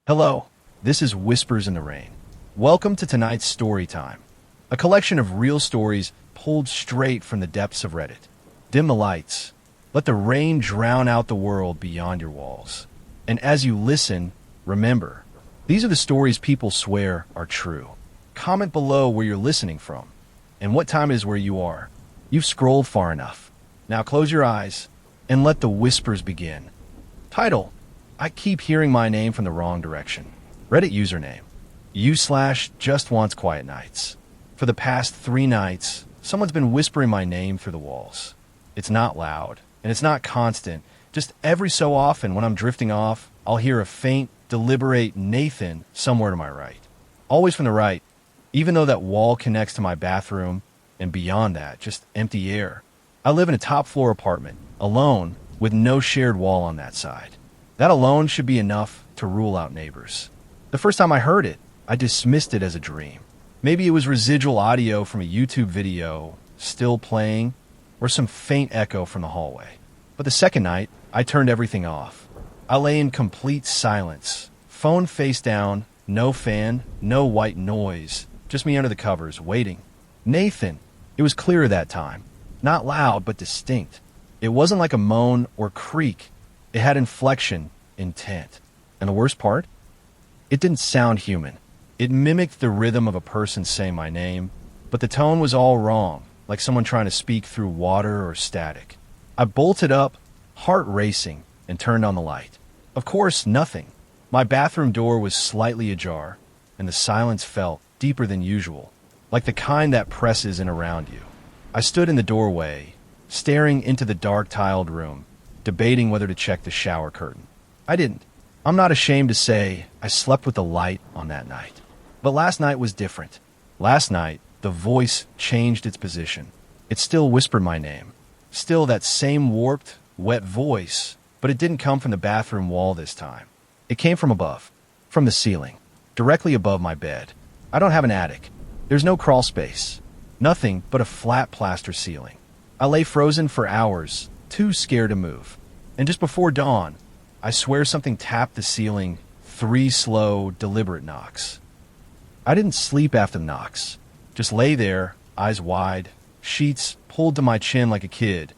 Hello, this is Whispers in the Rain. Welcome to tonight's story time, a collection of real stories pulled straight from the depths of Reddit. Dim the lights. Let the rain drown out the world beyond your walls. And as you listen, remember, these are the stories people swear are true. Comment below where you're listening from and what time it is where you are. You've scrolled far enough. Now close your eyes and let the whispers begin. Title: I keep hearing my name from the wrong direction. Reddit username: u/justwantsquietnights. For the past 3 nights, someone's been whispering my name through the walls. It's not loud, and it's not constant. Just every so often when I'm drifting off, I'll hear a faint, deliberate Nathan somewhere to my right. Always from the right, even though that wall connects to my bathroom, and beyond that, just empty air. I live in a top-floor apartment, alone, with no shared wall on that side. That alone should be enough to rule out neighbors. The first time I heard it, I dismissed it as a dream. Maybe it was residual audio from a YouTube video still playing, or some faint echo from the hallway. But the second night, I turned everything off. I lay in complete silence, phone face down, no fan, no white noise, just me under the covers, waiting. Nathan. It was clearer that time. Not loud, but distinct. It wasn't like a moan or creak. It had inflection, intent. And the worst part? It didn't sound human. It mimicked the rhythm of a person saying my name, but the tone was all wrong, like someone trying to speak through water or static. I bolted up, heart racing, and turned on the light. Of course, nothing. My bathroom door was slightly ajar, and the silence felt deeper than usual, like the kind that presses in around you. I stood in the doorway, staring into the dark tiled room, debating whether to check the shower curtain. I didn't. I'm not ashamed to say I slept with the light on that night. But last night was different. Last night, the voice changed its position. It still whispered my name. Still that same warped, wet voice, but it didn't come from the bathroom wall this time. It came from above, from the ceiling, directly above my bed. I don't have an attic. There's no crawl space. Nothing but a flat plaster ceiling. I lay frozen for hours, too scared to move. And just before dawn, I swear something tapped the ceiling 3 slow, deliberate knocks. I didn't sleep after the knocks. Just lay there, eyes wide, sheets pulled to my chin like a kid,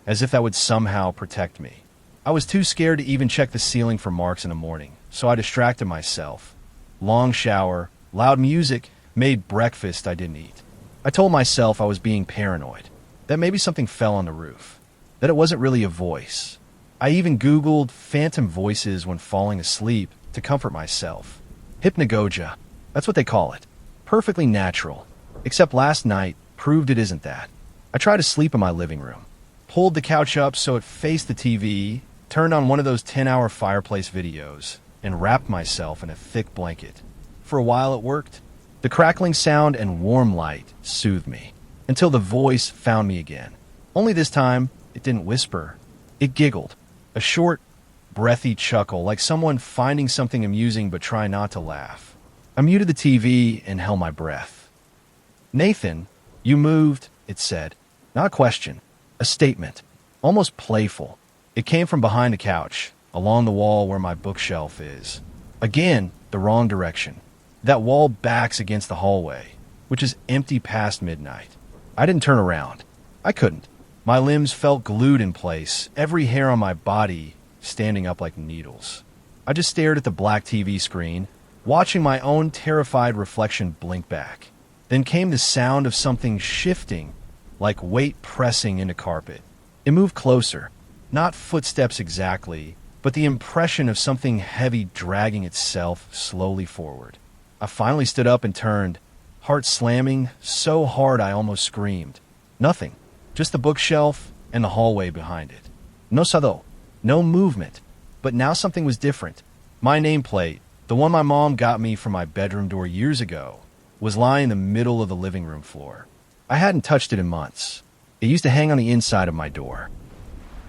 as if that would somehow protect me. I was too scared to even check the ceiling for marks in the morning, so I distracted myself. Long shower, loud music, made breakfast I didn't eat. I told myself I was being paranoid, that maybe something fell on the roof, that it wasn't really a voice. I even Googled phantom voices when falling asleep to comfort myself. Hypnagogia, that's what they call it. Perfectly natural, except last night proved it isn't that. I tried to sleep in my living room, pulled the couch up so it faced the TV, turned on one of those 10-hour fireplace videos, and wrapped myself in a thick blanket. For a while it worked. The crackling sound and warm light soothed me, until the voice found me again. Only this time, it didn't whisper. It giggled. A short, breathy chuckle, like someone finding something amusing but trying not to laugh. I muted the TV and held my breath. "Nathan, you moved," it said. Not a question, a statement, almost playful. It came from behind the couch, along the wall where my bookshelf is. Again, the wrong direction. That wall backs against the hallway, which is empty past midnight. I didn't turn around. I couldn't. My limbs felt glued in place, every hair on my body standing up like needles. I just stared at the black TV screen, watching my own terrified reflection blink back. Then came the sound of something shifting, like weight pressing into carpet. It moved closer, not footsteps exactly, but the impression of something heavy dragging itself slowly forward. I finally stood up and turned, heart slamming so hard I almost screamed. Nothing, just the bookshelf and the hallway behind it. No sado, no movement, but now something was different. My nameplate, the one my mom got me from my bedroom door years ago, was lying in the middle of the living room floor. I hadn't touched it in months. It used to hang on the inside of my door.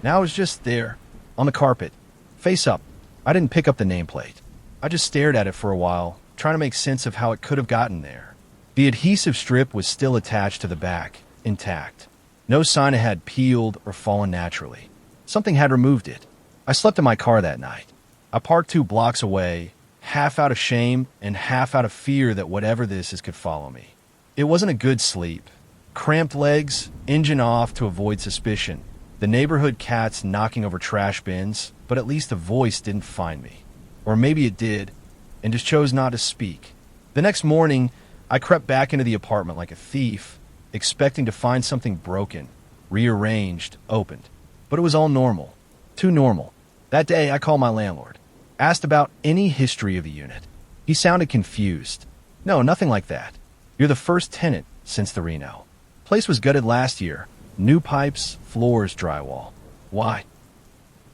Now it was just there, on the carpet, face up. I didn't pick up the nameplate. I just stared at it for a while, trying to make sense of how it could have gotten there. The adhesive strip was still attached to the back, intact. No sign it had peeled or fallen naturally. Something had removed it. I slept in my car that night. I parked 2 blocks away, half out of shame and half out of fear that whatever this is could follow me. It wasn't a good sleep. Cramped legs, engine off to avoid suspicion. The neighborhood cats knocking over trash bins, but at least the voice didn't find me. Or maybe it did, and just chose not to speak. The next morning, I crept back into the apartment like a thief, expecting to find something broken, rearranged, opened. But it was all normal. Too normal. That day, I called my landlord. Asked about any history of the unit. He sounded confused. No, nothing like that. You're the first tenant since the reno. Place was gutted last year. New pipes, floors, drywall. Why?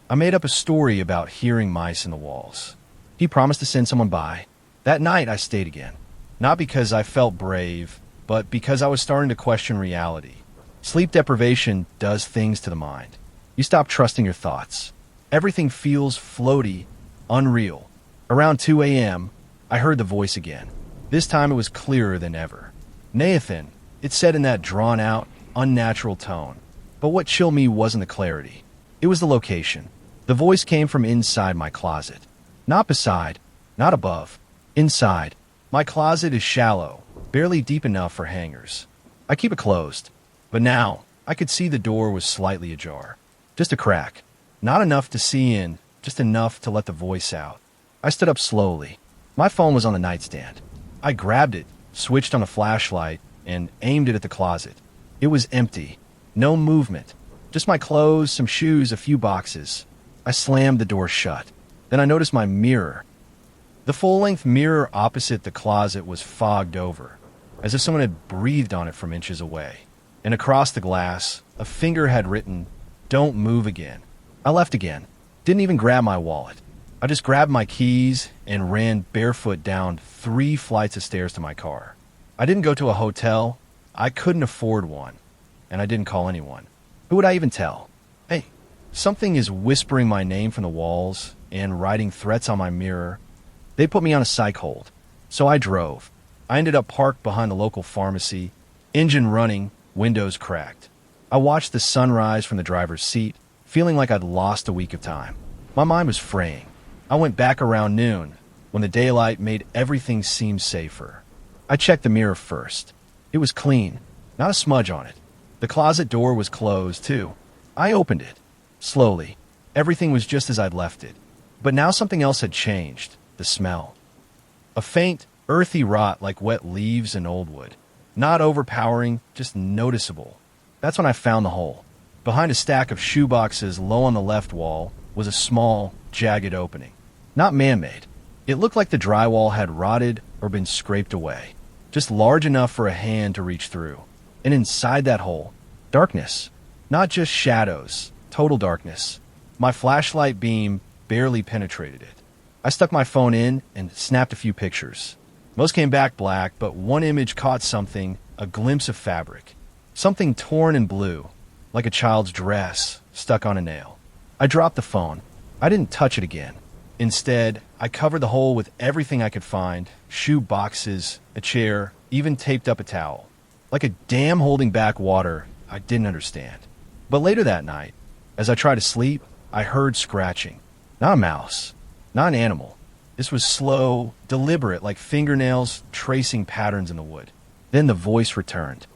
I made up a story about hearing mice in the walls. He promised to send someone by. That night, I stayed again. Not because I felt brave, but because I was starting to question reality. Sleep deprivation does things to the mind. You stop trusting your thoughts. Everything feels floaty, unreal. Around 2 a.m., I heard the voice again. This time it was clearer than ever. Nathan, it said in that drawn-out, unnatural tone. But what chilled me wasn't the clarity. It was the location. The voice came from inside my closet. Not beside, not above. Inside. My closet is shallow, barely deep enough for hangers. I keep it closed. But now, I could see the door was slightly ajar. Just a crack. Not enough to see in, just enough to let the voice out. I stood up slowly. My phone was on the nightstand. I grabbed it, switched on a flashlight, and aimed it at the closet. It was empty. No movement. Just my clothes, some shoes, a few boxes. I slammed the door shut. Then I noticed my mirror. The full-length mirror opposite the closet was fogged over, as if someone had breathed on it from inches away. And across the glass, a finger had written, "Don't move again." I left again. Didn't even grab my wallet. I just grabbed my keys and ran barefoot down 3 flights of stairs to my car. I didn't go to a hotel. I couldn't afford one. And I didn't call anyone. Who would I even tell? Hey, something is whispering my name from the walls and writing threats on my mirror. They put me on a psych hold. So I drove. I ended up parked behind the local pharmacy, engine running, windows cracked. I watched the sunrise from the driver's seat, feeling like I'd lost a week of time. My mind was fraying. I went back around noon, when the daylight made everything seem safer. I checked the mirror first. It was clean, not a smudge on it. The closet door was closed, too. I opened it. Slowly. Everything was just as I'd left it. But now something else had changed. The smell. A faint, earthy rot like wet leaves and old wood. Not overpowering, just noticeable. That's when I found the hole. Behind a stack of shoeboxes low on the left wall was a small, jagged opening. Not man-made. It looked like the drywall had rotted or been scraped away. Just large enough for a hand to reach through. And inside that hole, darkness. Not just shadows, total darkness. My flashlight beam barely penetrated it. I stuck my phone in and snapped a few pictures. Most came back black, but one image caught something, a glimpse of fabric. Something torn and blue, like a child's dress stuck on a nail. I dropped the phone. I didn't touch it again. Instead, I covered the hole with everything I could find, shoe boxes, a chair, even taped up a towel. Like a dam holding back water I didn't understand. But later that night, as I tried to sleep, I heard scratching. Not a mouse. Not an animal. This was slow, deliberate, like fingernails tracing patterns in the wood. Then the voice returned.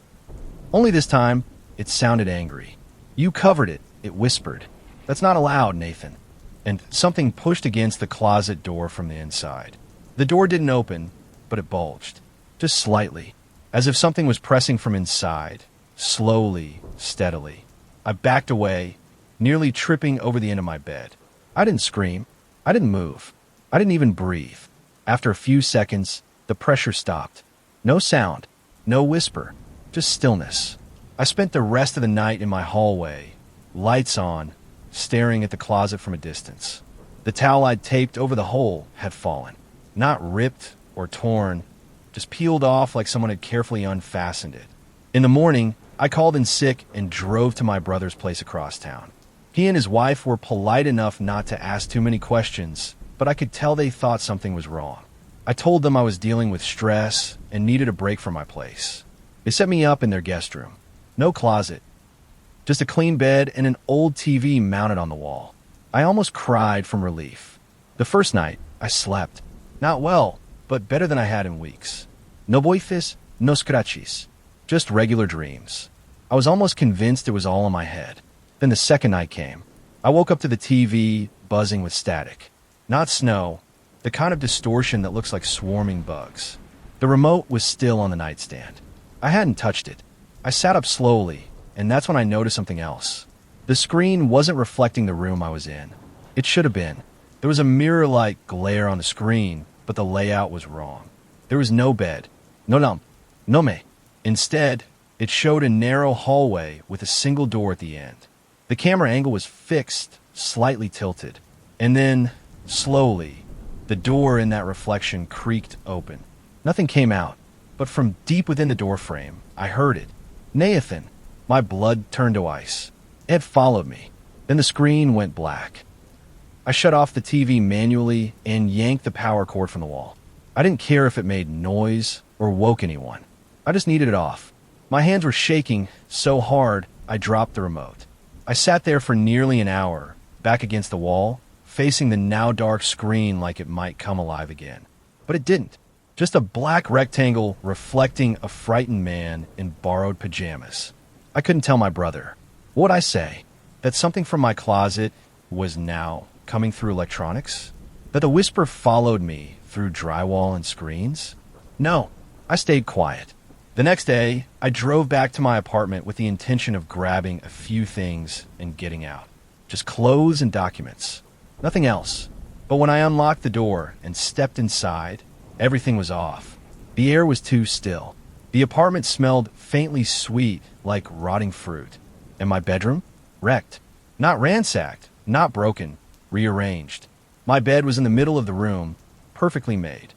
Only this time, it sounded angry. "You covered it," it whispered. "That's not allowed, Nathan." And something pushed against the closet door from the inside. The door didn't open, but it bulged. Just slightly. As if something was pressing from inside. Slowly, steadily. I backed away, nearly tripping over the end of my bed. I didn't scream. I didn't move. I didn't even breathe. After a few seconds, the pressure stopped. No sound. No whisper. Just stillness. I spent the rest of the night in my hallway, lights on, staring at the closet from a distance. The towel I'd taped over the hole had fallen. Not ripped or torn, just peeled off like someone had carefully unfastened it. In the morning, I called in sick and drove to my brother's place across town. He and his wife were polite enough not to ask too many questions, but I could tell they thought something was wrong. I told them I was dealing with stress and needed a break from my place. They set me up in their guest room. No closet. Just a clean bed and an old TV mounted on the wall. I almost cried from relief. The first night, I slept. Not well, but better than I had in weeks. No boifes, no scratchies. Just regular dreams. I was almost convinced it was all in my head. Then the second night came. I woke up to the TV buzzing with static. Not snow, the kind of distortion that looks like swarming bugs. The remote was still on the nightstand. I hadn't touched it. I sat up slowly, and that's when I noticed something else. The screen wasn't reflecting the room I was in. It should have been. There was a mirror-like glare on the screen, but the layout was wrong. There was no bed. No lamp. No me. Instead, it showed a narrow hallway with a single door at the end. The camera angle was fixed, slightly tilted. And then, slowly, the door in that reflection creaked open. Nothing came out, but from deep within the doorframe, I heard it. Nathan. My blood turned to ice. It had followed me. Then the screen went black. I shut off the TV manually and yanked the power cord from the wall. I didn't care if it made noise or woke anyone. I just needed it off. My hands were shaking so hard I dropped the remote. I sat there for nearly an hour, back against the wall, facing the now dark screen like it might come alive again. But it didn't. Just a black rectangle reflecting a frightened man in borrowed pajamas. I couldn't tell my brother. What would I say? That something from my closet was now coming through electronics? That the whisper followed me through drywall and screens? No, I stayed quiet. The next day, I drove back to my apartment with the intention of grabbing a few things and getting out. Just clothes and documents. Nothing else. But when I unlocked the door and stepped inside, everything was off. The air was too still. The apartment smelled faintly sweet, like rotting fruit. And my bedroom? Wrecked. Not ransacked, not broken, rearranged. My bed was in the middle of the room, perfectly made.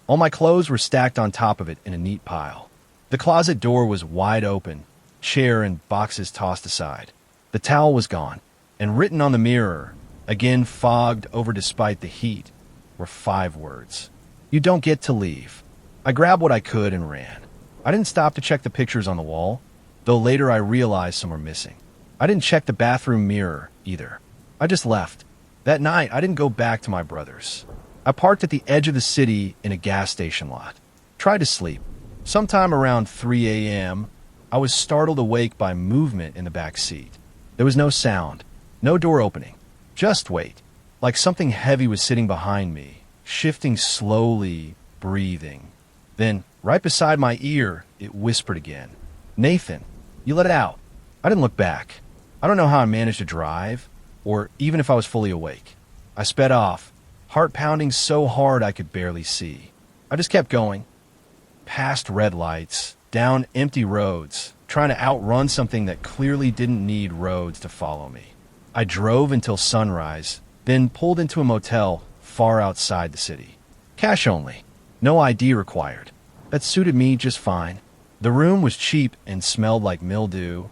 All my clothes were stacked on top of it in a neat pile. The closet door was wide open, chair and boxes tossed aside. The towel was gone, and written on the mirror, again fogged over despite the heat, were 5 words. You don't get to leave. I grabbed what I could and ran. I didn't stop to check the pictures on the wall, though later I realized some were missing. I didn't check the bathroom mirror either. I just left. That night, I didn't go back to my brother's. I parked at the edge of the city in a gas station lot. Tried to sleep. Sometime around 3 a.m., I was startled awake by movement in the back seat. There was no sound, no door opening, just weight, like something heavy was sitting behind me, shifting slowly, breathing. Then, right beside my ear, it whispered again. Nathan, you let it out. I didn't look back. I don't know how I managed to drive, or even if I was fully awake. I sped off, heart pounding so hard I could barely see. I just kept going. Past red lights, down empty roads, trying to outrun something that clearly didn't need roads to follow me. I drove until sunrise, then pulled into a motel far outside the city. Cash only. No ID required. That suited me just fine. The room was cheap and smelled like mildew,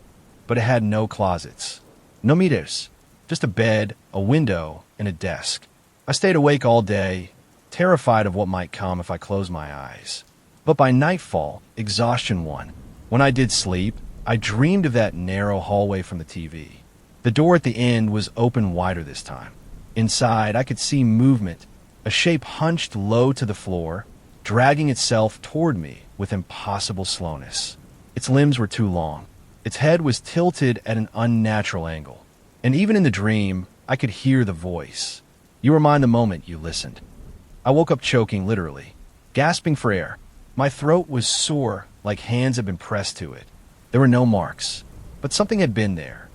but it had no closets. No meters. Just a bed, a window, and a desk. I stayed awake all day, terrified of what might come if I closed my eyes. But by nightfall, exhaustion won. When I did sleep, I dreamed of that narrow hallway from the TV. The door at the end was open wider this time. Inside, I could see movement, a shape hunched low to the floor, dragging itself toward me with impossible slowness. Its limbs were too long. Its head was tilted at an unnatural angle. And even in the dream, I could hear the voice. You were mine the moment you listened. I woke up choking, literally, gasping for air. My throat was sore, like hands had been pressed to it. There were no marks, but something had been there.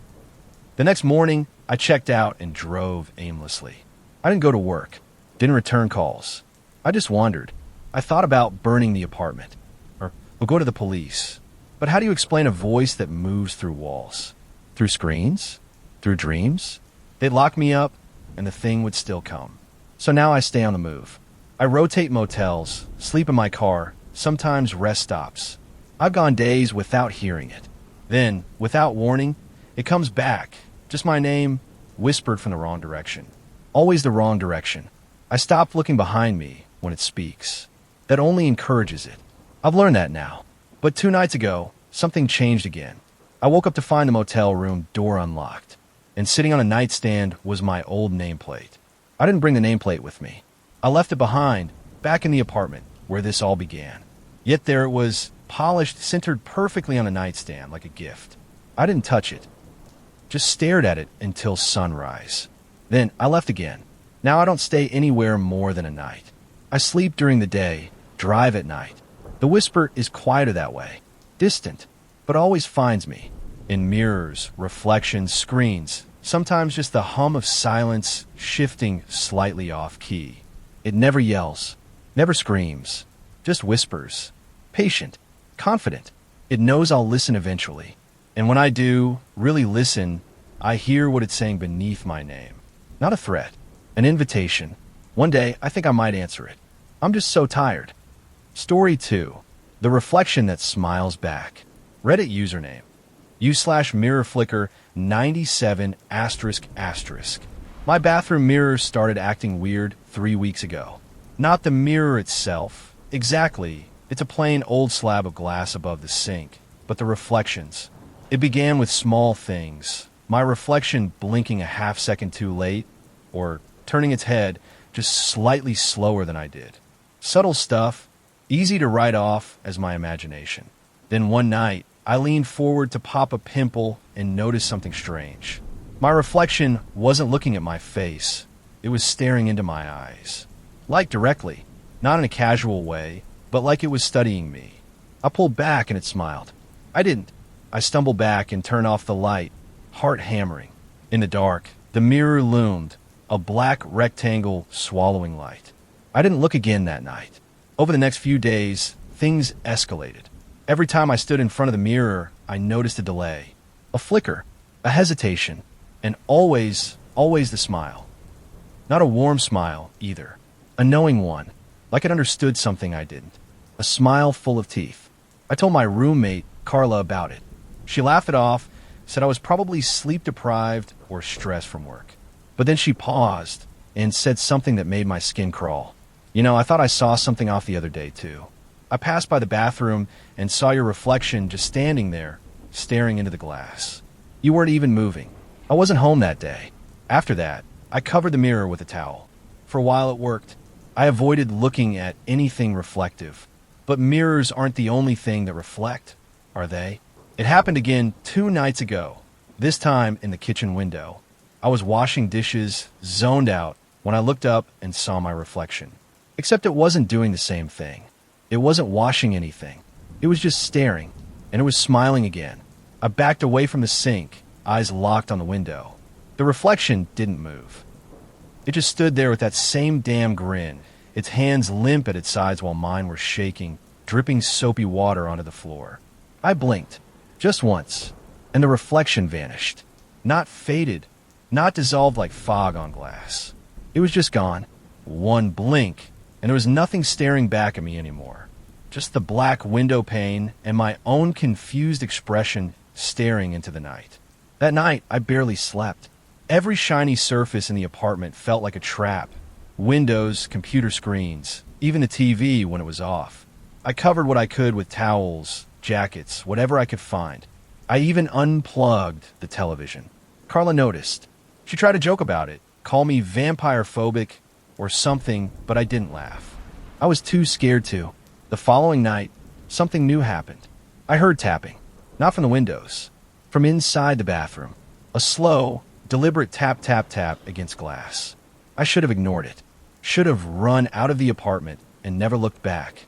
The next morning, I checked out and drove aimlessly. I didn't go to work, didn't return calls. I just wandered. I thought about burning the apartment, or go to the police. But how do you explain a voice that moves through walls? Through screens? Through dreams? They'd lock me up, and the thing would still come. So now I stay on the move. I rotate motels, sleep in my car, sometimes rest stops. I've gone days without hearing it. Then, without warning, it comes back. Just my name, whispered from the wrong direction. Always the wrong direction. I stopped looking behind me when it speaks. That only encourages it. I've learned that now. But 2 nights ago, something changed again. I woke up to find the motel room door unlocked. And sitting on a nightstand was my old nameplate. I didn't bring the nameplate with me. I left it behind, back in the apartment where this all began. Yet there it was, polished, centered perfectly on a nightstand like a gift. I didn't touch it, just stared at it until sunrise. Then I left again. Now I don't stay anywhere more than a night. I sleep during the day, drive at night. The whisper is quieter that way, distant, but always finds me. In mirrors, reflections, screens, sometimes just the hum of silence shifting slightly off key. It never yells, never screams, just whispers. Patient, confident. It knows I'll listen eventually. And when I do really listen, I hear what it's saying beneath my name. Not a threat, an invitation. One day, I think I might answer it. I'm just so tired. Story 2. The reflection that smiles back. Reddit username. u/mirrorflicker97***. My bathroom mirror started acting weird 3 weeks ago. Not the mirror itself. Exactly. It's a plain old slab of glass above the sink. But the reflections. It began with small things. My reflection blinking a half second too late, or turning its head just slightly slower than I did. Subtle stuff, easy to write off as my imagination. Then one night, I leaned forward to pop a pimple and noticed something strange. My reflection wasn't looking at my face. It was staring into my eyes. Like directly, not in a casual way, but like it was studying me. I pulled back and it smiled. I didn't. I stumbled back and turned off the light, heart hammering. In the dark, the mirror loomed, a black rectangle swallowing light. I didn't look again that night. Over the next few days, things escalated. Every time I stood in front of the mirror, I noticed a delay, a flicker, a hesitation, and always the smile. Not a warm smile, either. A knowing one, like it understood something I didn't. A smile full of teeth. I told my roommate, Carla, about it. She laughed it off, said I was probably sleep-deprived or stressed from work. But then she paused and said something that made my skin crawl. You know, I thought I saw something off the other day, too. I passed by the bathroom and saw your reflection just standing there, staring into the glass. You weren't even moving. I wasn't home that day. After that, I covered the mirror with a towel. For a while it worked. I avoided looking at anything reflective. But mirrors aren't the only thing that reflect, are they? It happened again 2 nights ago, this time in the kitchen window. I was washing dishes, zoned out, when I looked up and saw my reflection. Except it wasn't doing the same thing. It wasn't washing anything. It was just staring, and it was smiling again. I backed away from the sink, eyes locked on the window. The reflection didn't move. It just stood there with that same damn grin, its hands limp at its sides while mine were shaking, dripping soapy water onto the floor. I blinked, just once, and the reflection vanished. Not faded, not dissolved like fog on glass. It was just gone. One blink, and there was nothing staring back at me anymore. Just the black window pane and my own confused expression staring into the night. That night, I barely slept. Every shiny surface in the apartment felt like a trap. Windows, computer screens, even the TV when it was off. I covered what I could with towels, jackets, whatever I could find. I even unplugged the television. Carla noticed. She tried to joke about it, call me vampire-phobic or something, but I didn't laugh. I was too scared to. The following night, something new happened. I heard tapping, not from the windows, from inside the bathroom. A slow, deliberate tap, tap, tap against glass. I should have ignored it. Should have run out of the apartment and never looked back.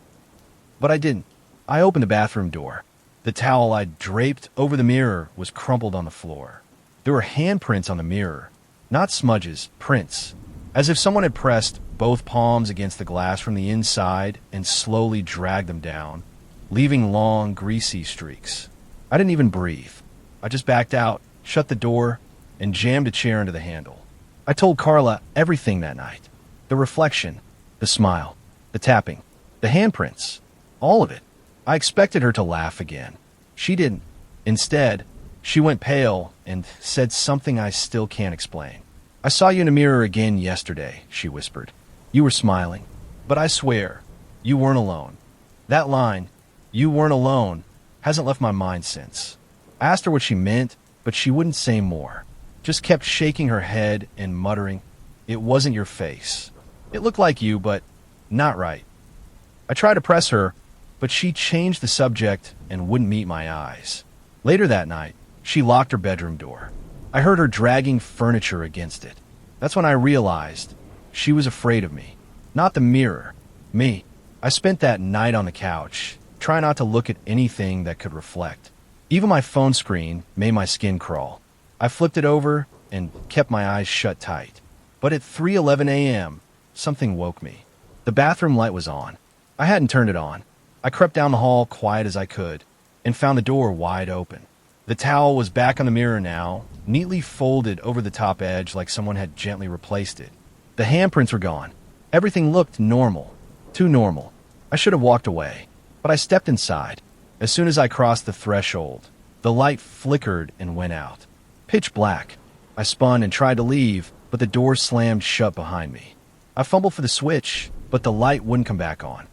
But I didn't. I opened the bathroom door. The towel I'd draped over the mirror was crumpled on the floor. There were handprints on the mirror. Not smudges, prints. As if someone had pressed both palms against the glass from the inside and slowly dragged them down, leaving long, greasy streaks. I didn't even breathe. I just backed out, shut the door, and jammed a chair into the handle. I told Carla everything that night. The reflection, the smile, the tapping, the handprints, all of it. I expected her to laugh again. She didn't. Instead, she went pale and said something I still can't explain. I saw you in a mirror again yesterday, she whispered. You were smiling. But I swear, you weren't alone. That line, you weren't alone, hasn't left my mind since. I asked her what she meant, but she wouldn't say more. Just kept shaking her head and muttering, it wasn't your face. It looked like you, but not right. I tried to press her, but she changed the subject and wouldn't meet my eyes. Later that night, she locked her bedroom door. I heard her dragging furniture against it. That's when I realized she was afraid of me. Not the mirror. Me. I spent that night on the couch, trying not to look at anything that could reflect. Even my phone screen made my skin crawl. I flipped it over and kept my eyes shut tight. But at 3:11 a.m., something woke me. The bathroom light was on. I hadn't turned it on. I crept down the hall quiet as I could and found the door wide open. The towel was back on the mirror now, neatly folded over the top edge like someone had gently replaced it. The handprints were gone. Everything looked normal. Too normal. I should have walked away, but I stepped inside. As soon as I crossed the threshold, the light flickered and went out. Pitch black. I spun and tried to leave, but the door slammed shut behind me. I fumbled for the switch, but the light wouldn't come back on.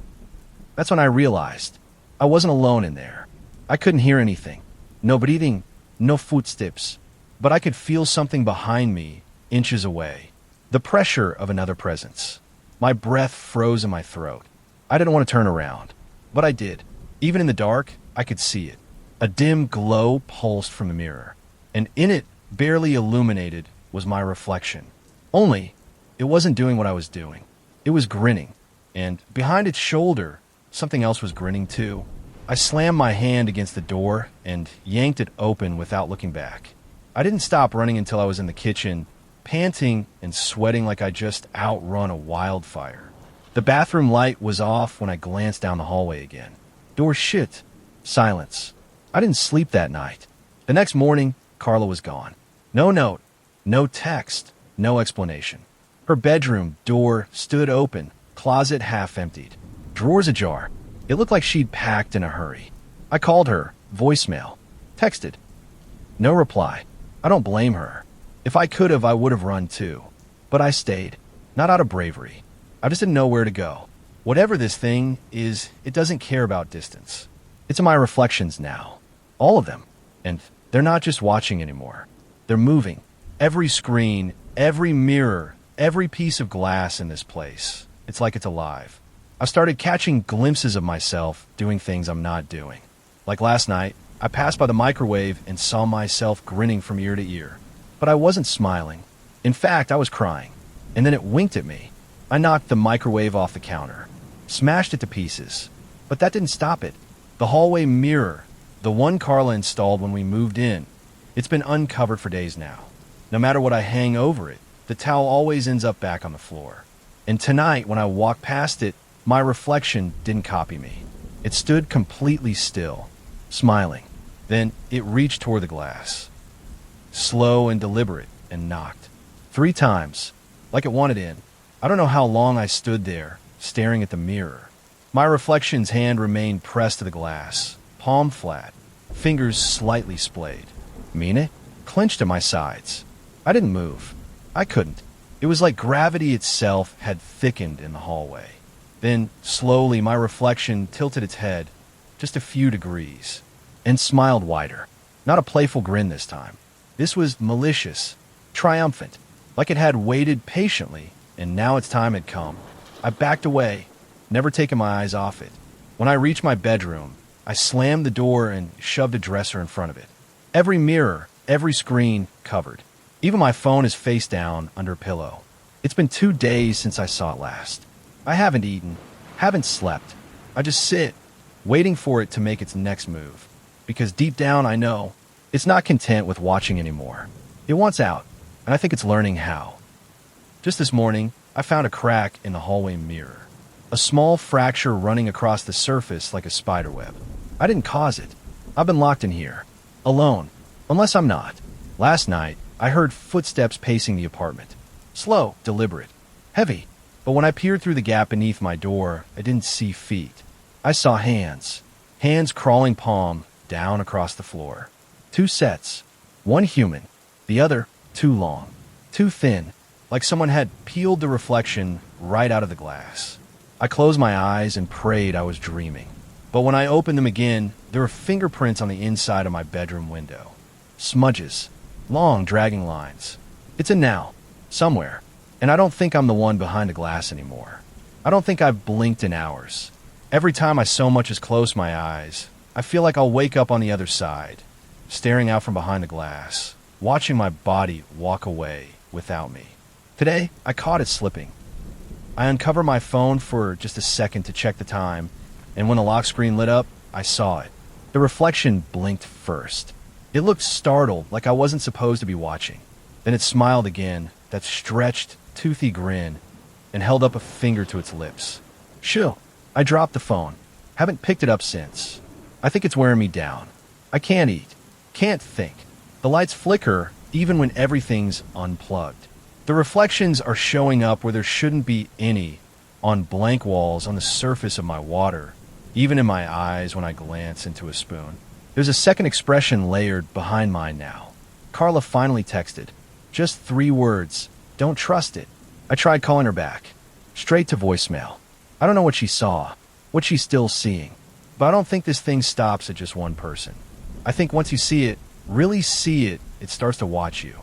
That's when I realized I wasn't alone in there. I couldn't hear anything. No breathing, no footsteps, but I could feel something behind me, inches away. The pressure of another presence. My breath froze in my throat. I didn't want to turn around, but I did. Even in the dark, I could see it. A dim glow pulsed from the mirror, and in it, barely illuminated, was my reflection. Only, it wasn't doing what I was doing. It was grinning, and behind its shoulder, something else was grinning too. I slammed my hand against the door and yanked it open without looking back. I didn't stop running until I was in the kitchen, panting and sweating like I just outrun a wildfire. The bathroom light was off when I glanced down the hallway again. Door shut. Silence. I didn't sleep that night. The next morning, Carla was gone. No note, no text, no explanation. Her bedroom door stood open, closet half emptied, drawers ajar. It looked like she'd packed in a hurry. I called her, voicemail, texted. No reply. I don't blame her. If I could have, I would have run too. But I stayed. Not out of bravery. I just didn't know where to go. Whatever this thing is, it doesn't care about distance. It's in my reflections now. All of them. And they're not just watching anymore. They're moving. Every screen, every mirror, every piece of glass in this place. It's like it's alive. I started catching glimpses of myself doing things I'm not doing. Like last night, I passed by the microwave and saw myself grinning from ear to ear. But I wasn't smiling. In fact, I was crying. And then it winked at me. I knocked the microwave off the counter, smashed it to pieces. But that didn't stop it. The hallway mirror, the one Carla installed when we moved in, it's been uncovered for days now. No matter what I hang over it, the towel always ends up back on the floor. And tonight, when I walked past it, my reflection didn't copy me. It stood completely still, smiling. Then it reached toward the glass. Slow and deliberate, and knocked. 3 times, like it wanted in. I don't know how long I stood there, staring at the mirror. My reflection's hand remained pressed to the glass, palm flat, fingers slightly splayed. Mean it? Clenched at my sides. I didn't move. I couldn't. It was like gravity itself had thickened in the hallway. Then, slowly, my reflection tilted its head just a few degrees and smiled wider. Not a playful grin this time. This was malicious, triumphant, like it had waited patiently, and now its time had come. I backed away, never taking my eyes off it. When I reached my bedroom, I slammed the door and shoved a dresser in front of it. Every mirror, every screen covered. Even my phone is face down under a pillow. It's been 2 days since I saw it last. I haven't eaten, haven't slept. I just sit, waiting for it to make its next move. Because deep down I know it's not content with watching anymore. It wants out, and I think it's learning how. Just this morning, I found a crack in the hallway mirror. A small fracture running across the surface like a spiderweb. I didn't cause it. I've been locked in here, alone, unless I'm not. Last night, I heard footsteps pacing the apartment. Slow, deliberate, heavy. But when I peered through the gap beneath my door, I didn't see feet. I saw hands. Hands crawling palm down across the floor. 2 sets. One human. The other too long. Too thin. Like someone had peeled the reflection right out of the glass. I closed my eyes and prayed I was dreaming. But when I opened them again, there were fingerprints on the inside of my bedroom window. Smudges. Long, dragging lines. It's a now. Somewhere. And I don't think I'm the one behind the glass anymore. I don't think I've blinked in hours. Every time I so much as close my eyes, I feel like I'll wake up on the other side, staring out from behind the glass, watching my body walk away without me. Today, I caught it slipping. I uncovered my phone for just a second to check the time, and when the lock screen lit up, I saw it. The reflection blinked first. It looked startled, like I wasn't supposed to be watching. Then it smiled again, that stretched, toothy grin, and held up a finger to its lips. Shoo! I dropped the phone. Haven't picked it up since. I think it's wearing me down. I can't eat. Can't think. The lights flicker even when everything's unplugged. The reflections are showing up where there shouldn't be any, on blank walls on the surface of my water, even in my eyes when I glance into a spoon. There's a second expression layered behind mine now. Carla finally texted. Just 3 words. Don't trust it. I tried calling her back. Straight to voicemail. I don't know what she saw, what she's still seeing, but I don't think this thing stops at just one person. I think once you see it, really see it, it starts to watch you.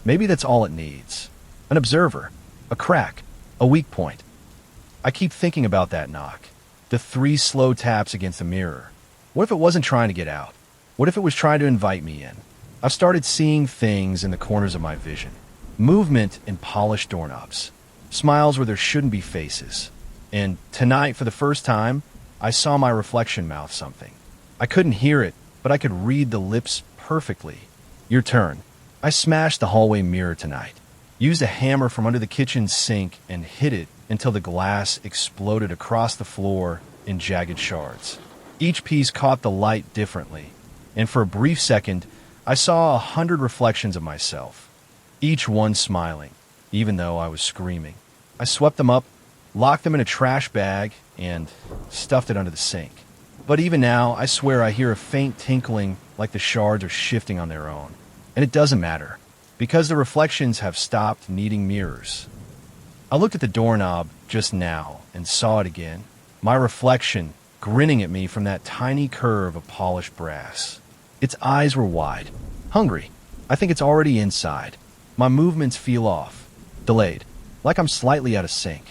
Maybe that's all it needs. An observer, a crack, a weak point. I keep thinking about that knock. The 3 slow taps against the mirror. What if it wasn't trying to get out? What if it was trying to invite me in? I've started seeing things in the corners of my vision. Movement in polished doorknobs. Smiles where there shouldn't be faces. And tonight, for the first time, I saw my reflection mouth something. I couldn't hear it, but I could read the lips perfectly. Your turn. I smashed the hallway mirror tonight. Used a hammer from under the kitchen sink and hit it until the glass exploded across the floor in jagged shards. Each piece caught the light differently, and for a brief second, I saw 100 reflections of myself, each one smiling, even though I was screaming. I swept them up, locked them in a trash bag, and stuffed it under the sink. But even now, I swear I hear a faint tinkling like the shards are shifting on their own. And it doesn't matter, because the reflections have stopped needing mirrors. I looked at the doorknob just now and saw it again. My reflection grinning at me from that tiny curve of polished brass. Its eyes were wide, hungry. I think it's already inside. My movements feel off, delayed, like I'm slightly out of sync.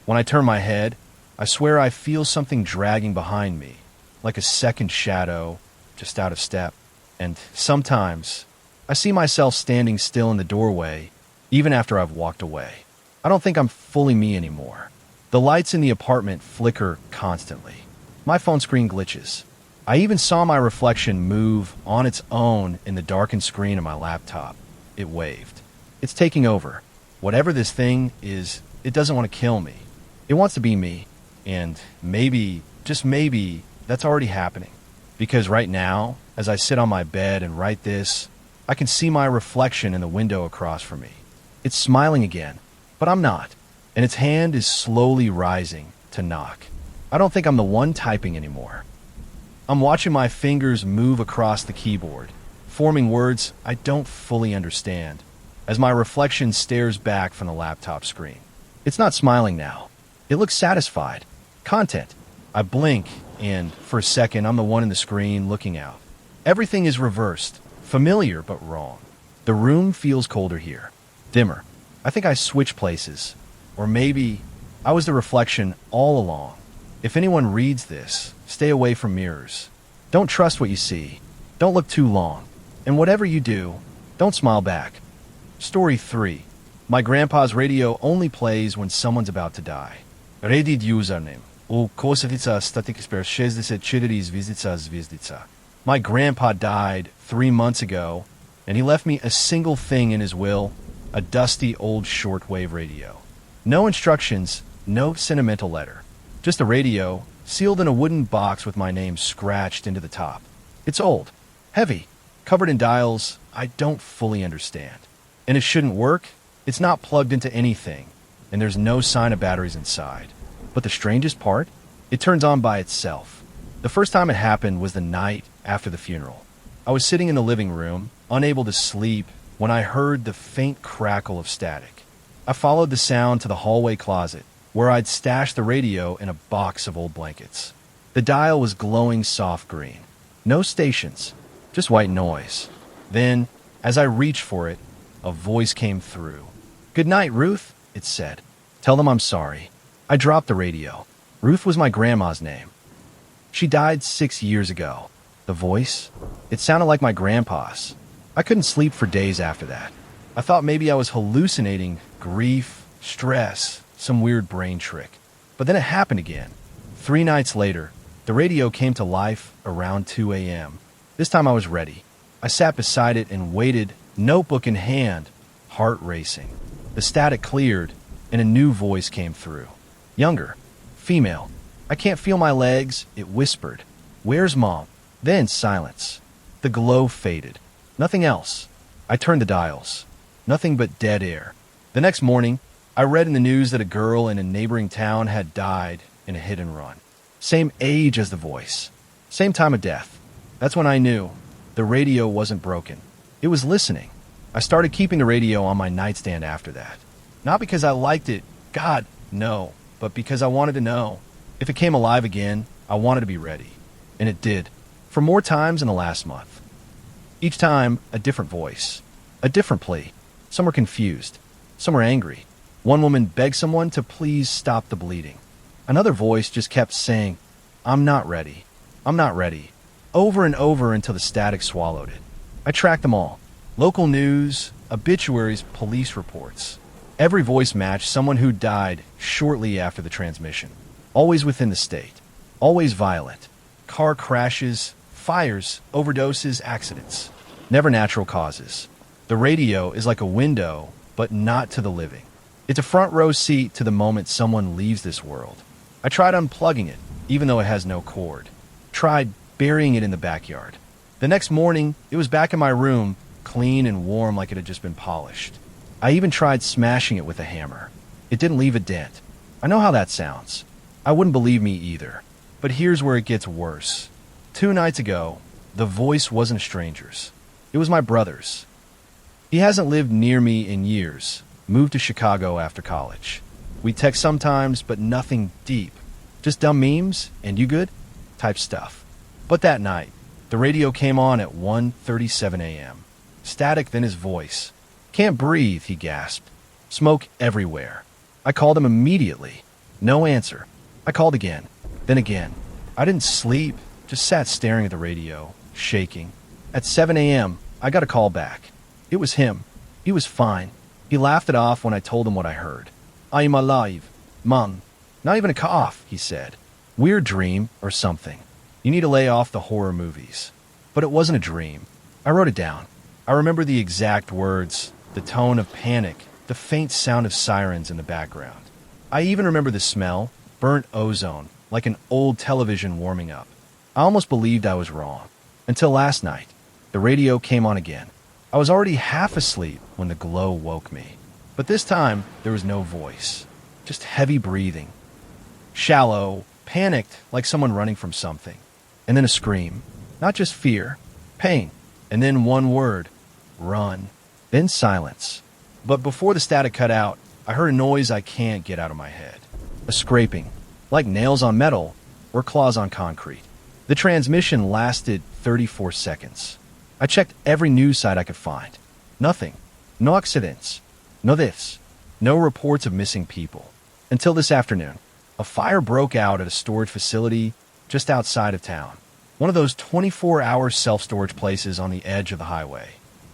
When I turn my head, I swear I feel something dragging behind me, like a second shadow, just out of step. And sometimes, I see myself standing still in the doorway, even after I've walked away. I don't think I'm fully me anymore. The lights in the apartment flicker constantly. My phone screen glitches. I even saw my reflection move on its own in the darkened screen of my laptop. It waved. It's taking over. Whatever this thing is, it doesn't want to kill me. It wants to be me. And maybe, just maybe, that's already happening. Because right now, as I sit on my bed and write this, I can see my reflection in the window across from me. It's smiling again, but I'm not. And its hand is slowly rising to knock. I don't think I'm the one typing anymore. I'm watching my fingers move across the keyboard, forming words I don't fully understand, as my reflection stares back from the laptop screen. It's not smiling now. It looks satisfied. Content. I blink, and for a second, I'm the one in the screen looking out. Everything is reversed. Familiar, but wrong. The room feels colder here. Dimmer. I think I switched places. Or maybe I was the reflection all along. If anyone reads this, stay away from mirrors. Don't trust what you see. Don't look too long. And whatever you do, don't smile back. Story 3. My grandpa's radio only plays when someone's about to die. Reddit username. U Kosetica static expert 64 zvizdica zvizdica. My grandpa died 3 months ago, and he left me a single thing in his will, a dusty old shortwave radio. No instructions, no sentimental letter. Just a radio, sealed in a wooden box with my name scratched into the top. It's old, heavy, covered in dials I don't fully understand. And it shouldn't work. It's not plugged into anything, and there's no sign of batteries inside. But the strangest part? It turns on by itself. The first time it happened was the night after the funeral. I was sitting in the living room, unable to sleep, when I heard the faint crackle of static. I followed the sound to the hallway closet, where I'd stashed the radio in a box of old blankets. The dial was glowing soft green. No stations, just white noise. Then, as I reached for it, a voice came through. "Good night, Ruth." it said. Tell them I'm sorry. I dropped the radio. Ruth was my grandma's name. She died 6 years ago. The voice? It sounded like my grandpa's. I couldn't sleep for days after that. I thought maybe I was hallucinating grief, stress, some weird brain trick. But then it happened again. 3 nights later, the radio came to life around 2 a.m. This time I was ready. I sat beside it and waited, notebook in hand, heart racing. The static cleared, and a new voice came through. Younger. Female. I can't feel my legs, it whispered. Where's Mom? Then silence. The glow faded. Nothing else. I turned the dials. Nothing but dead air. The next morning, I read in the news that a girl in a neighboring town had died in a hit and run. Same age as the voice. Same time of death. That's when I knew the radio wasn't broken. It was listening. I started keeping the radio on my nightstand after that. Not because I liked it, God, no, but because I wanted to know. If it came alive again, I wanted to be ready. And it did. For more times in the last month. Each time, a different voice. A different plea. Some were confused. Some were angry. One woman begged someone to please stop the bleeding. Another voice just kept saying, I'm not ready. I'm not ready. Over and over until the static swallowed it. I tracked them all. Local news, obituaries, police reports. Every voice matched someone who died shortly after the transmission. Always within the state. Always violent. Car crashes, fires, overdoses, accidents. Never natural causes. The radio is like a window, but not to the living. It's a front row seat to the moment someone leaves this world. I tried unplugging it, even though it has no cord. Tried burying it in the backyard. The next morning, it was back in my room, clean and warm like it had just been polished. I even tried smashing it with a hammer. It didn't leave a dent. I know how that sounds. I wouldn't believe me either. But here's where it gets worse. 2 nights ago, the voice wasn't a stranger's. It was my brother's. He hasn't lived near me in years. Moved to Chicago after college. We text sometimes, but nothing deep. Just dumb memes, and you good? Type stuff. But that night, the radio came on at 1:37 a.m. Static, then his voice. Can't breathe, he gasped. Smoke everywhere. I called him immediately. No answer. I called again. Then again. I didn't sleep, just sat staring at the radio, shaking. At 7 a.m., I got a call back. It was him. He was fine. He laughed it off when I told him what I heard. I'm alive. Mom. Not even a cough, he said. Weird dream or something. You need to lay off the horror movies. But it wasn't a dream. I wrote it down. I remember the exact words, the tone of panic, the faint sound of sirens in the background. I even remember the smell, burnt ozone, like an old television warming up. I almost believed I was wrong. Until last night, the radio came on again. I was already half asleep when the glow woke me. But this time, there was no voice. Just heavy breathing. Shallow, panicked, like someone running from something. And then a scream. Not just fear, pain. And then one word, run. Then silence. But before the static cut out, I heard a noise I can't get out of my head. A scraping, like nails on metal or claws on concrete. The transmission lasted 34 seconds. I checked every news site I could find. Nothing. No accidents. No this. No reports of missing people. Until this afternoon, a fire broke out at a storage facility just outside of town. One of those 24-hour self-storage places on the edge of the highway.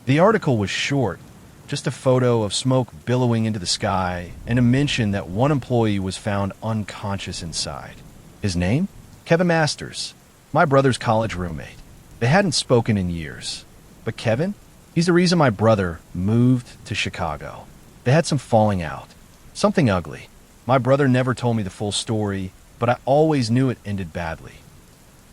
The article was short, just a photo of smoke billowing into the sky and a mention that one employee was found unconscious inside. His name? Kevin Masters, my brother's college roommate. They hadn't spoken in years. But Kevin? He's the reason my brother moved to Chicago. They had some falling out. Something ugly. My brother never told me the full story, but I always knew it ended badly.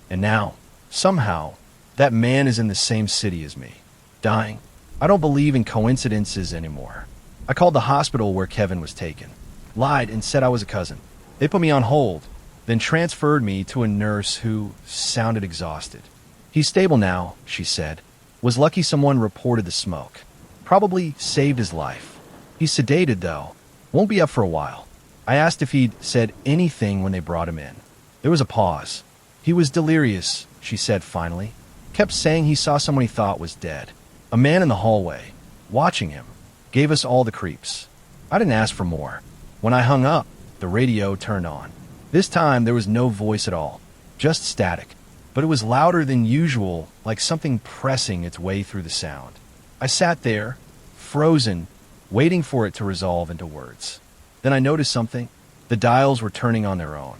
And now, somehow, that man is in the same city as me, dying. I don't believe in coincidences anymore. I called the hospital where Kevin was taken. Lied and said I was a cousin. They put me on hold, then transferred me to a nurse who sounded exhausted. He's stable now, she said. Was lucky someone reported the smoke. Probably saved his life. He's sedated, though. Won't be up for a while. I asked if he'd said anything when they brought him in. There was a pause. He was delirious, she said finally. Kept saying he saw someone he thought was dead. A man in the hallway, watching him. Gave us all the creeps. I didn't ask for more. When I hung up, the radio turned on. This time, there was no voice at all, just static. But it was louder than usual, like something pressing its way through the sound. I sat there, frozen, waiting for it to resolve into words. Then I noticed something. The dials were turning on their own.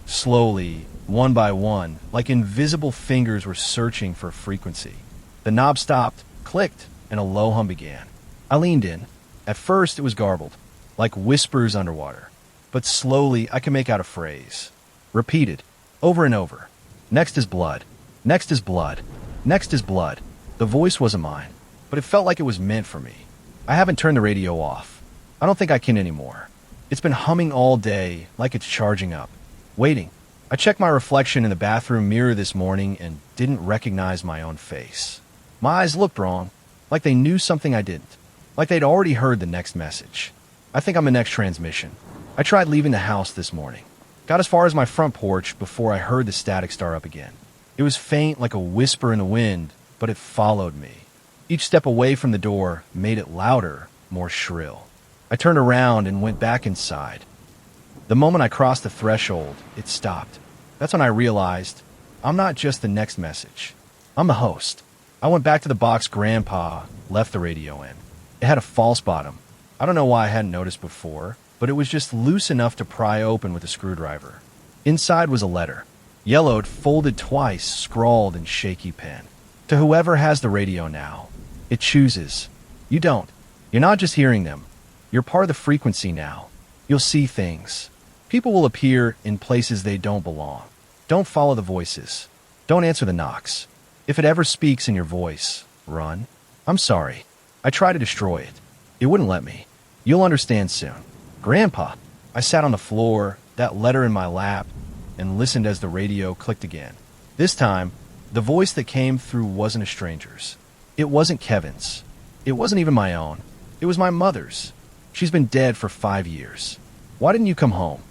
Slowly, one by one, like invisible fingers were searching for a frequency. The knob stopped, clicked, and a low hum began. I leaned in. At first, it was garbled, like whispers underwater. But slowly, I could make out a phrase. Repeated, over and over. Next is blood. Next is blood. Next is blood. The voice wasn't mine, but it felt like it was meant for me. I haven't turned the radio off. I don't think I can anymore. It's been humming all day, like it's charging up. Waiting. I checked my reflection in the bathroom mirror this morning and didn't recognize my own face. My eyes looked wrong, like they knew something I didn't, like they'd already heard the next message. I think I'm the next transmission. I tried leaving the house this morning. Got as far as my front porch before I heard the static start up again. It was faint like a whisper in the wind, but it followed me. Each step away from the door made it louder, more shrill. I turned around and went back inside. The moment I crossed the threshold, it stopped. That's when I realized I'm not just the next message. I'm the host. I went back to the box Grandpa left the radio in. It had a false bottom. I don't know why I hadn't noticed before, but it was just loose enough to pry open with a screwdriver. Inside was a letter, yellowed, folded twice, scrawled in shaky pen. To whoever has the radio now, it chooses. You don't. You're not just hearing them. You're part of the frequency now. You'll see things. People will appear in places they don't belong. Don't follow the voices. Don't answer the knocks. If it ever speaks in your voice, run. I'm sorry. I tried to destroy it. It wouldn't let me. You'll understand soon. Grandpa. I sat on the floor, that letter in my lap, and listened as the radio clicked again. This time, the voice that came through wasn't a stranger's. It wasn't Kevin's. It wasn't even my own. It was my mother's. She's been dead for 5 years. Why didn't you come home?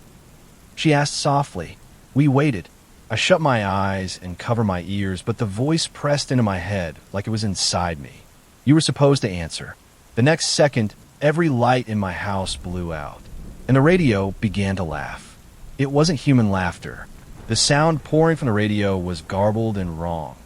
She asked softly. We waited. I shut my eyes and covered my ears, but the voice pressed into my head like it was inside me. You were supposed to answer. The next second, every light in my house blew out, and the radio began to laugh. It wasn't human laughter. The sound pouring from the radio was garbled and wrong,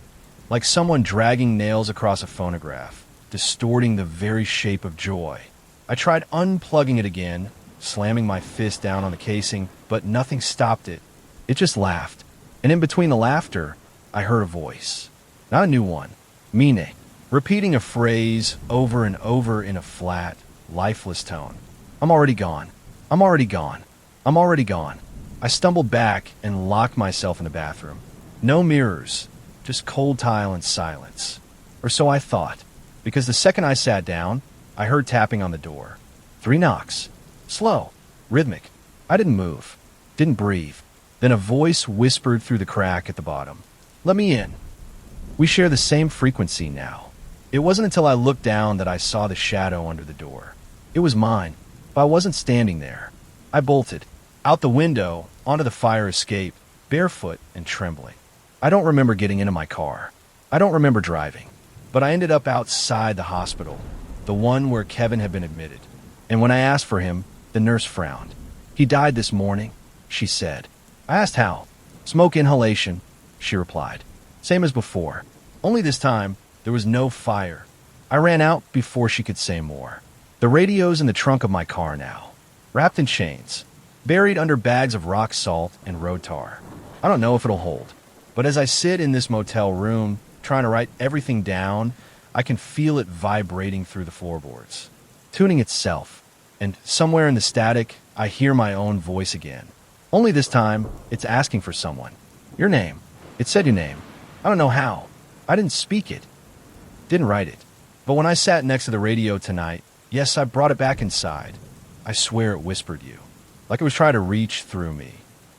like someone dragging nails across a phonograph, distorting the very shape of joy. I tried unplugging it again, slamming my fist down on the casing, but nothing stopped it. It just laughed, and in between the laughter, I heard a voice. Not a new one. Mine, repeating a phrase over and over in a flat, lifeless tone. I'm already gone. I'm already gone. I'm already gone. I stumbled back and locked myself in the bathroom. No mirrors, just cold tile and silence. Or so I thought, because the second I sat down, I heard tapping on the door. 3 knocks. Slow. Rhythmic. I didn't move. Didn't breathe. Then a voice whispered through the crack at the bottom. Let me in. We share the same frequency now. It wasn't until I looked down that I saw the shadow under the door. It was mine, but I wasn't standing there. I bolted. Out the window, onto the fire escape, barefoot and trembling. I don't remember getting into my car. I don't remember driving. But I ended up outside the hospital, the one where Kevin had been admitted. And when I asked for him, the nurse frowned. He died this morning, she said. I asked how. Smoke inhalation, she replied. Same as before. Only this time, there was no fire. I ran out before she could say more. The radio's in the trunk of my car now, wrapped in chains, buried under bags of rock salt and road tar. I don't know if it'll hold, but as I sit in this motel room, trying to write everything down, I can feel it vibrating through the floorboards, tuning itself, and somewhere in the static, I hear my own voice again. Only this time, it's asking for someone. Your name. It said your name. I don't know how. I didn't speak it. Didn't write it. But when I sat next to the radio tonight, yes, I brought it back inside. I swear it whispered you, like it was trying to reach through me.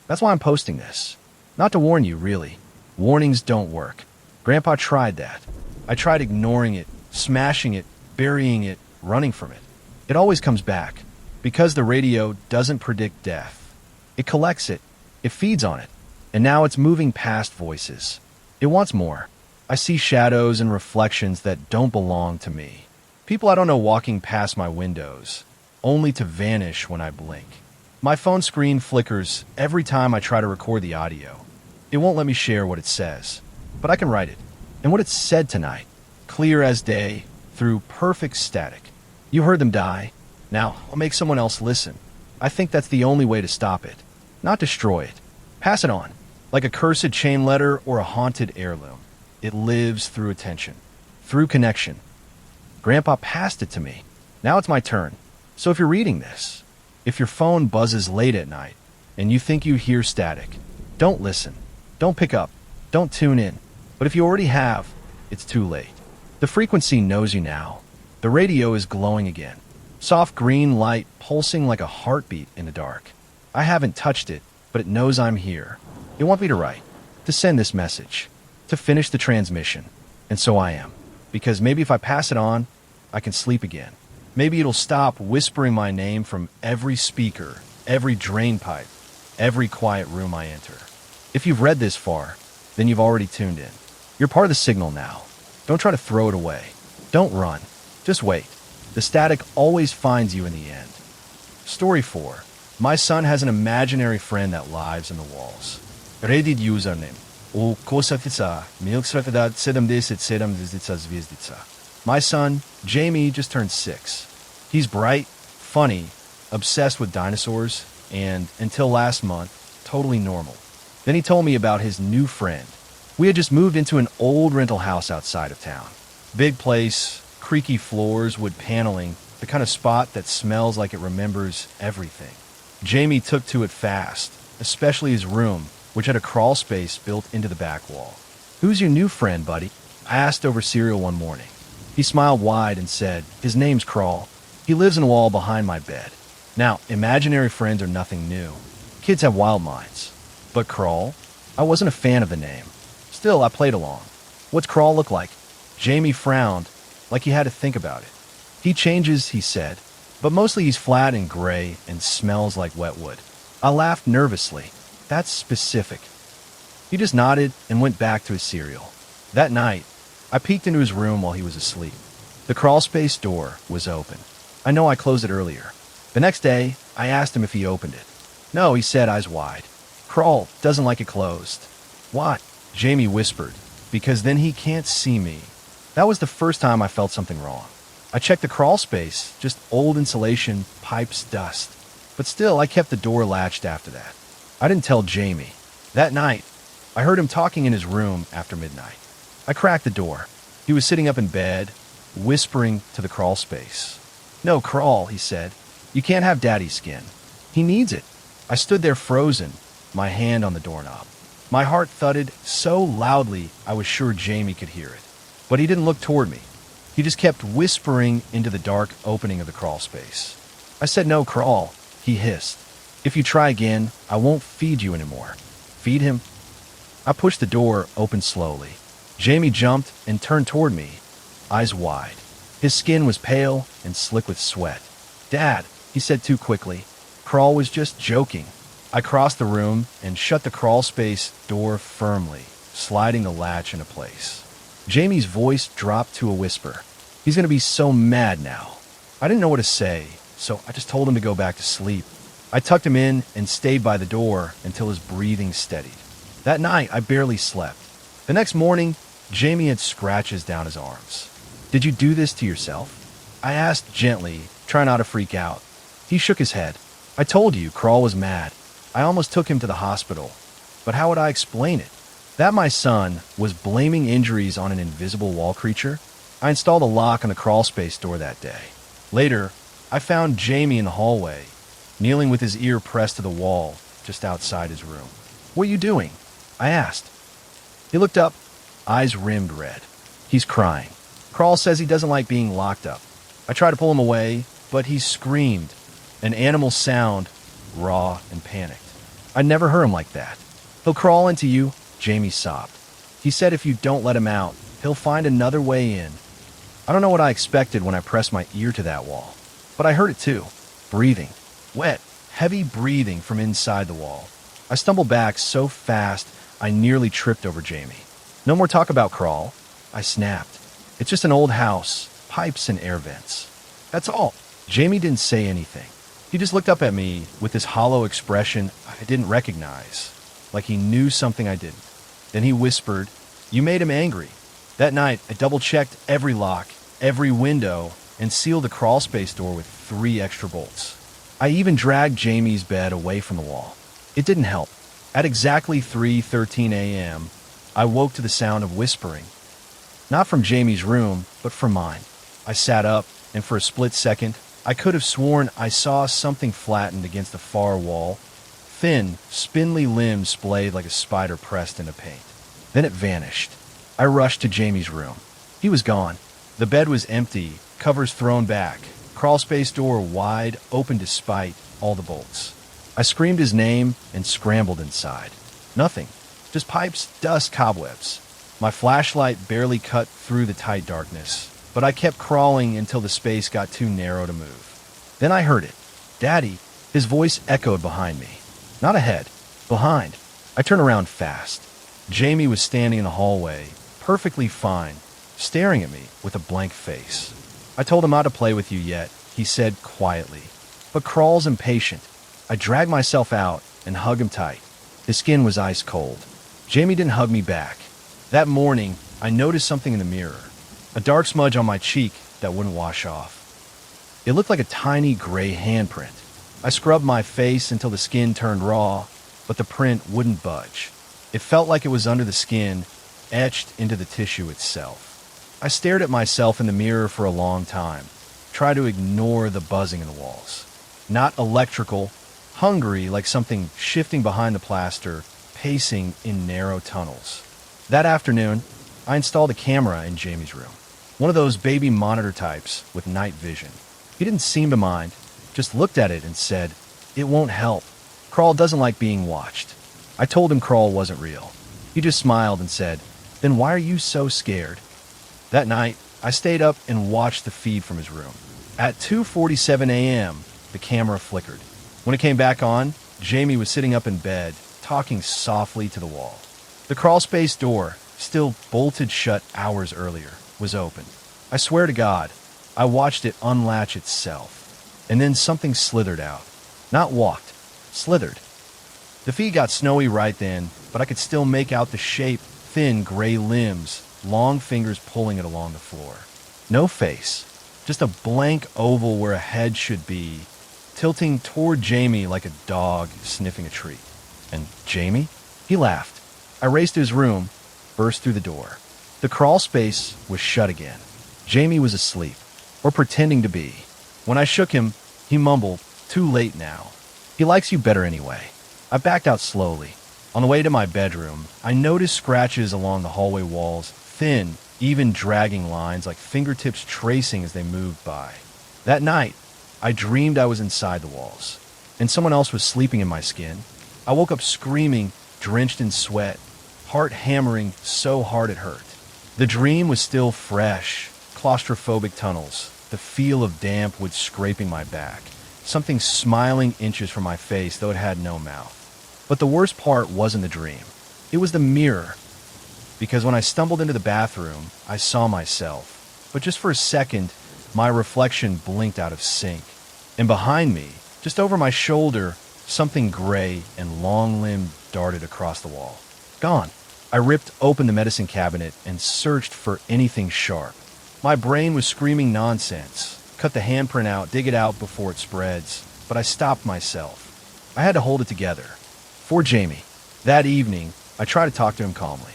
That's why I'm posting this. Not to warn you, really. Warnings don't work. Grandpa tried that. I tried ignoring it, smashing it, burying it, running from it. It always comes back, because the radio doesn't predict death. It collects it. It feeds on it. And now it's moving past voices. It wants more. I see shadows and reflections that don't belong to me. People I don't know walking past my windows. only to vanish when I blink. My phone screen flickers every time I try to record the audio. It won't let me share what it says, but I can write it. And what it said tonight, clear as day, through perfect static. You heard them die. Now, I'll make someone else listen. I think that's the only way to stop it. Not destroy it. Pass it on. Like a cursed chain letter or a haunted heirloom. It lives through attention. Through connection. Grandpa passed it to me. Now it's my turn. So if you're reading this, if your phone buzzes late at night, and you think you hear static, don't listen. Don't pick up. Don't tune in. But if you already have, it's too late. The frequency knows you now. The radio is glowing again. Soft green light pulsing like a heartbeat in the dark. I haven't touched it, but it knows I'm here. It wants me to write, to send this message, to finish the transmission. And so I am. Because maybe if I pass it on, I can sleep again. Maybe it'll stop whispering my name from every speaker, every drain pipe, every quiet room I enter. If you've read this far, then you've already tuned in. You're part of the signal now. Don't try to throw it away. Don't run. Just wait. The static always finds you in the end. Story 4. My son has an imaginary friend that lives in the walls. Reddit username. My son, Jamie, just turned 6. He's bright, funny, obsessed with dinosaurs, and, until last month, totally normal. Then he told me about his new friend. We had just moved into an old rental house outside of town. Big place, creaky floors, wood paneling, the kind of spot that smells like it remembers everything. Jamie took to it fast, especially his room, which had a crawl space built into the back wall. "Who's your new friend, buddy?" I asked over cereal one morning. He smiled wide and said, "His name's Crawl. He lives in a wall behind my bed." Now, imaginary friends are nothing new. Kids have wild minds. But Crawl? I wasn't a fan of the name. Still, I played along. "What's Crawl look like?" Jamie frowned, like he had to think about it. "He changes," he said, "but mostly he's flat and gray and smells like wet wood." I laughed nervously. That's specific. He just nodded and went back to his cereal. That night, I peeked into his room while he was asleep. The crawl space door was open. I know I closed it earlier. The next day, I asked him if he opened it. "No," he said, eyes wide. "Crawl doesn't like it closed." "Why?" Jamie whispered. "Because then he can't see me." That was the first time I felt something wrong. I checked the crawl space, just old insulation, pipes, dust. But still, I kept the door latched after that. I didn't tell Jamie. That night, I heard him talking in his room after midnight. I cracked the door. He was sitting up in bed, whispering to the crawl space. "No, Crawl," he said. "You can't have Daddy's skin. He needs it." I stood there frozen, my hand on the doorknob. My heart thudded so loudly I was sure Jamie could hear it. But he didn't look toward me. He just kept whispering into the dark opening of the crawl space. I said, "No, Crawl," he hissed. "If you try again, I won't feed you anymore." "Feed him?" I pushed the door open slowly. Jamie jumped and turned toward me, eyes wide. His skin was pale and slick with sweat. "Dad," he said too quickly. Crawl was just joking. I crossed the room and shut the crawl space door firmly, sliding the latch into place. Jamie's voice dropped to a whisper. He's going to be so mad now. I didn't know what to say, so I just told him to go back to sleep. I tucked him in and stayed by the door until his breathing steadied. That night, I barely slept. The next morning, Jamie had scratches down his arms. "Did you do this to yourself?" I asked gently, trying not to freak out. He shook his head. "I told you, Crawl was mad. I almost took him to the hospital. But how would I explain it? That my son was blaming injuries on an invisible wall creature? I installed a lock on the crawl space door that day. Later, I found Jamie in the hallway, kneeling with his ear pressed to the wall just outside his room. "What are you doing?" I asked. He looked up, eyes rimmed red. He's crying. Crawl says he doesn't like being locked up. I try to pull him away, but he screamed, an animal sound, raw and panicked. I never heard him like that. "He'll crawl into you," Jamie sobbed. He said if you don't let him out, he'll find another way in. I don't know what I expected when I pressed my ear to that wall, but I heard it too. Breathing. Wet, heavy breathing from inside the wall. I stumbled back so fast I nearly tripped over Jamie. "No more talk about Crawl," I snapped. "It's just an old house, pipes and air vents. That's all." Jamie didn't say anything. He just looked up at me with this hollow expression I didn't recognize, like he knew something I didn't. Then he whispered, "You made him angry." That night, I double-checked every lock, every window, and sealed the crawlspace door with 3 extra bolts. I even dragged Jamie's bed away from the wall. It didn't help. At exactly 3:13 a.m., I woke to the sound of whispering. Not from Jamie's room, but from mine. I sat up, and for a split second, I could have sworn I saw something flattened against the far wall. Thin, spindly limbs splayed like a spider pressed into paint. Then it vanished. I rushed to Jamie's room. He was gone. The bed was empty, covers thrown back, crawlspace door wide, open despite all the bolts. I screamed his name and scrambled inside. Nothing. Just pipes, dust, cobwebs. My flashlight barely cut through the tight darkness, but I kept crawling until the space got too narrow to move. Then I heard it. "Daddy." His voice echoed behind me. Not ahead. Behind. I turned around fast. Jamie was standing in the hallway, perfectly fine, staring at me with a blank face. "I told him not to play with you yet," he said quietly. But Crawl's impatient. I dragged myself out and hugged him tight. His skin was ice cold. Jamie didn't hug me back. That morning, I noticed something in the mirror. A dark smudge on my cheek that wouldn't wash off. It looked like a tiny gray handprint. I scrubbed my face until the skin turned raw, but the print wouldn't budge. It felt like it was under the skin, etched into the tissue itself. I stared at myself in the mirror for a long time, tried to ignore the buzzing in the walls. Not electrical, hungry like something shifting behind the plaster, pacing in narrow tunnels. That afternoon, I installed a camera in Jamie's room. One of those baby monitor types with night vision. He didn't seem to mind, just looked at it and said, "It won't help. Crawl doesn't like being watched." I told him Crawl wasn't real. He just smiled and said, "Then why are you so scared?" That night, I stayed up and watched the feed from his room. At 2:47 a.m., the camera flickered. When it came back on, Jamie was sitting up in bed, talking softly to the wall. The crawlspace door, still bolted shut hours earlier, was open. I swear to God, I watched it unlatch itself. And then something slithered out. Not walked, slithered. The feed got snowy right then, but I could still make out the shape, thin gray limbs, long fingers pulling it along the floor. No face, just a blank oval where a head should be, tilting toward Jamie like a dog sniffing a treat. And Jamie? He laughed. I raced to his room, burst through the door. The crawl space was shut again. Jamie was asleep, or pretending to be. When I shook him, he mumbled, "Too late now. He likes you better anyway." I backed out slowly. On the way to my bedroom, I noticed scratches along the hallway walls, thin, even dragging lines like fingertips tracing as they moved by. That night, I dreamed I was inside the walls, and someone else was sleeping in my skin. I woke up screaming, drenched in sweat, heart hammering so hard it hurt. The dream was still fresh, claustrophobic tunnels, the feel of damp wood scraping my back, something smiling inches from my face, though it had no mouth. But the worst part wasn't the dream. It was the mirror. Because when I stumbled into the bathroom, I saw myself. But just for a second, my reflection blinked out of sync. And behind me, just over my shoulder, something gray and long-limbed darted across the wall. Gone. I ripped open the medicine cabinet and searched for anything sharp. My brain was screaming nonsense. Cut the handprint out, dig it out before it spreads. But I stopped myself. I had to hold it together. For Jamie. That evening, I tried to talk to him calmly.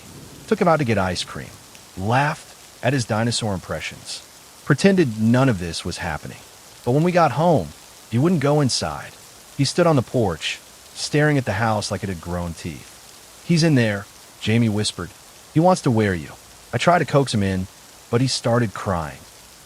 Took him out to get ice cream. Laughed at his dinosaur impressions. Pretended none of this was happening. But when we got home, he wouldn't go inside. He stood on the porch, staring at the house like it had grown teeth. "He's in there," Jamie whispered. "He wants to wear you." I tried to coax him in, but he started crying.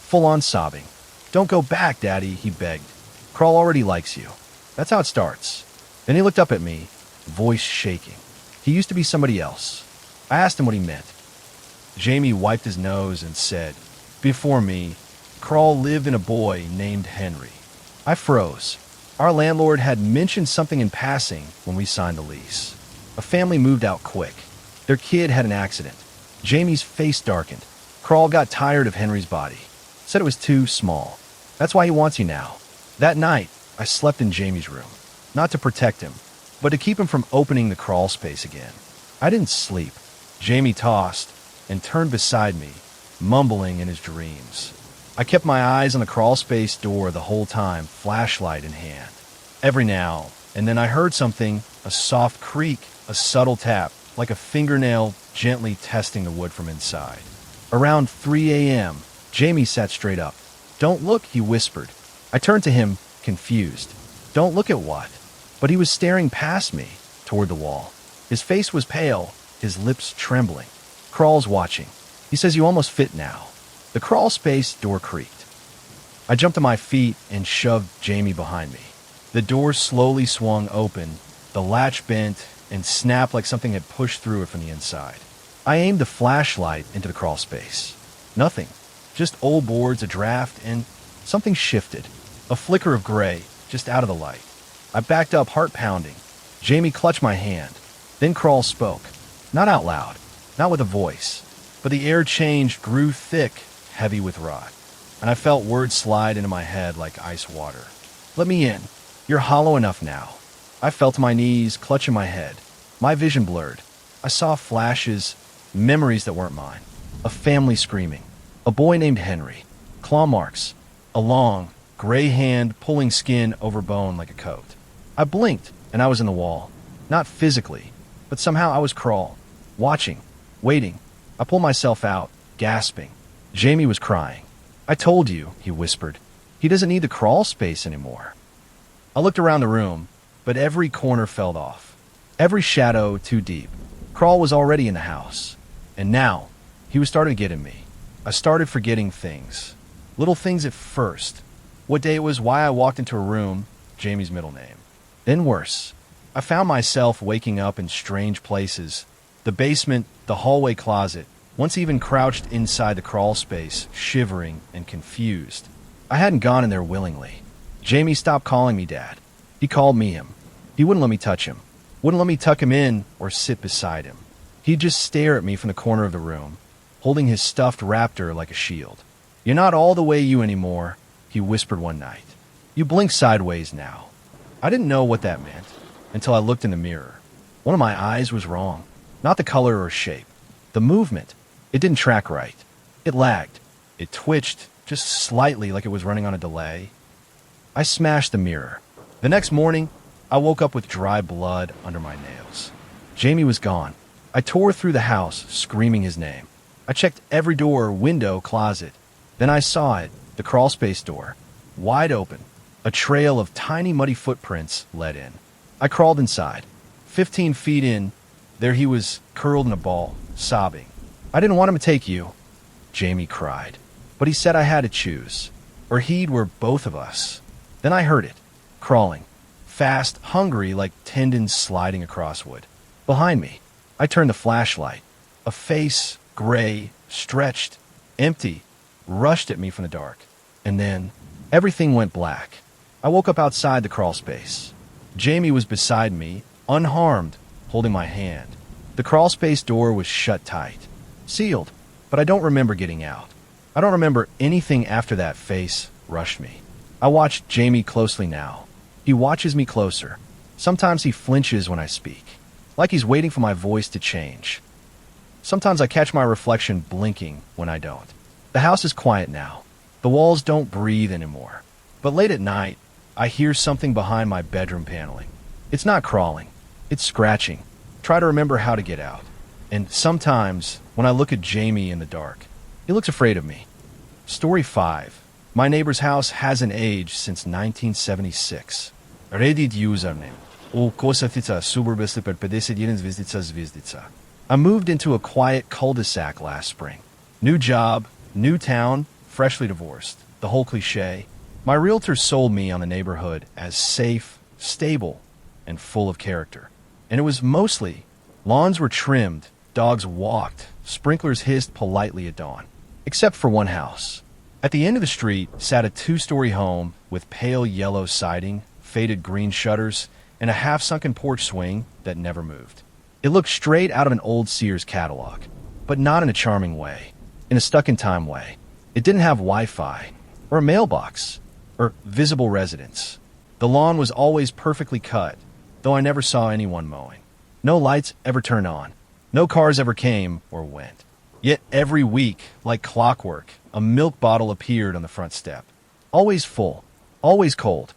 Full-on sobbing. "Don't go back, Daddy," he begged. "Crawl already likes you." That's how it starts. Then he looked up at me, voice shaking. He used to be somebody else. I asked him what he meant. Jamie wiped his nose and said, "Before me, Crawl lived in a boy named Henry." I froze. Our landlord had mentioned something in passing when we signed the lease. A family moved out quick. Their kid had an accident. Jamie's face darkened. Crawl got tired of Henry's body. Said it was too small. That's why he wants you now. That night, I slept in Jamie's room. Not to protect him, but to keep him from opening the crawl space again. I didn't sleep. Jamie tossed and turned beside me, mumbling in his dreams. I kept my eyes on the crawl space door the whole time, flashlight in hand. Every now and then I heard something, a soft creak, a subtle tap, like a fingernail gently testing the wood from inside. Around 3 a.m., Jamie sat straight up. "Don't look," he whispered. I turned to him, confused. "Don't look at what?" But he was staring past me, toward the wall. His face was pale, his lips trembling. "Crawl's watching. He says you almost fit now." The crawl space door creaked. I jumped to my feet and shoved Jamie behind me. The door slowly swung open, the latch bent and snapped like something had pushed through it from the inside. I aimed the flashlight into the crawl space. Nothing. Just old boards, a draft, and something shifted. A flicker of gray, just out of the light. I backed up, heart pounding. Jamie clutched my hand. Then Crawl spoke. Not out loud, not with a voice, but the air changed, grew thick, heavy with rot. And I felt words slide into my head like ice water. "Let me in. You're hollow enough now." I fell to my knees, clutching my head. My vision blurred. I saw flashes, memories that weren't mine. A family screaming. A boy named Henry. Claw marks. A long, gray hand pulling skin over bone like a coat. I blinked, and I was in the wall. Not physically, but somehow I was Crawl. Watching. Waiting. I pulled myself out, gasping. Jamie was crying. "I told you," he whispered. "He doesn't need the crawl space anymore." I looked around the room, but every corner fell off. Every shadow too deep. Crawl was already in the house. And now, he was starting to get in me. I started forgetting things. Little things at first. What day it was, why I walked into a room, Jamie's middle name. Then worse. I found myself waking up in strange places. The basement, the hallway closet. Once even crouched inside the crawl space, shivering and confused. I hadn't gone in there willingly. Jamie stopped calling me Dad. He called me him. He wouldn't let me touch him. Wouldn't let me tuck him in or sit beside him. He'd just stare at me from the corner of the room, holding his stuffed raptor like a shield. "You're not all the way you anymore," he whispered one night. "You blink sideways now." I didn't know what that meant until I looked in the mirror. One of my eyes was wrong. Not the color or shape. The movement. It didn't track right. It lagged. It twitched, just slightly like it was running on a delay. I smashed the mirror. The next morning, I woke up with dry blood under my nails. Jamie was gone. I tore through the house, screaming his name. I checked every door, window, closet. Then I saw it, the crawl space door, wide open. A trail of tiny muddy footprints led in. I crawled inside. 15 feet in, there he was, curled in a ball, sobbing. "I didn't want him to take you," Jamie cried. "But he said I had to choose. Or he'd were both of us." Then I heard it, crawling, fast, hungry like tendons sliding across wood. Behind me, I turned the flashlight. A face, gray, stretched, empty, rushed at me from the dark. And then, everything went black. I woke up outside the crawl space. Jamie was beside me, unharmed, holding my hand. The crawl space door was shut tight, sealed, but I don't remember getting out. I don't remember anything after that face rushed me. I watched Jamie closely now. He watches me closer. Sometimes he flinches when I speak, like he's waiting for my voice to change. Sometimes I catch my reflection blinking when I don't. The house is quiet now. The walls don't breathe anymore. But late at night, I hear something behind my bedroom paneling. It's not crawling. It's scratching. Try to remember how to get out. And sometimes, when I look at Jamie in the dark, he looks afraid of me. Story 5. My neighbor's house hasn't aged since 1976. Reddit username. Kosatica suburbesli per 51 звездица звездица. I moved into a quiet cul-de-sac last spring. New job, new town, freshly divorced. The whole cliche. My realtor sold me on the neighborhood as safe, stable, and full of character. And it was mostly lawns were trimmed, dogs walked, sprinklers hissed politely at dawn. Except for one house. At the end of the street sat a 2-story home with pale yellow siding, faded green shutters, and a half-sunken porch swing that never moved. It looked straight out of an old Sears catalog, but not in a charming way, in a stuck-in-time way. It didn't have Wi-Fi or a mailbox. or visible residents. The lawn was always perfectly cut, though I never saw anyone mowing. No lights ever turned on. No cars ever came or went. Yet every week, like clockwork, a milk bottle appeared on the front step. Always full, always cold.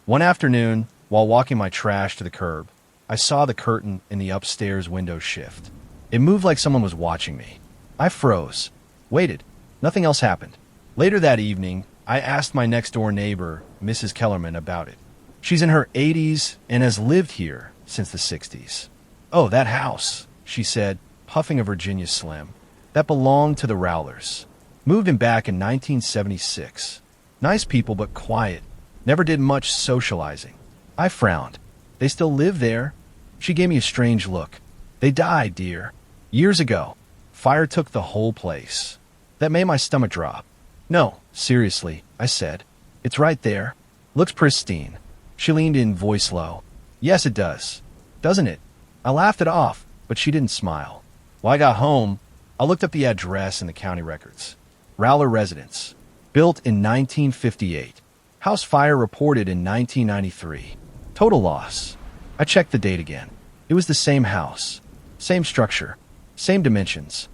One afternoon, while walking my trash to the curb, I saw the curtain in the upstairs window shift. It moved like someone was watching me. I froze, waited. Nothing else happened. Later that evening, I asked my next-door neighbor, Mrs. Kellerman, about it. She's in her 80s and has lived here since the 60s. "Oh, that house," she said, puffing a Virginia Slim. "That belonged to the Rowlers. Moved in back in 1976. Nice people, but quiet. Never did much socializing." I frowned. "They still live there?" She gave me a strange look. "They died, dear. Years ago. Fire took the whole place." That made my stomach drop. "No, seriously," I said. "It's right there. Looks pristine." She leaned in, voice low. "Yes, it does. Doesn't it?" I laughed it off, but she didn't smile. When I got home, I looked up the address in the county records. Rowler Residence. Built in 1958. House fire reported in 1993. Total loss. I checked the date again. It was the same house. Same structure. Same dimensions.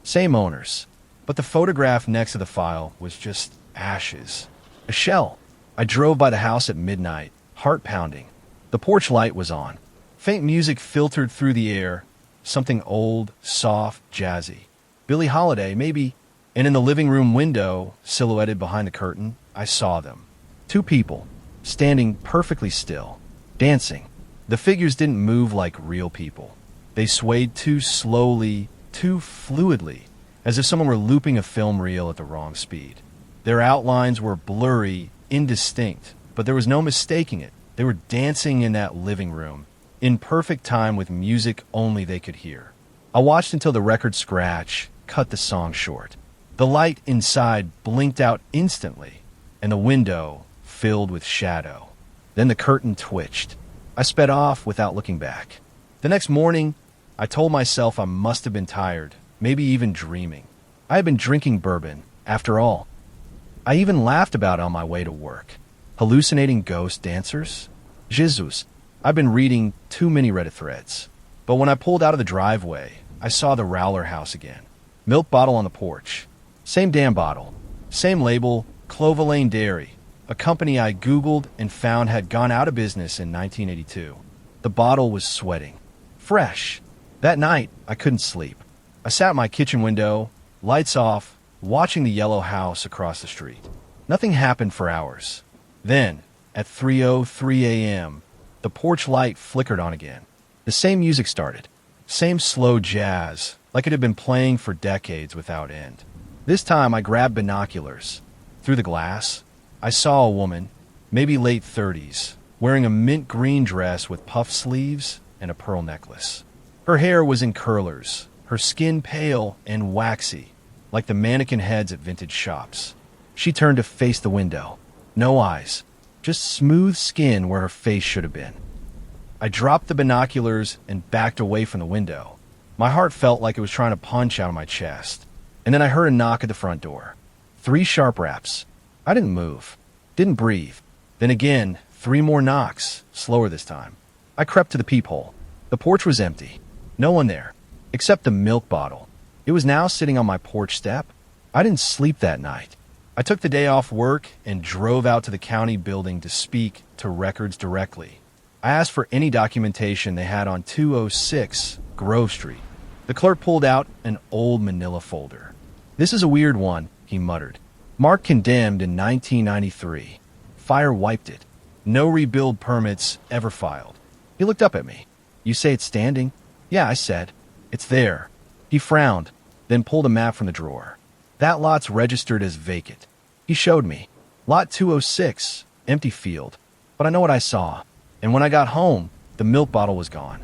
Same owners. But the photograph next to the file was just ashes. A shell. I drove by the house at midnight, heart pounding. The porch light was on. Faint music filtered through the air. Something old, soft, jazzy. Billie Holiday, maybe. And in the living room window, silhouetted behind the curtain, I saw them. Two people, standing perfectly still, dancing. The figures didn't move like real people. They swayed too slowly, too fluidly, as if someone were looping a film reel at the wrong speed. Their outlines were blurry, indistinct, but there was no mistaking it. They were dancing in that living room, in perfect time with music only they could hear. I watched until the record scratch cut the song short. The light inside blinked out instantly, and the window filled with shadow. Then the curtain twitched. I sped off without looking back. The next morning, I told myself I must have been tired, maybe even dreaming. I had been drinking bourbon, after all. I even laughed about it on my way to work. Hallucinating ghost dancers? Jesus, I've been reading too many Reddit threads. But when I pulled out of the driveway, I saw the Rowler house again. Milk bottle on the porch. Same damn bottle. Same label, Clover Lane Dairy, a company I Googled and found had gone out of business in 1982. The bottle was sweating. Fresh. That night, I couldn't sleep. I sat at my kitchen window, lights off, watching the yellow house across the street. Nothing happened for hours. Then, at 3:03 a.m., the porch light flickered on again. The same music started. Same slow jazz, like it had been playing for decades without end. This time I grabbed binoculars. Through the glass, I saw a woman, maybe late 30s, wearing a mint green dress with puff sleeves and a pearl necklace. Her hair was in curlers, her skin pale and waxy, like the mannequin heads at vintage shops. She turned to face the window. No eyes, just smooth skin where her face should have been. I dropped the binoculars and backed away from the window. My heart felt like it was trying to punch out of my chest. And then I heard a knock at the front door. 3 sharp raps. I didn't move, didn't breathe. Then again, 3 more knocks, slower this time. I crept to the peephole. The porch was empty. No one there, except the milk bottle. It was now sitting on my porch step. I didn't sleep that night. I took the day off work and drove out to the county building to speak to records directly. I asked for any documentation they had on 206 Grove Street. The clerk pulled out an old manila folder. "This is a weird one," he muttered. "Marked condemned in 1993. Fire wiped it. No rebuild permits ever filed." He looked up at me. "You say it's standing?" "Yeah," I said. "It's there." He frowned, then pulled a map from the drawer. "That lot's registered as vacant." He showed me. "Lot 206, empty field." But I know what I saw. And when I got home, the milk bottle was gone.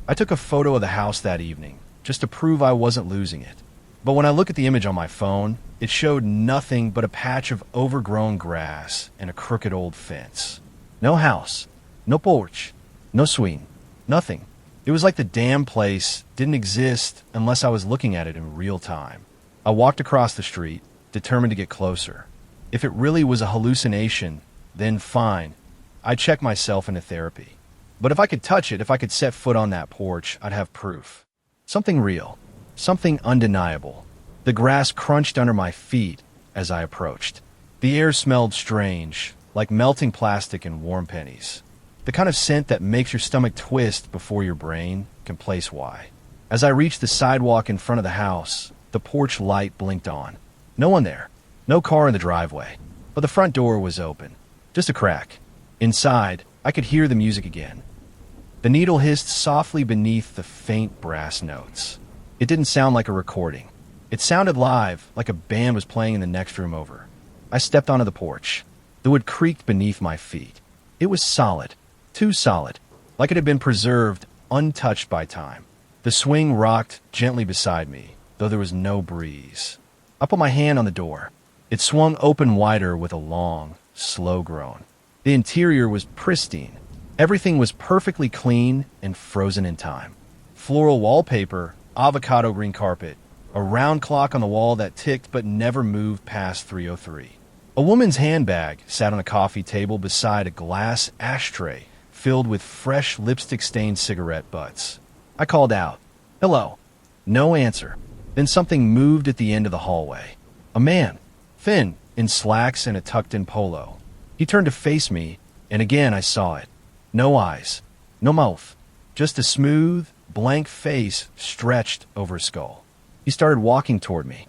I took a photo of the house that evening, just to prove I wasn't losing it. But when I look at the image on my phone, it showed nothing but a patch of overgrown grass and a crooked old fence. No house, no porch, no swing, nothing. It was like the damn place didn't exist unless I was looking at it in real time. I walked across the street, determined to get closer. If it really was a hallucination, then fine. I'd check myself into therapy. But if I could touch it, if I could set foot on that porch, I'd have proof. Something real. Something undeniable. The grass crunched under my feet as I approached. The air smelled strange, like melting plastic and warm pennies. The kind of scent that makes your stomach twist before your brain can place why. As I reached the sidewalk in front of the house, the porch light blinked on. No one there. No car in the driveway. But the front door was open. Just a crack. Inside, I could hear the music again. The needle hissed softly beneath the faint brass notes. It didn't sound like a recording. It sounded live, like a band was playing in the next room over. I stepped onto the porch. The wood creaked beneath my feet. It was solid. Too solid. Like it had been preserved, untouched by time. The swing rocked gently beside me, though there was no breeze. I put my hand on the door. It swung open wider with a long, slow groan. The interior was pristine. Everything was perfectly clean and frozen in time. Floral wallpaper, avocado green carpet, a round clock on the wall that ticked but never moved past 3:03. A woman's handbag sat on a coffee table beside a glass ashtray filled with fresh lipstick-stained cigarette butts. I called out, "Hello." No answer. Then something moved at the end of the hallway. A man, thin, in slacks and a tucked-in polo. He turned to face me, and again I saw it. No eyes, no mouth, just a smooth, blank face stretched over his skull. He started walking toward me.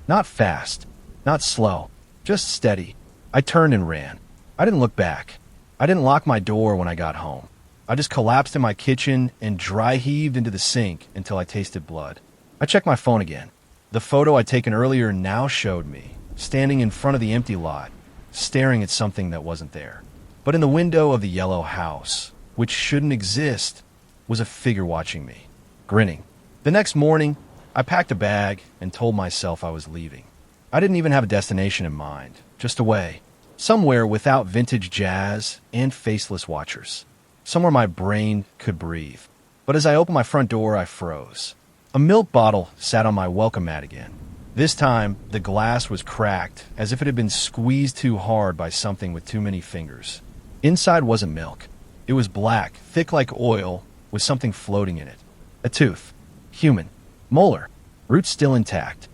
Not fast, not slow, just steady. I turned and ran. I didn't look back. I didn't lock my door when I got home. I just collapsed in my kitchen and dry heaved into the sink until I tasted blood. I checked my phone again. The photo I'd taken earlier now showed me, standing in front of the empty lot, staring at something that wasn't there. But in the window of the yellow house, which shouldn't exist, was a figure watching me, grinning. The next morning, I packed a bag and told myself I was leaving. I didn't even have a destination in mind, just away. Somewhere without vintage jazz and faceless watchers. Somewhere my brain could breathe. But as I opened my front door, I froze. A milk bottle sat on my welcome mat again. This time, the glass was cracked, as if it had been squeezed too hard by something with too many fingers. Inside wasn't milk. It was black, thick like oil, with something floating in it. A tooth. Human. Molar. Roots still intact.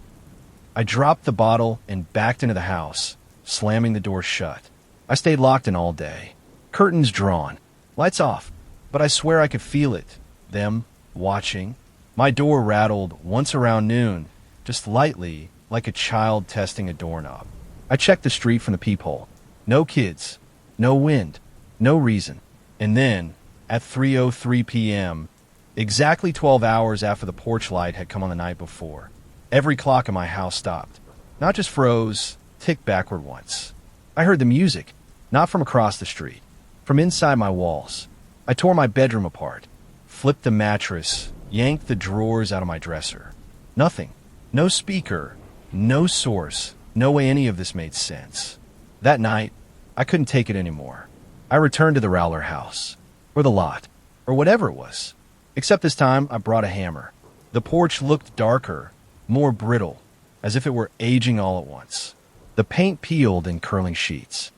I dropped the bottle and backed into the house, slamming the door shut. I stayed locked in all day. Curtains drawn. Lights off. But I swear I could feel it. Them watching. My door rattled once around noon, just lightly, like a child testing a doorknob. I checked the street from the peephole. No kids. No wind. No reason. And then, at 3:03 p.m., exactly 12 hours after the porch light had come on the night before, every clock in my house stopped. Not just froze, ticked backward once. I heard the music, not from across the street, from inside my walls. I tore my bedroom apart, flipped the mattress, yanked the drawers out of my dresser. Nothing. No speaker. No source. No way any of this made sense. That night, I couldn't take it anymore. I returned to the Rowler house, or the lot, or whatever it was. Except this time, I brought a hammer. The porch looked darker, more brittle, as if it were aging all at once. The paint peeled in curling sheets.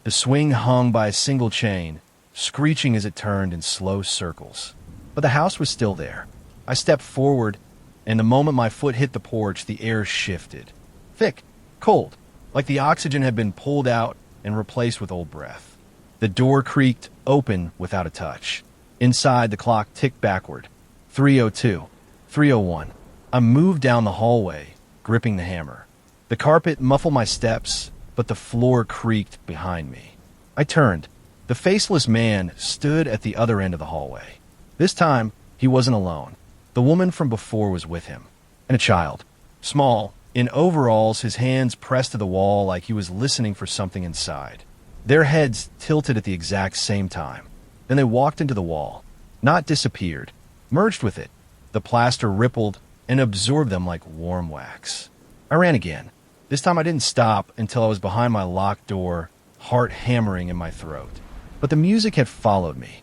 The swing hung by a single chain, screeching as it turned in slow circles. But the house was still there. I stepped forward, and the moment my foot hit the porch, the air shifted. Thick, cold, like the oxygen had been pulled out and replaced with old breath. The door creaked open without a touch. Inside, the clock ticked backward. 3:02, 3:01. I moved down the hallway, gripping the hammer. The carpet muffled my steps, but the floor creaked behind me. I turned. The faceless man stood at the other end of the hallway. This time, he wasn't alone. The woman from before was with him, and a child. Small, in overalls, his hands pressed to the wall like he was listening for something inside. Their heads tilted at the exact same time. Then they walked into the wall. Not disappeared. Merged with it. The plaster rippled and absorbed them like warm wax. I ran again. This time I didn't stop until I was behind my locked door, heart hammering in my throat. But the music had followed me.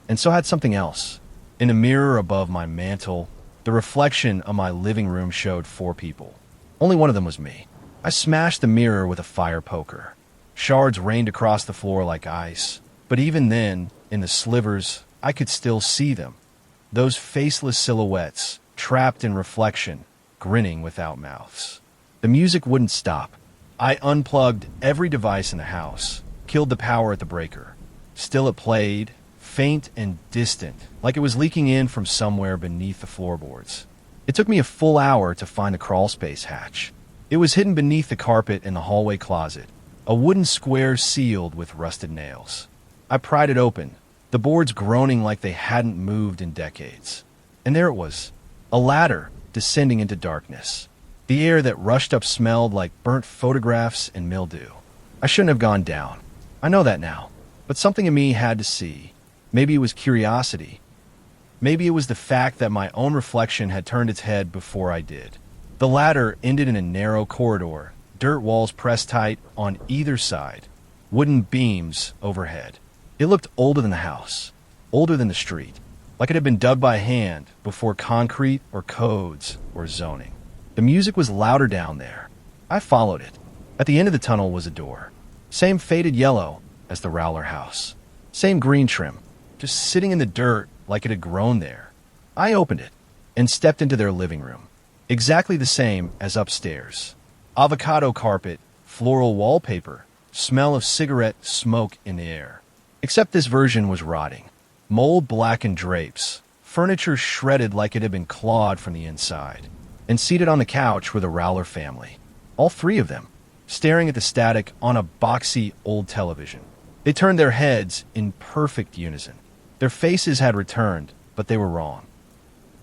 And so had something else. In a mirror above my mantel, the reflection of my living room showed 4 people. Only one of them was me. I smashed the mirror with a fire poker. Shards rained across the floor like ice, but even then, in the slivers, I could still see them. Those faceless silhouettes, trapped in reflection, grinning without mouths. The music wouldn't stop. I unplugged every device in the house, killed the power at the breaker. Still it played, faint and distant, like it was leaking in from somewhere beneath the floorboards. It took me a full hour to find the crawlspace hatch. It was hidden beneath the carpet in the hallway closet, a wooden square sealed with rusted nails. I pried it open, the boards groaning like they hadn't moved in decades. And there it was, a ladder descending into darkness. The air that rushed up smelled like burnt photographs and mildew. I shouldn't have gone down. I know that now. But something in me had to see. Maybe it was curiosity. Maybe it was the fact that my own reflection had turned its head before I did. The ladder ended in a narrow corridor, dirt walls pressed tight on either side, wooden beams overhead. It looked older than the house, older than the street, like it had been dug by hand before concrete or codes or zoning. The music was louder down there. I followed it. At the end of the tunnel was a door. Same faded yellow as the Rowler house. Same green trim, just sitting in the dirt like it had grown there. I opened it and stepped into their living room. Exactly the same as upstairs. Avocado carpet, floral wallpaper, smell of cigarette smoke in the air. Except this version was rotting. Mold-blackened drapes, furniture shredded like it had been clawed from the inside. And seated on the couch were the Rowler family. All three of them, staring at the static on a boxy old television. They turned their heads in perfect unison. Their faces had returned, but they were wrong.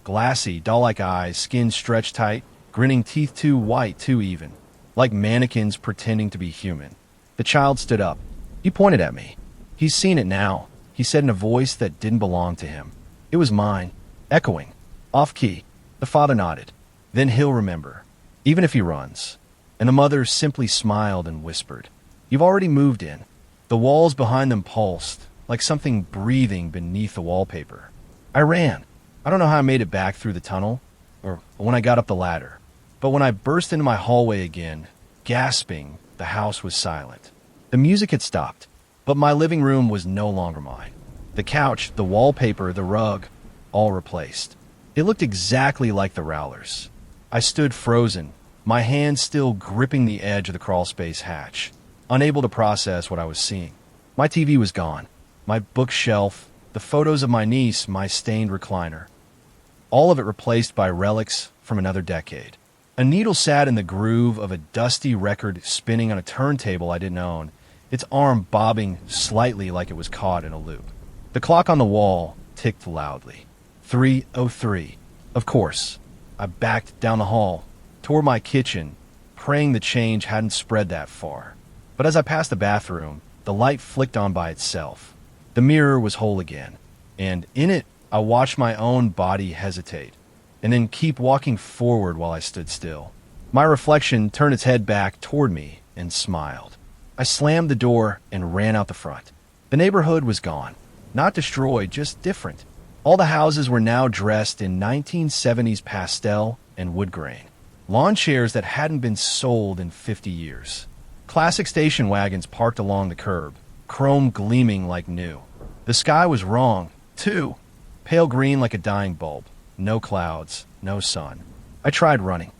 Glassy, doll-like eyes, skin stretched tight, grinning teeth too white, too even, like mannequins pretending to be human. The child stood up. He pointed at me. He's seen it now, he said in a voice that didn't belong to him. It was mine, echoing, off-key. The father nodded. Then he'll remember, even if he runs. And the mother simply smiled and whispered, You've already moved in. The walls behind them pulsed, like something breathing beneath the wallpaper. I ran. I don't know how I made it back through the tunnel, or when I got up the ladder. But when I burst into my hallway again, gasping, the house was silent. The music had stopped, but my living room was no longer mine. The couch, the wallpaper, the rug, all replaced. It looked exactly like the Rowlers. I stood frozen, my hand still gripping the edge of the crawlspace hatch, unable to process what I was seeing. My TV was gone. My bookshelf, the photos of my niece, my stained recliner. All of it replaced by relics from another decade. A needle sat in the groove of a dusty record spinning on a turntable I didn't own, its arm bobbing slightly like it was caught in a loop. The clock on the wall ticked loudly. 3:03. Of course. I backed down the hall, toward my kitchen, praying the change hadn't spread that far. But as I passed the bathroom, the light flicked on by itself. The mirror was whole again, and in it, I watched my own body hesitate, and then keep walking forward while I stood still. My reflection turned its head back toward me and smiled. I slammed the door and ran out the front. The neighborhood was gone. Not destroyed, just different. All the houses were now dressed in 1970s pastel and wood grain. Lawn chairs that hadn't been sold in 50 years. Classic station wagons parked along the curb, chrome gleaming like new. The sky was wrong, too. Pale green like a dying bulb. No clouds, no sun. I tried running.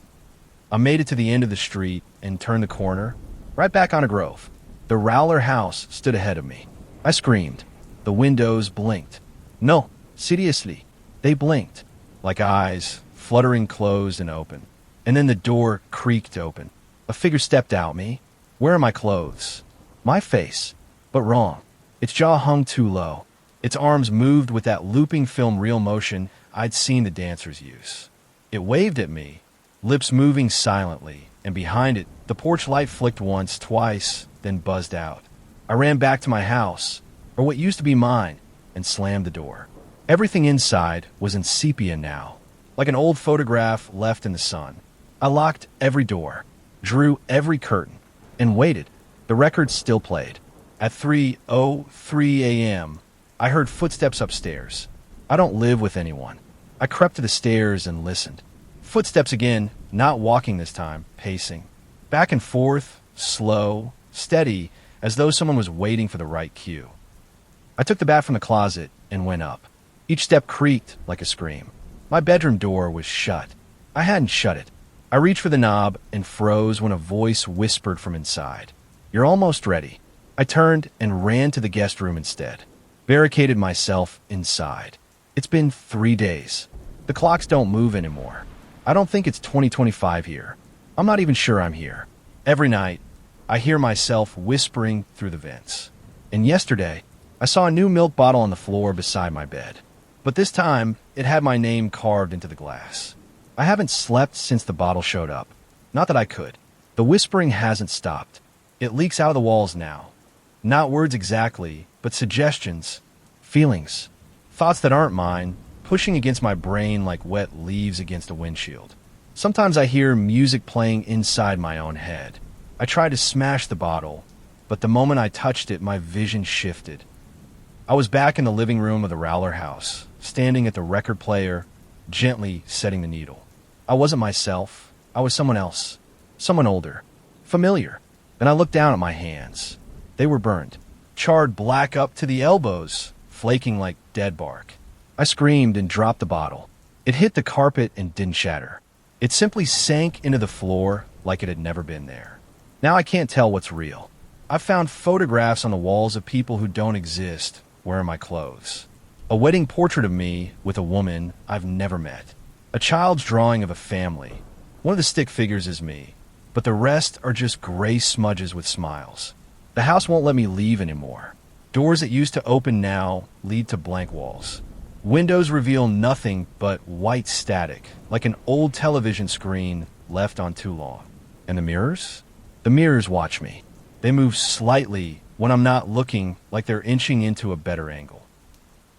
I made it to the end of the street and turned the corner, right back on a grove. The Rowler house stood ahead of me. I screamed. The windows blinked. No, seriously, they blinked, like eyes, fluttering closed and open. And then the door creaked open. A figure stepped out me. Where are my clothes? My face. But wrong. Its jaw hung too low. Its arms moved with that looping film reel motion I'd seen the dancers use. It waved at me, lips moving silently, and behind it, the porch light flicked once, twice, then buzzed out. I ran back to my house, or what used to be mine, and slammed the door. Everything inside was in sepia now, like an old photograph left in the sun. I locked every door, drew every curtain, and waited. The record still played. At 3:03 a.m., I heard footsteps upstairs. I don't live with anyone. I crept to the stairs and listened. Footsteps again, not walking this time, pacing. Back and forth, slow, steady, as though someone was waiting for the right cue. I took the bat from the closet and went up. Each step creaked like a scream. My bedroom door was shut. I hadn't shut it. I reached for the knob and froze when a voice whispered from inside. "You're almost ready." I turned and ran to the guest room instead. Barricaded myself inside. It's been 3 days. The clocks don't move anymore. I don't think it's 2025 here. I'm not even sure I'm here. Every night, I hear myself whispering through the vents. And yesterday, I saw a new milk bottle on the floor beside my bed. But this time, it had my name carved into the glass. I haven't slept since the bottle showed up. Not that I could. The whispering hasn't stopped. It leaks out of the walls now. Not words exactly, but suggestions, feelings, thoughts that aren't mine, pushing against my brain like wet leaves against a windshield. Sometimes I hear music playing inside my own head. I try to smash the bottle, but the moment I touched it, my vision shifted. I was back in the living room of the Rowler house, standing at the record player, gently setting the needle. I wasn't myself. I was someone else, someone older, familiar. And I looked down at my hands. They were burned, charred black up to the elbows, flaking like dead bark. I screamed and dropped the bottle. It hit the carpet and didn't shatter. It simply sank into the floor like it had never been there. Now I can't tell what's real. I've found photographs on the walls of people who don't exist wearing my clothes. A wedding portrait of me with a woman I've never met. A child's drawing of a family. One of the stick figures is me, but the rest are just gray smudges with smiles. The house won't let me leave anymore. Doors that used to open now lead to blank walls. Windows reveal nothing but white static, like an old television screen left on too long. And the mirrors? The mirrors watch me. They move slightly when I'm not looking, like they're inching into a better angle.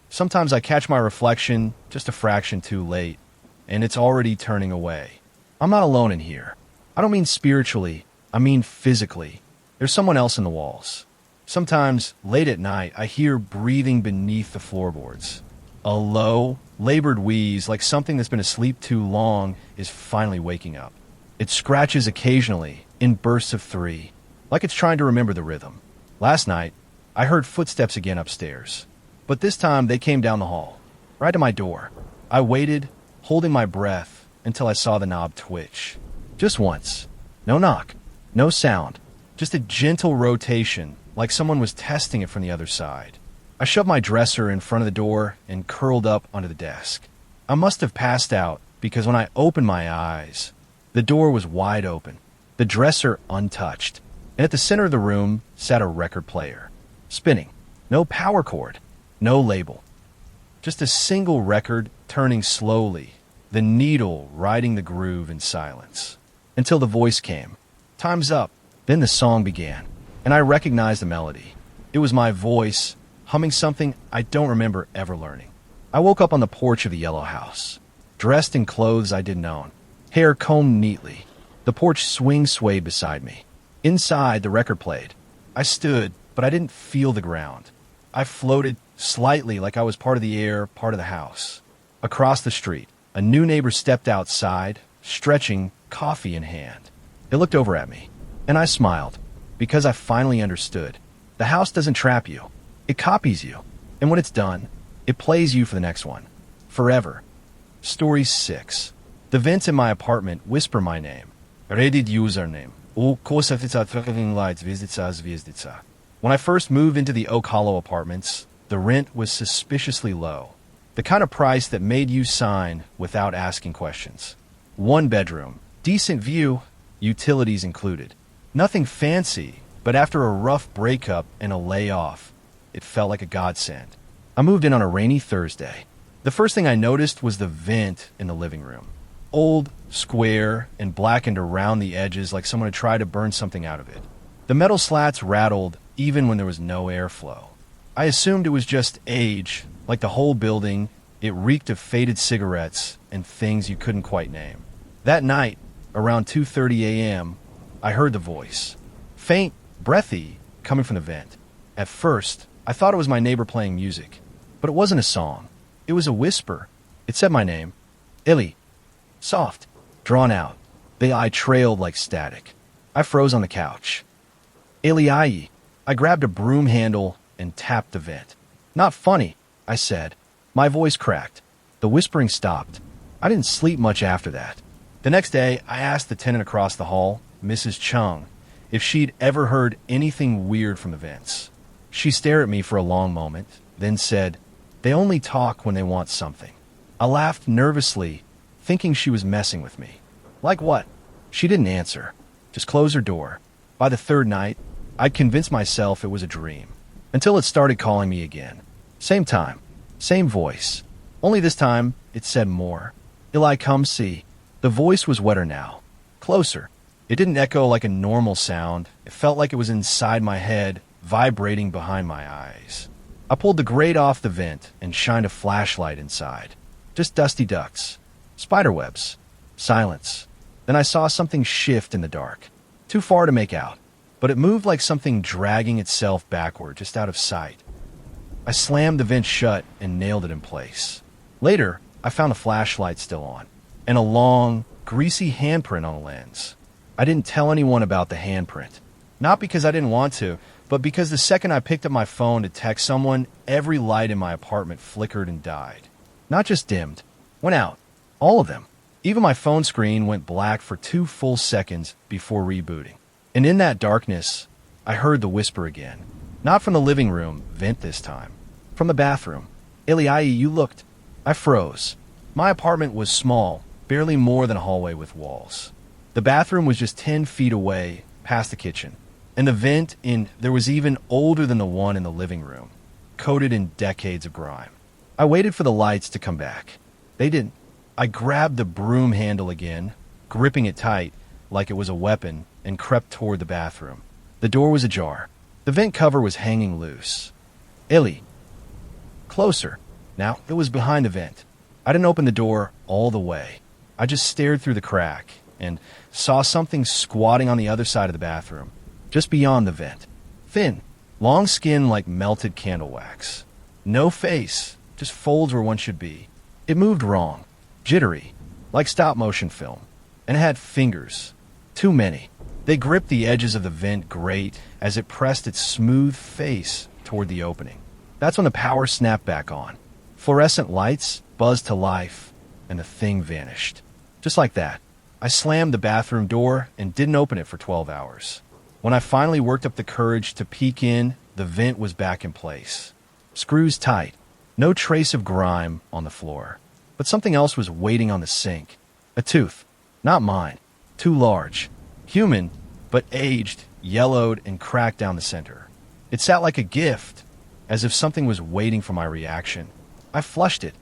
Sometimes I catch my reflection just a fraction too late, and it's already turning away. I'm not alone in here. I don't mean spiritually, I mean physically. There's someone else in the walls. Sometimes, late at night, I hear breathing beneath the floorboards. A low, labored wheeze, like something that's been asleep too long, is finally waking up. It scratches occasionally, in bursts of 3, like it's trying to remember the rhythm. Last night, I heard footsteps again upstairs. But this time, they came down the hall, right to my door. I waited, holding my breath, until I saw the knob twitch. Just once. No knock. No sound. Just a gentle rotation, like someone was testing it from the other side. I shoved my dresser in front of the door and curled up onto the desk. I must have passed out because when I opened my eyes, the door was wide open, the dresser untouched, and at the center of the room sat a record player, spinning. No power cord, no label. Just a single record turning slowly, the needle riding the groove in silence. Until the voice came. Time's up. Then the song began, and I recognized the melody. It was my voice, humming something I don't remember ever learning. I woke up on the porch of the yellow house, dressed in clothes I didn't own, hair combed neatly. The porch swing swayed beside me. Inside, the record played. I stood, but I didn't feel the ground. I floated slightly like I was part of the air, part of the house. Across the street, a new neighbor stepped outside, stretching, coffee in hand. They looked over at me, and I smiled, because I finally understood. The house doesn't trap you. It copies you, and when it's done, it plays you for the next one. Forever. Story 6. The vents in my apartment whisper my name. Reddit username. When I first moved into the Oak Hollow apartments, the rent was suspiciously low. The kind of price that made you sign without asking questions. 1 bedroom, decent view, utilities included. Nothing fancy, but after a rough breakup and a layoff, it felt like a godsend. I moved in on a rainy Thursday. The first thing I noticed was the vent in the living room. Old, square, and blackened around the edges like someone had tried to burn something out of it. The metal slats rattled even when there was no airflow. I assumed it was just age, like the whole building. It reeked of faded cigarettes and things you couldn't quite name. That night, around 2:30 a.m., I heard the voice. Faint, breathy, coming from the vent. At first, I thought it was my neighbor playing music. But it wasn't a song. It was a whisper. It said my name. Illy. Soft. Drawn out. The I trailed like static. I froze on the couch. Eliai. I grabbed a broom handle and tapped the vent. Not funny, I said. My voice cracked. The whispering stopped. I didn't sleep much after that. The next day, I asked the tenant across the hall, Mrs. Chung, if she'd ever heard anything weird from the vents. She stared at me for a long moment, then said, "They only talk when they want something." I laughed nervously, thinking she was messing with me. Like what? She didn't answer, just closed her door. By the third night, I'd convinced myself it was a dream, until it started calling me again. Same time, same voice. Only this time, it said more. Eli, come see. The voice was wetter now. Closer. It didn't echo like a normal sound. It felt like it was inside my head, vibrating behind my eyes. I pulled the grate off the vent and shined a flashlight inside. Just dusty ducts. Spiderwebs. Silence. Then I saw something shift in the dark. Too far to make out, but it moved like something dragging itself backward, just out of sight. I slammed the vent shut and nailed it in place. Later, I found the flashlight still on, and a long, greasy handprint on the lens. I didn't tell anyone about the handprint. Not because I didn't want to, but because the second I picked up my phone to text someone, every light in my apartment flickered and died. Not just dimmed, went out. All of them. Even my phone screen went black for 2 full seconds before rebooting. And in that darkness, I heard the whisper again. Not from the living room, vent this time. From the bathroom. Eliai, you looked. I froze. My apartment was small, barely more than a hallway with walls. The bathroom was just 10 feet away, past the kitchen. And the vent there was even older than the one in the living room, coated in decades of grime. I waited for the lights to come back. They didn't. I grabbed the broom handle again, gripping it tight like it was a weapon, and crept toward the bathroom. The door was ajar. The vent cover was hanging loose. Ellie. Closer. Now, it was behind the vent. I didn't open the door all the way. I just stared through the crack and saw something squatting on the other side of the bathroom, just beyond the vent. Thin, long skin like melted candle wax. No face, just folds where one should be. It moved wrong, jittery, like stop-motion film, and it had fingers. Too many. They gripped the edges of the vent grate as it pressed its smooth face toward the opening. That's when the power snapped back on. Fluorescent lights buzzed to life, and the thing vanished. Just like that. I slammed the bathroom door and didn't open it for 12 hours. When I finally worked up the courage to peek in, the vent was back in place. Screws tight. No trace of grime on the floor. But something else was waiting on the sink. A tooth. Not mine. Too large. Human, but aged, yellowed, and cracked down the center. It sat like a gift, as if something was waiting for my reaction. I flushed it.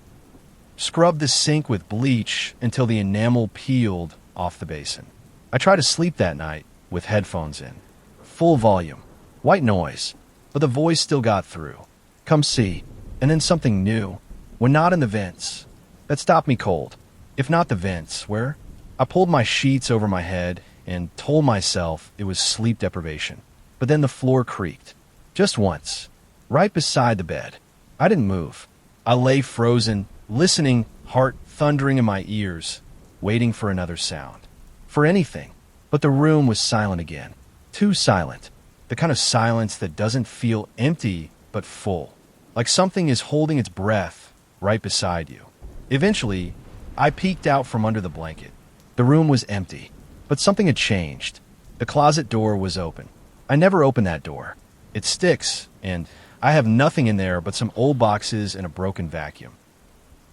Scrubbed the sink with bleach until the enamel peeled off the basin. I tried to sleep that night with headphones in. Full volume. White noise. But the voice still got through. Come see. And then something new. When not in the vents. That stopped me cold. If not the vents, where? I pulled my sheets over my head and told myself it was sleep deprivation. But then the floor creaked. Just once. Right beside the bed. I didn't move. I lay frozen, listening, heart thundering in my ears, waiting for another sound. For anything. But the room was silent again. Too silent. The kind of silence that doesn't feel empty, but full. Like something is holding its breath right beside you. Eventually, I peeked out from under the blanket. The room was empty, but something had changed. The closet door was open. I never opened that door. It sticks, and I have nothing in there but some old boxes and a broken vacuum.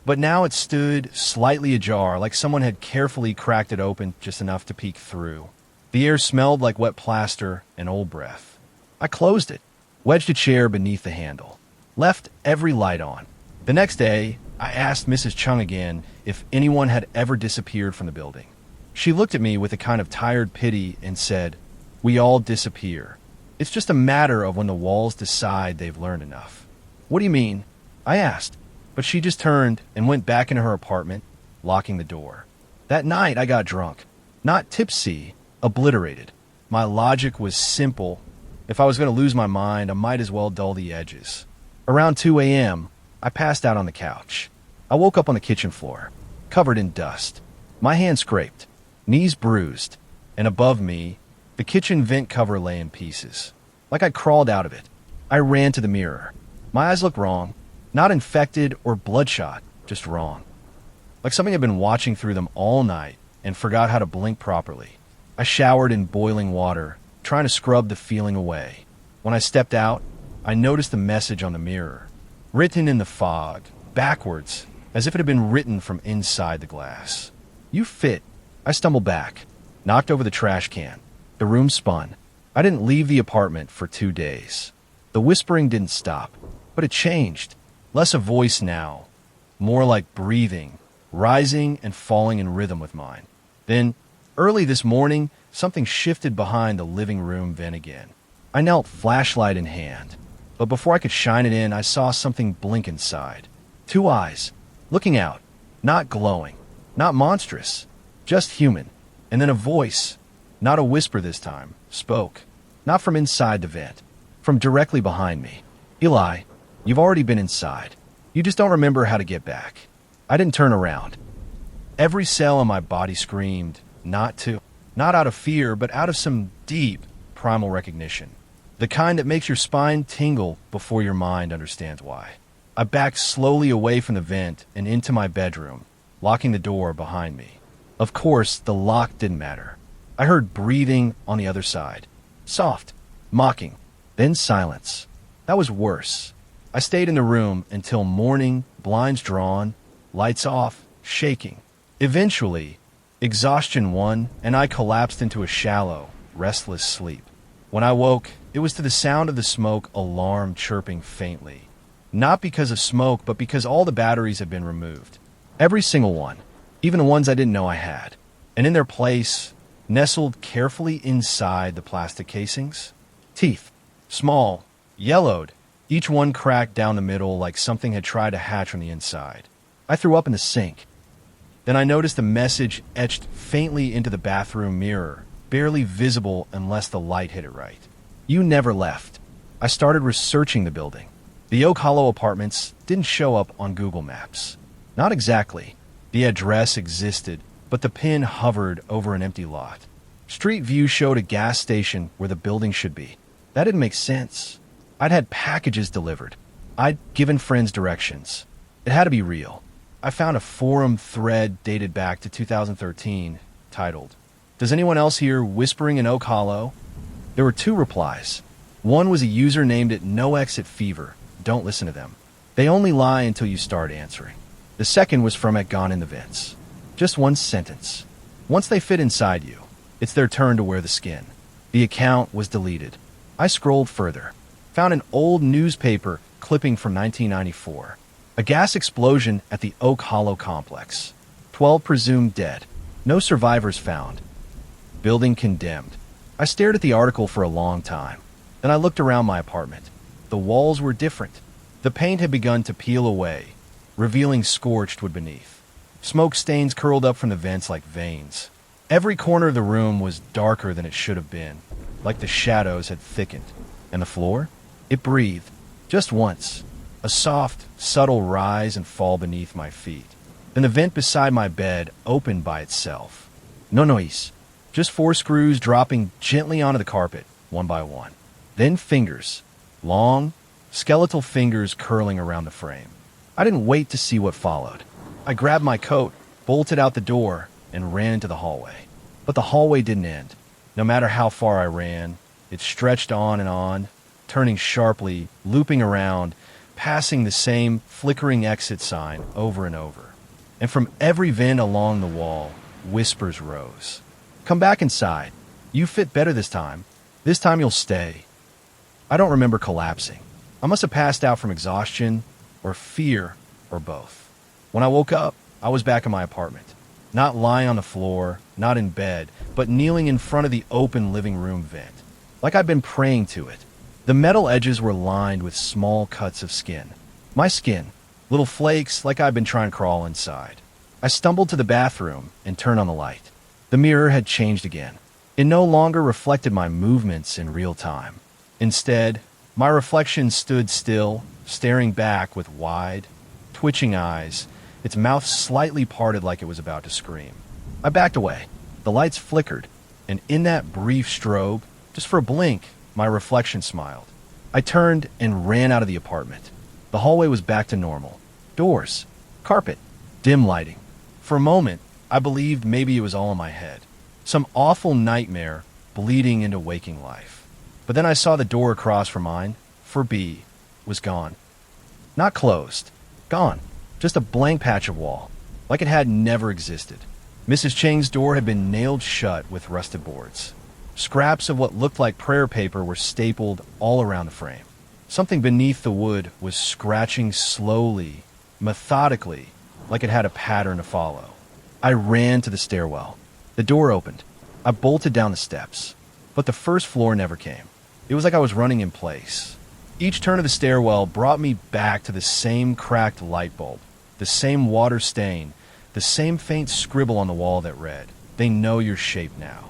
But now it stood slightly ajar, like someone had carefully cracked it open just enough to peek through. The air smelled like wet plaster and old breath. I closed it, wedged a chair beneath the handle, left every light on. The next day, I asked Mrs. Chung again if anyone had ever disappeared from the building. She looked at me with a kind of tired pity and said, "We all disappear. It's just a matter of when the walls decide they've learned enough." "What do you mean?" I asked, but she just turned and went back into her apartment, locking the door. That night, I got drunk. Not tipsy, obliterated. My logic was simple. If I was going to lose my mind, I might as well dull the edges. Around 2 a.m., I passed out on the couch. I woke up on the kitchen floor, covered in dust. My hand scraped, knees bruised, and above me, The kitchen vent cover lay in pieces. Like I'd crawled out of it. I ran to the mirror. My eyes looked wrong. Not infected or bloodshot, just wrong. Like something had been watching through them all night and forgot how to blink properly. I showered in boiling water, trying to scrub the feeling away. When I stepped out, I noticed the message on the mirror, written in the fog, backwards, as if it had been written from inside the glass. "You fit." I stumbled back, knocked over the trash can. The room spun. I didn't leave the apartment for 2 days. The whispering didn't stop, but it changed. Less a voice now, more like breathing, rising and falling in rhythm with mine. Then, early this morning, something shifted behind the living room vent again. I knelt, flashlight in hand, but before I could shine it in, I saw something blink inside. 2 eyes, looking out, not glowing, not monstrous, just human. And then a voice, not a whisper this time, spoke, not from inside the vent, from directly behind me. "Eli, you've already been inside. You just don't remember how to get back." I didn't turn around. Every cell in my body screamed, not to. Not out of fear, but out of some deep, primal recognition. The kind that makes your spine tingle before your mind understands why. I backed slowly away from the vent and into my bedroom, locking the door behind me. Of course, the lock didn't matter. I heard breathing on the other side. Soft, mocking, then silence. That was worse. I stayed in the room until morning, blinds drawn, lights off, shaking. Eventually, exhaustion won, and I collapsed into a shallow, restless sleep. When I woke, it was to the sound of the smoke alarm chirping faintly. Not because of smoke, but because all the batteries had been removed. Every single one, even the ones I didn't know I had. And in their place, nestled carefully inside the plastic casings, teeth, small, yellowed, each one cracked down the middle like something had tried to hatch from the inside. I threw up in the sink. Then I noticed a message etched faintly into the bathroom mirror, barely visible unless the light hit it right. "You never left." I started researching the building. The Oak Hollow apartments didn't show up on Google Maps. Not exactly. The address existed, but the pin hovered over an empty lot. Street view showed a gas station where the building should be. That didn't make sense. I'd had packages delivered. I'd given friends directions. It had to be real. I found a forum thread dated back to 2013, titled, "Does anyone else hear whispering in Oak Hollow?" There were 2 replies. One was a user named it No Exit Fever. Don't listen to them. They only lie until you start answering. The second was from at Gone in the Vents. Just one sentence. Once they fit inside you, it's their turn to wear the skin. The account was deleted. I scrolled further. Found an old newspaper clipping from 1994. A gas explosion at the Oak Hollow complex. 12 presumed dead. No survivors found. Building condemned. I stared at the article for a long time. Then I looked around my apartment. The walls were different. The paint had begun to peel away, revealing scorched wood beneath. Smoke stains curled up from the vents like veins. Every corner of the room was darker than it should have been, like the shadows had thickened. And the floor? It breathed. Just once. A soft, subtle rise and fall beneath my feet. Then the vent beside my bed opened by itself. No noise. Just 4 screws dropping gently onto the carpet, one by one. Then fingers. Long, skeletal fingers curling around the frame. I didn't wait to see what followed. I grabbed my coat, bolted out the door, and ran into the hallway. But the hallway didn't end. No matter how far I ran, it stretched on and on, turning sharply, looping around, passing the same flickering exit sign over and over. And from every vent along the wall, whispers rose. "Come back inside. You fit better this time. This time you'll stay." I don't remember collapsing. I must have passed out from exhaustion, or fear, or both. When I woke up, I was back in my apartment. Not lying on the floor, not in bed, but kneeling in front of the open living room vent. Like I'd been praying to it. The metal edges were lined with small cuts of skin. My skin. Little flakes like I'd been trying to crawl inside. I stumbled to the bathroom and turned on the light. The mirror had changed again. It no longer reflected my movements in real time. Instead, my reflection stood still, staring back with wide, twitching eyes, its mouth slightly parted like it was about to scream. I backed away. The lights flickered, and in that brief strobe, just for a blink, my reflection smiled. I turned and ran out of the apartment. The hallway was back to normal. Doors, carpet, dim lighting. For a moment, I believed maybe it was all in my head. Some awful nightmare bleeding into waking life. But then I saw the door across from mine, for B, was gone. Not closed. Gone. Just a blank patch of wall, like it had never existed. Mrs. Cheng's door had been nailed shut with rusted boards. Scraps of what looked like prayer paper were stapled all around the frame. Something beneath the wood was scratching slowly, methodically, like it had a pattern to follow. I ran to the stairwell. The door opened. I bolted down the steps. But the first floor never came. It was like I was running in place. Each turn of the stairwell brought me back to the same cracked light bulb, the same water stain, the same faint scribble on the wall that read, "They know your shape now."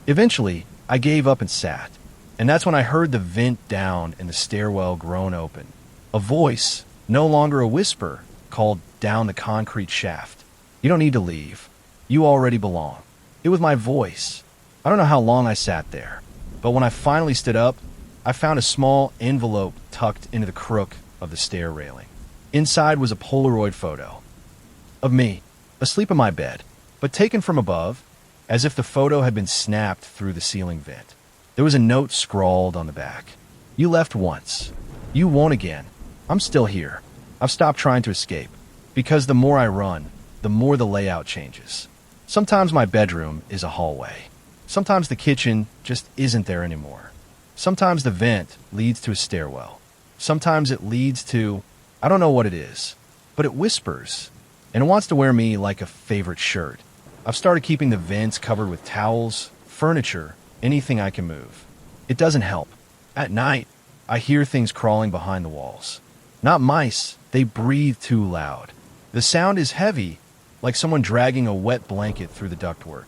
Eventually, I gave up and sat. And that's when I heard the vent down in the stairwell groan open. A voice, no longer a whisper, called down the concrete shaft. "You don't need to leave. You already belong." It was my voice. I don't know how long I sat there, but when I finally stood up, I found a small envelope tucked into the crook of the stair railing. Inside was a Polaroid photo of me, asleep in my bed, but taken from above, as if the photo had been snapped through the ceiling vent. There was a note scrawled on the back. "You left once. You won't again. I'm still here. I've stopped trying to escape, because the more I run, the more the layout changes. Sometimes my bedroom is a hallway. Sometimes the kitchen just isn't there anymore. Sometimes the vent leads to a stairwell. Sometimes it leads to, I don't know what it is, but it whispers, and it wants to wear me like a favorite shirt. I've started keeping the vents covered with towels, furniture, anything I can move. It doesn't help. At night, I hear things crawling behind the walls. Not mice, they breathe too loud. The sound is heavy, like someone dragging a wet blanket through the ductwork.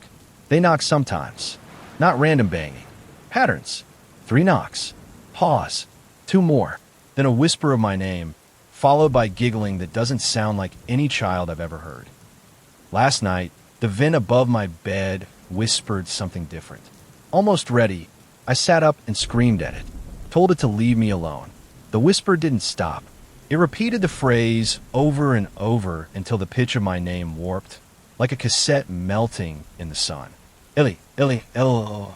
They knock sometimes, not random banging. Patterns. 3 knocks. Pause. 2 more. Then a whisper of my name, followed by giggling that doesn't sound like any child I've ever heard. Last night, the vent above my bed whispered something different. Almost ready, I sat up and screamed at it, told it to leave me alone. The whisper didn't stop. It repeated the phrase over and over until the pitch of my name warped, like a cassette melting in the sun. Illy, Illy, Ill.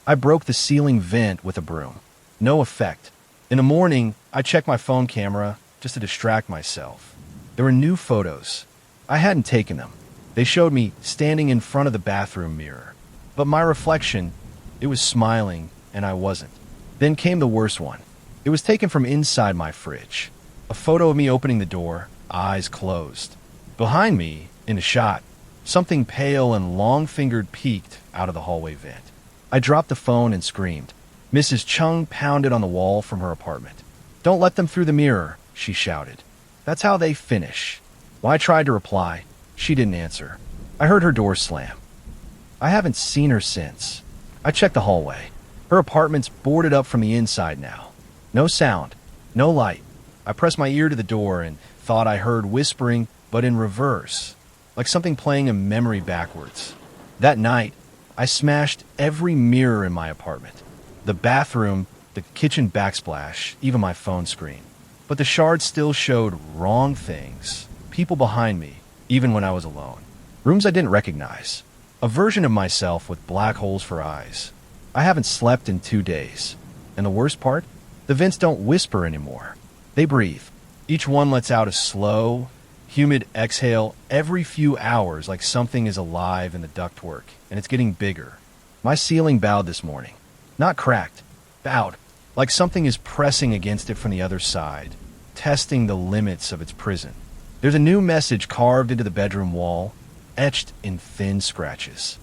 I broke the ceiling vent with a broom. No effect. In the morning, I checked my phone camera just to distract myself. There were new photos. I hadn't taken them. They showed me standing in front of the bathroom mirror. But my reflection, it was smiling, and I wasn't. Then came the worst one. It was taken from inside my fridge. A photo of me opening the door, eyes closed. Behind me, in a shot, something pale and long-fingered peeked out of the hallway vent. I dropped the phone and screamed. Mrs. Chung pounded on the wall from her apartment. "Don't let them through the mirror," she shouted. "That's how they finish." When I tried to reply, she didn't answer. I heard her door slam. I haven't seen her since. I checked the hallway. Her apartment's boarded up from the inside now. No sound, no light. I pressed my ear to the door and thought I heard whispering, but in reverse, like something playing a memory backwards. That night, I smashed every mirror in my apartment. The bathroom, the kitchen backsplash, even my phone screen. But the shards still showed wrong things, people behind me, even when I was alone. Rooms I didn't recognize. A version of myself with black holes for eyes. I haven't slept in 2 days. And the worst part? The vents don't whisper anymore. They breathe. Each one lets out a slow, humid exhale every few hours like something is alive in the ductwork, and it's getting bigger. My ceiling bowed this morning. Not cracked. Bowed. Like something is pressing against it from the other side, testing the limits of its prison. There's a new message carved into the bedroom wall, etched in thin scratches.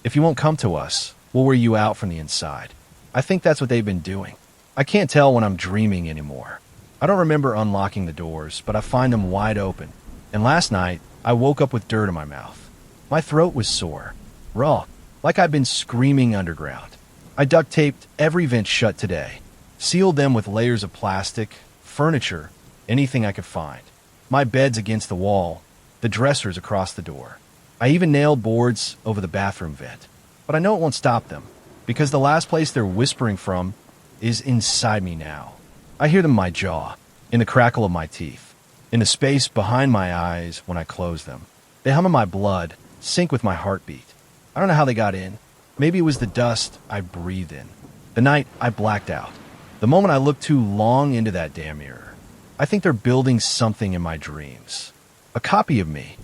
If you won't come to us, we'll wear you out from the inside. I think that's what they've been doing. I can't tell when I'm dreaming anymore. I don't remember unlocking the doors, but I find them wide open. And last night, I woke up with dirt in my mouth. My throat was sore, raw, like I'd been screaming underground. I duct taped every vent shut today, sealed them with layers of plastic, furniture, anything I could find. My bed's against the wall, the dresser's across the door. I even nailed boards over the bathroom vent. But I know it won't stop them, because the last place they're whispering from is inside me now. I hear them in my jaw, in the crackle of my teeth, in the space behind my eyes when I close them. They hum in my blood, sync with my heartbeat. I don't know how they got in. Maybe it was the dust I breathed in. The night I blacked out. The moment I looked too long into that damn mirror. I think they're building something in my dreams. A copy of me.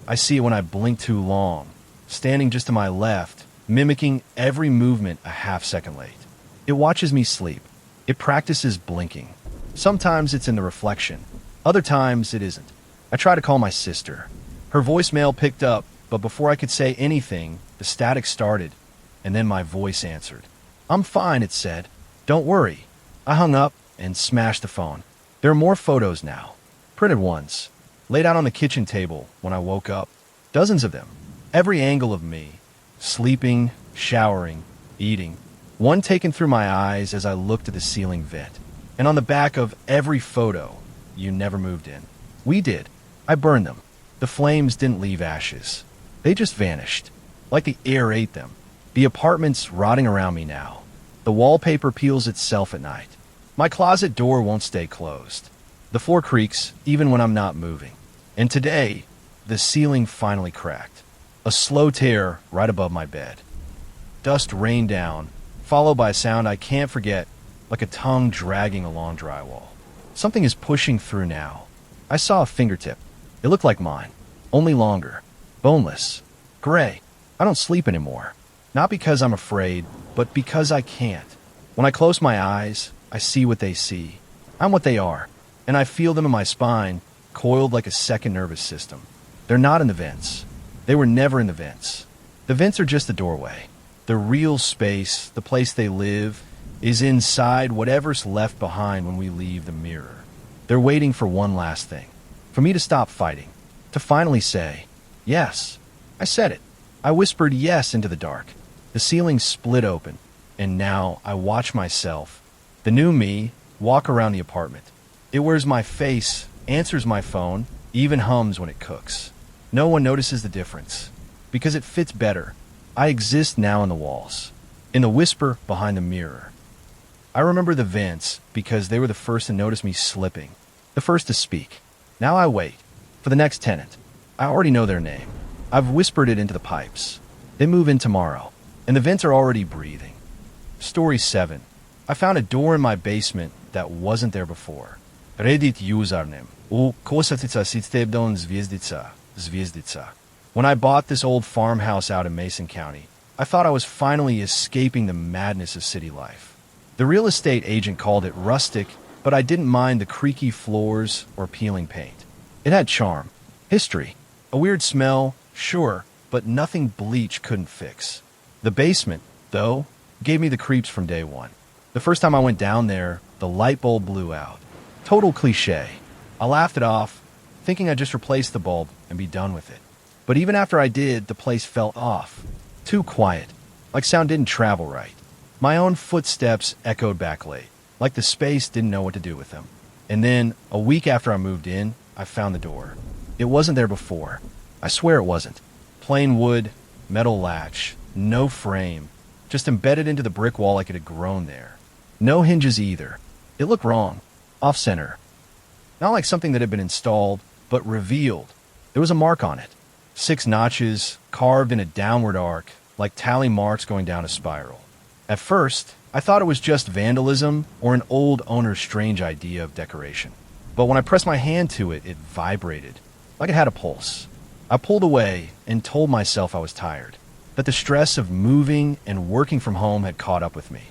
I see it when I blink too long, standing just to my left, mimicking every movement a half second late. It watches me sleep. It practices blinking. Sometimes it's in the reflection. Other times it isn't. I try to call my sister. Her voicemail picked up, but before I could say anything, the static started, and then my voice answered. "I'm fine," it said. "Don't worry." I hung up and smashed the phone. There are more photos now. Printed ones. Laid out on the kitchen table when I woke up. Dozens of them. Every angle of me. Sleeping, showering, eating. One taken through my eyes as I looked at the ceiling vent. And on the back of every photo, you never moved in. We did. I burned them. The flames didn't leave ashes. They just vanished. Like the air ate them. The apartment's rotting around me now. The wallpaper peels itself at night. My closet door won't stay closed. The floor creaks even when I'm not moving. And today, the ceiling finally cracked. A slow tear right above my bed. Dust rained down, followed by a sound I can't forget, like a tongue dragging along drywall. Something is pushing through now. I saw a fingertip. It looked like mine, only longer, boneless, gray. I don't sleep anymore. Not because I'm afraid, but because I can't. When I close my eyes, I see what they see. I'm what they are, and I feel them in my spine, coiled like a second nervous system. They're not in the vents. They were never in the vents. The vents are just the doorway. The real space, the place they live, is inside whatever's left behind when we leave the mirror. They're waiting for one last thing. For me to stop fighting. To finally say, yes. I said it. I whispered yes into the dark. The ceiling split open, and now I watch myself, the new me, walk around the apartment. It wears my face, answers my phone, even hums when it cooks. No one notices the difference, because it fits better. I exist now in the walls, in the whisper behind the mirror. I remember the vents because they were the first to notice me slipping, the first to speak. Now I wait for the next tenant. I already know their name. I've whispered it into the pipes. They move in tomorrow, and the vents are already breathing. Story 7. I found a door in my basement that wasn't there before. Reddit username. U kosatica sitstebdon zviezdica. When I bought this old farmhouse out in Mason County, I thought I was finally escaping the madness of city life. The real estate agent called it rustic, but I didn't mind the creaky floors or peeling paint. It had charm, history, a weird smell, sure, but nothing bleach couldn't fix. The basement, though, gave me the creeps from day one. The first time I went down there, the light bulb blew out. Total cliche. I laughed it off, thinking I'd just replace the bulb and be done with it. But even after I did, the place felt off. Too quiet, like sound didn't travel right. My own footsteps echoed back late, like the space didn't know what to do with them. And then, a week after I moved in, I found the door. It wasn't there before. I swear it wasn't. Plain wood, metal latch, no frame, just embedded into the brick wall like it had grown there. No hinges either. It looked wrong, off-center. Not like something that had been installed, but revealed. There was a mark on it. 6 notches, carved in a downward arc, like tally marks going down a spiral. At first, I thought it was just vandalism or an old owner's strange idea of decoration. But when I pressed my hand to it, it vibrated, like it had a pulse. I pulled away and told myself I was tired, that the stress of moving and working from home had caught up with me.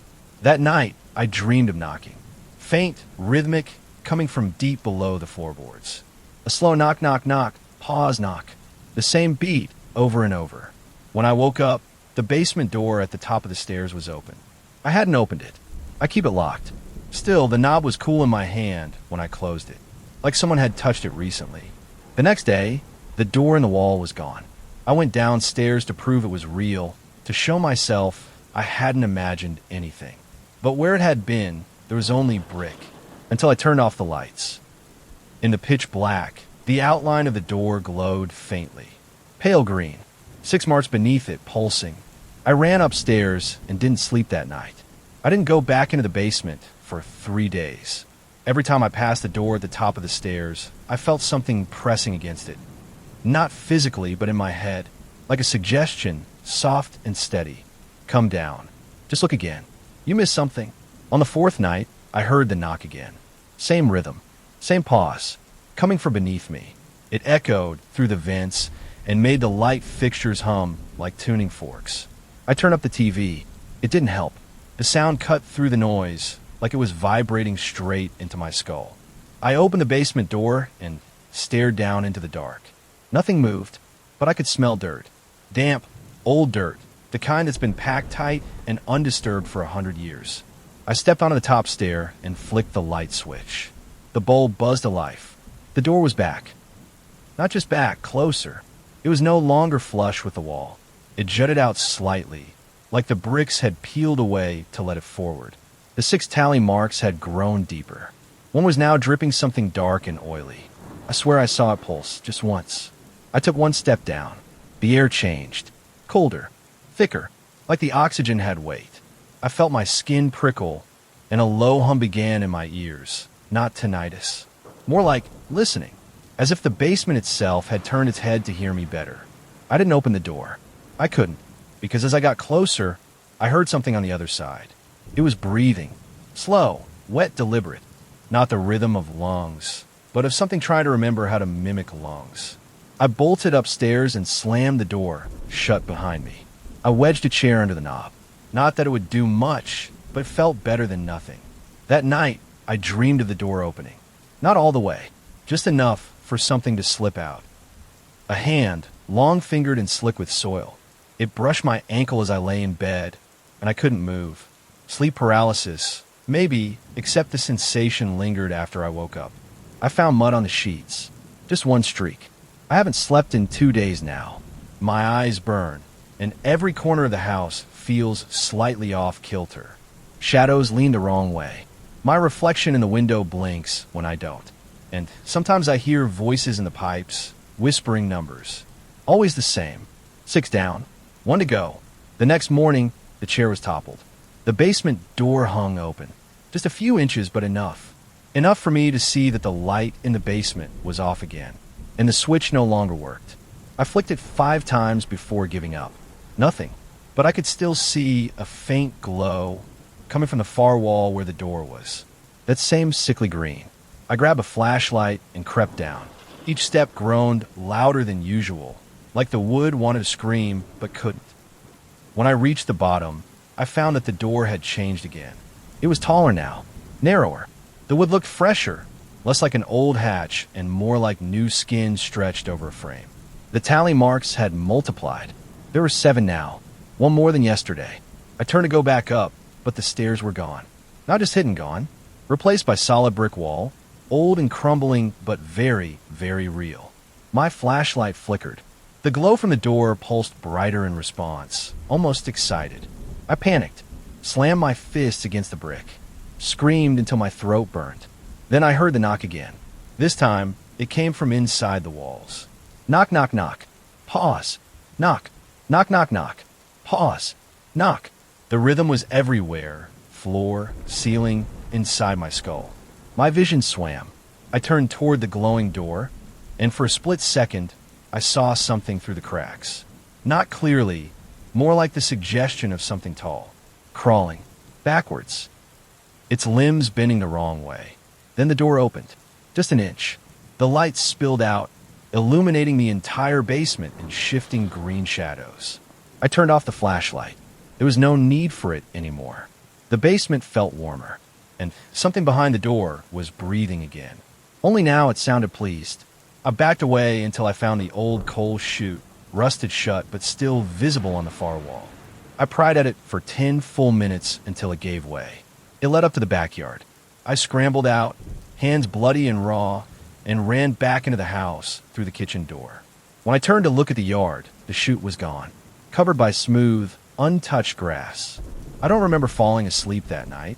That night, I dreamed of knocking. Faint, rhythmic, coming from deep below the floorboards. A slow knock, knock, knock, pause, knock. The same beat over and over. When I woke up, the basement door at the top of the stairs was open. I hadn't opened it. I keep it locked. Still, the knob was cool in my hand when I closed it, like someone had touched it recently. The next day, the door in the wall was gone. I went downstairs to prove it was real, to show myself I hadn't imagined anything. But where it had been, there was only brick, until I turned off the lights. In the pitch black, the outline of the door glowed faintly. Pale green, 6 marks beneath it pulsing. I ran upstairs and didn't sleep that night. I didn't go back into the basement for 3 days. Every time I passed the door at the top of the stairs, I felt something pressing against it. Not physically, but in my head, like a suggestion, soft and steady. Come down. Just look again. You missed something. On the 4th night, I heard the knock again. Same rhythm, same pause, coming from beneath me. It echoed through the vents and made the light fixtures hum like tuning forks. I turned up the TV. It didn't help. The sound cut through the noise like it was vibrating straight into my skull. I opened the basement door and stared down into the dark. Nothing moved, but I could smell dirt. Damp, old dirt, the kind that's been packed tight and undisturbed for 100 years. I stepped onto the top stair and flicked the light switch. The bulb buzzed to life. The door was back. Not just back, closer. It was no longer flush with the wall. It jutted out slightly, like the bricks had peeled away to let it forward. The 6 tally marks had grown deeper. One was now dripping something dark and oily. I swear I saw it pulse, just once. I took 1 step down. The air changed. Colder. Thicker. Like the oxygen had weight. I felt my skin prickle, and a low hum began in my ears. Not tinnitus. More like listening. As if the basement itself had turned its head to hear me better. I didn't open the door. I couldn't, because as I got closer, I heard something on the other side. It was breathing. Slow, wet, deliberate. Not the rhythm of lungs, but of something trying to remember how to mimic lungs. I bolted upstairs and slammed the door shut behind me. I wedged a chair under the knob. Not that it would do much, but felt better than nothing. That night, I dreamed of the door opening. Not all the way, just enough for something to slip out. A hand, long-fingered and slick with soil. It brushed my ankle as I lay in bed, and I couldn't move. Sleep paralysis, maybe, except the sensation lingered after I woke up. I found mud on the sheets. Just 1 streak. I haven't slept in 2 days now. My eyes burn, and every corner of the house feels slightly off kilter. Shadows lean the wrong way. My reflection in the window blinks when I don't. And sometimes I hear voices in the pipes, whispering numbers. Always the same. 6 down, 1 to go. The next morning, the chair was toppled. The basement door hung open. Just a few inches, but enough. Enough for me to see that the light in the basement was off again, and the switch no longer worked. I flicked it 5 times before giving up. Nothing. But I could still see a faint glow coming from the far wall where the door was. That same sickly green. I grabbed a flashlight and crept down. Each step groaned louder than usual, like the wood wanted to scream but couldn't. When I reached the bottom, I found that the door had changed again. It was taller now, narrower. The wood looked fresher, less like an old hatch and more like new skin stretched over a frame. The tally marks had multiplied. There were 7 now, 1 more than yesterday. I turned to go back up, but the stairs were gone. Not just hidden gone, replaced by solid brick wall, old and crumbling, but very, very real. My flashlight flickered. The glow from the door pulsed brighter in response, almost excited. I panicked, slammed my fists against the brick, screamed until my throat burned. Then I heard the knock again. This time, it came from inside the walls. Knock, knock, knock. Pause. Knock. Knock, knock, knock. Pause. Knock. The rhythm was everywhere. Floor, ceiling, inside my skull. My vision swam. I turned toward the glowing door, and for a split second, I saw something through the cracks. Not clearly, more like the suggestion of something tall, crawling, backwards. Its limbs bending the wrong way. Then the door opened, just an inch. The light spilled out, illuminating the entire basement in shifting green shadows. I turned off the flashlight. There was no need for it anymore. The basement felt warmer, and something behind the door was breathing again. Only now it sounded pleased. I backed away until I found the old coal chute, rusted shut but still visible on the far wall. I pried at it for 10 full minutes until it gave way. It led up to the backyard. I scrambled out, hands bloody and raw, and ran back into the house through the kitchen door. When I turned to look at the yard, the chute was gone, covered by smooth, untouched grass. I don't remember falling asleep that night,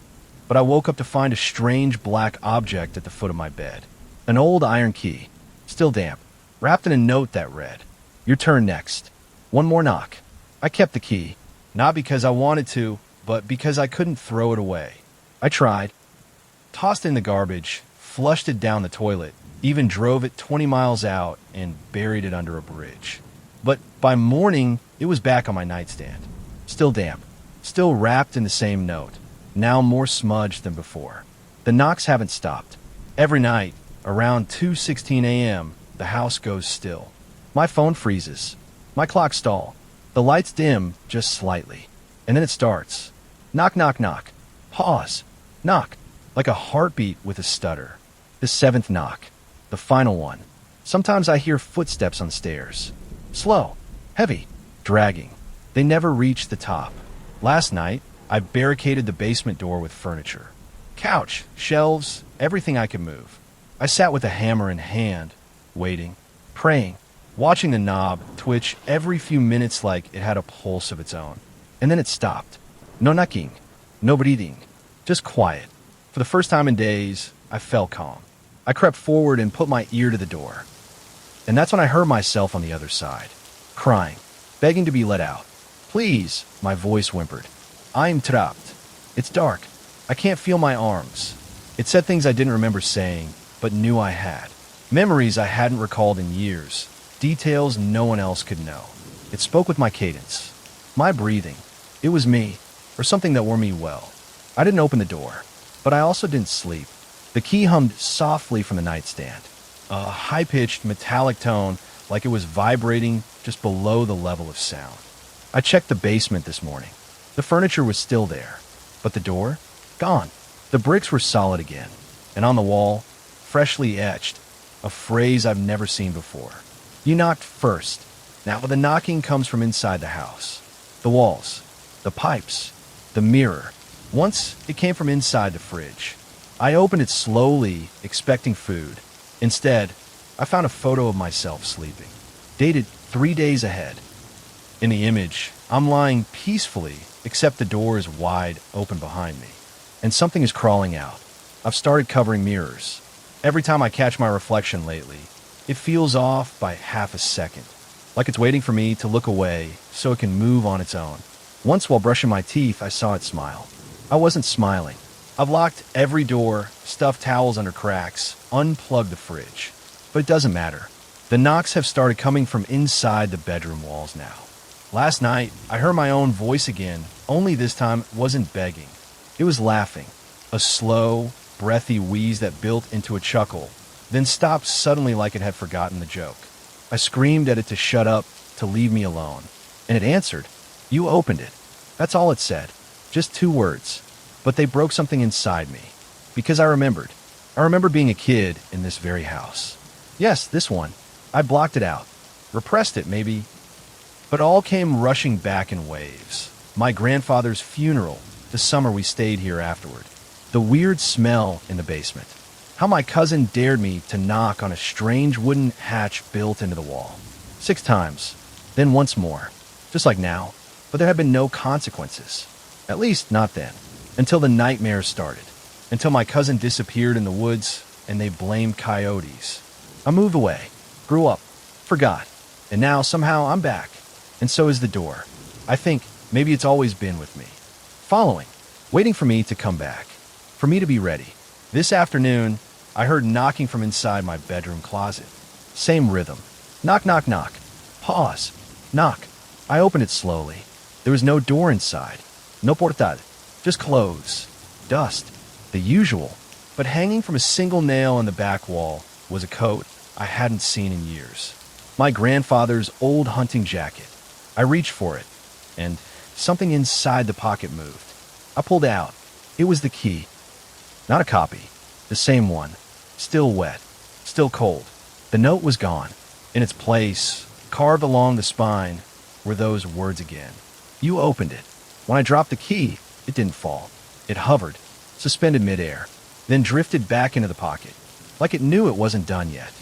but I woke up to find a strange black object at the foot of my bed. An old iron key, still damp, wrapped in a note that read, Your turn next. One more knock. I kept the key. Not because I wanted to, but because I couldn't throw it away. I tried. Tossed it in the garbage, flushed it down the toilet, even drove it 20 miles out and buried it under a bridge. But by morning, it was back on my nightstand. Still damp. Still wrapped in the same note. Now more smudged than before. The knocks haven't stopped. Every night, around 2:16 a.m., the house goes still. My phone freezes. My clock stalls. The lights dim just slightly. And then it starts. Knock, knock, knock. Pause. Knock. Like a heartbeat with a stutter. The seventh knock. The final one. Sometimes I hear footsteps on stairs. Slow. Heavy. Dragging. They never reach the top. Last night, I barricaded the basement door with furniture. Couch, shelves, everything I could move. I sat with a hammer in hand, waiting, praying, watching the knob twitch every few minutes like it had a pulse of its own. And then it stopped. No knocking, no breathing, just quiet. For the first time in days, I felt calm. I crept forward and put my ear to the door. And that's when I heard myself on the other side, crying, begging to be let out. Please, my voice whimpered. I'm trapped. It's dark. I can't feel my arms. It said things I didn't remember saying, but knew I had. Memories I hadn't recalled in years. Details no one else could know. It spoke with my cadence. My breathing. It was me, or something that wore me well. I didn't open the door, but I also didn't sleep. The key hummed softly from the nightstand. A high-pitched, metallic tone like it was vibrating just below the level of sound. I checked the basement this morning. The furniture was still there, but the door? Gone. The bricks were solid again, and on the wall, freshly etched, a phrase I've never seen before. You knocked first. Now the knocking comes from inside the house. The walls, the pipes, the mirror. Once, it came from inside the fridge. I opened it slowly, expecting food. Instead, I found a photo of myself sleeping, dated 3 days ahead. In the image, I'm lying peacefully, except the door is wide open behind me, and something is crawling out. I've started covering mirrors. Every time I catch my reflection lately, it feels off by half a second, like it's waiting for me to look away so it can move on its own. Once while brushing my teeth, I saw it smile. I wasn't smiling. I've locked every door, stuffed towels under cracks, unplugged the fridge. But it doesn't matter. The knocks have started coming from inside the bedroom walls now. Last night, I heard my own voice again, only this time it wasn't begging. It was laughing. A slow, breathy wheeze that built into a chuckle, then stopped suddenly like it had forgotten the joke. I screamed at it to shut up, to leave me alone. And it answered. You opened it. That's all it said. Just 2 words. But they broke something inside me. Because I remembered. I remember being a kid in this very house. Yes, this one. I blocked it out. Repressed it, maybe. But all came rushing back in waves. My grandfather's funeral, the summer we stayed here afterward. The weird smell in the basement. How my cousin dared me to knock on a strange wooden hatch built into the wall. 6 times. Then once more. Just like now. But there had been no consequences. At least not then. Until the nightmares started. Until my cousin disappeared in the woods and they blamed coyotes. I moved away. Grew up. Forgot. And now somehow I'm back. And so is the door. I think maybe it's always been with me. Following. Waiting for me to come back. For me to be ready. This afternoon, I heard knocking from inside my bedroom closet. Same rhythm. Knock, knock, knock. Pause. Knock. I opened it slowly. There was no door inside. No portal. Just clothes. Dust. The usual. But hanging from a single nail in the back wall was a coat I hadn't seen in years. My grandfather's old hunting jacket. I reached for it, and something inside the pocket moved. I pulled out. It was the key. Not a copy. The same one. Still wet. Still cold. The note was gone. In its place, carved along the spine, were those words again. You opened it. When I dropped the key, it didn't fall. It hovered, suspended midair, then drifted back into the pocket, like it knew it wasn't done yet.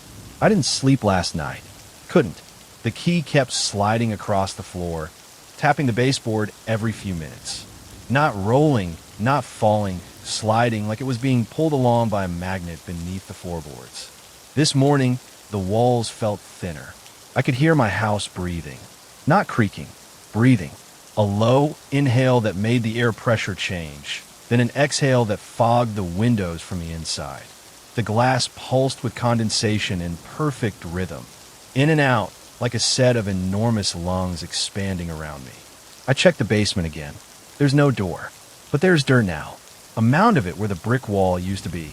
I didn't sleep last night. Couldn't. The key kept sliding across the floor, tapping the baseboard every few minutes. Not rolling, not falling, sliding like it was being pulled along by a magnet beneath the floorboards. This morning, the walls felt thinner. I could hear my house breathing. Not creaking, breathing. A low inhale that made the air pressure change, then an exhale that fogged the windows from the inside. The glass pulsed with condensation in perfect rhythm, in and out like a set of enormous lungs expanding around me. I checked the basement again. There's no door, but there's dirt now, a mound of it where the brick wall used to be.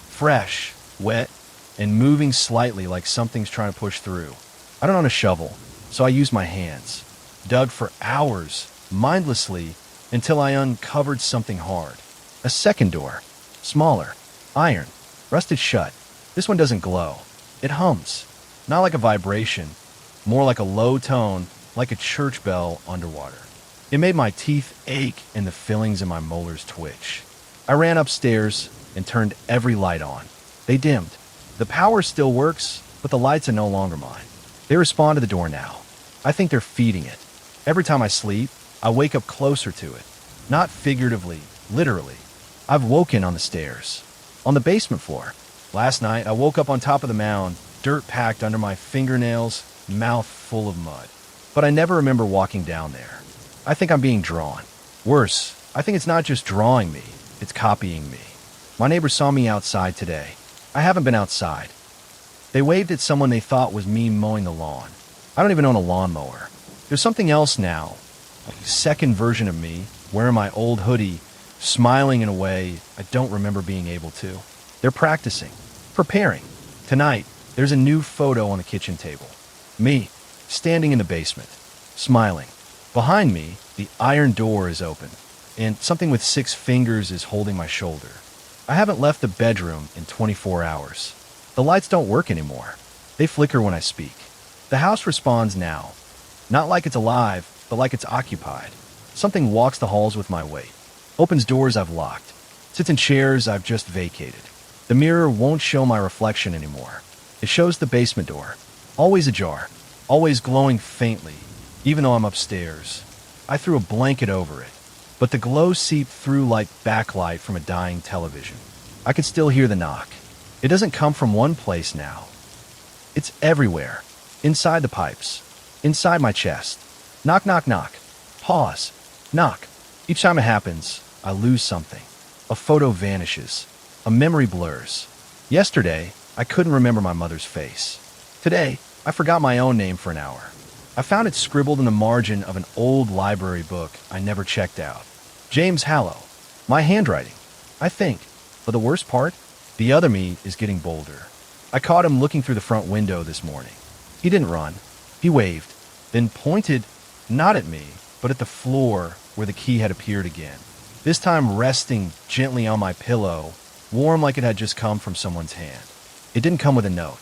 Fresh, wet, and moving slightly like something's trying to push through. I don't own a shovel, so I used my hands. Dug for hours, mindlessly, until I uncovered something hard. A second door, smaller, iron, rusted shut. This one doesn't glow. It hums, not like a vibration, more like a low tone, like a church bell underwater. It made my teeth ache and the fillings in my molars twitch. I ran upstairs and turned every light on. They dimmed. The power still works, but the lights are no longer mine. They respond to the door now. I think they're feeding it. Every time I sleep, I wake up closer to it. Not figuratively, literally. I've woken on the stairs. On the basement floor. Last night, I woke up on top of the mound, dirt packed under my fingernails, mouth full of mud. But I never remember walking down there. I think I'm being drawn. Worse, I think it's not just drawing me, it's copying me. My neighbors saw me outside today. I haven't been outside. They waved at someone they thought was me mowing the lawn. I don't even own a lawnmower. There's something else now. A second version of me, wearing my old hoodie, smiling in a way I don't remember being able to. They're practicing, preparing. Tonight, there's a new photo on the kitchen table. Me, standing in the basement, smiling. Behind me, the iron door is open, and something with 6 fingers is holding my shoulder. I haven't left the bedroom in 24 hours. The lights don't work anymore. They flicker when I speak. The house responds now. Not like it's alive, but like it's occupied. Something walks the halls with my weight. Opens doors I've locked. Sits in chairs I've just vacated. The mirror won't show my reflection anymore. It shows the basement door. Always ajar. Always glowing faintly, even though I'm upstairs. I threw a blanket over it, but the glow seeped through like backlight from a dying television. I could still hear the knock. It doesn't come from one place now. It's everywhere. Inside the pipes. Inside my chest. Knock, knock, knock. Pause. Knock. Each time it happens, I lose something. A photo vanishes. A memory blurs. Yesterday, I couldn't remember my mother's face. Today, I forgot my own name for an hour. I found it scribbled in the margin of an old library book I never checked out. James Hallow. My handwriting. I think. But the worst part? The other me is getting bolder. I caught him looking through the front window this morning. He didn't run. He waved, then pointed not at me, but at the floor where the key had appeared again. This time resting gently on my pillow, warm like it had just come from someone's hand. It didn't come with a note.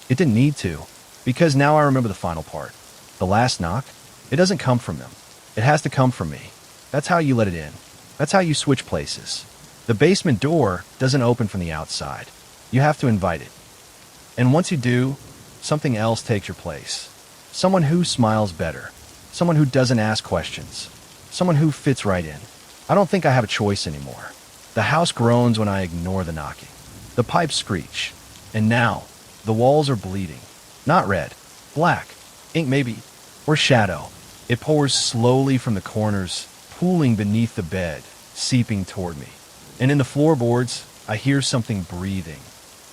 It didn't need to, because now I remember the final part. The last knock, it doesn't come from them. It has to come from me. That's how you let it in. That's how you switch places. The basement door doesn't open from the outside. You have to invite it. And once you do, something else takes your place. Someone who smiles better. Someone who doesn't ask questions. Someone who fits right in. I don't think I have a choice anymore. The house groans when I ignore the knocking. The pipes screech. And now, the walls are bleeding. Not red. Black. Ink maybe. Or shadow. It pours slowly from the corners, pooling beneath the bed, seeping toward me. And in the floorboards, I hear something breathing.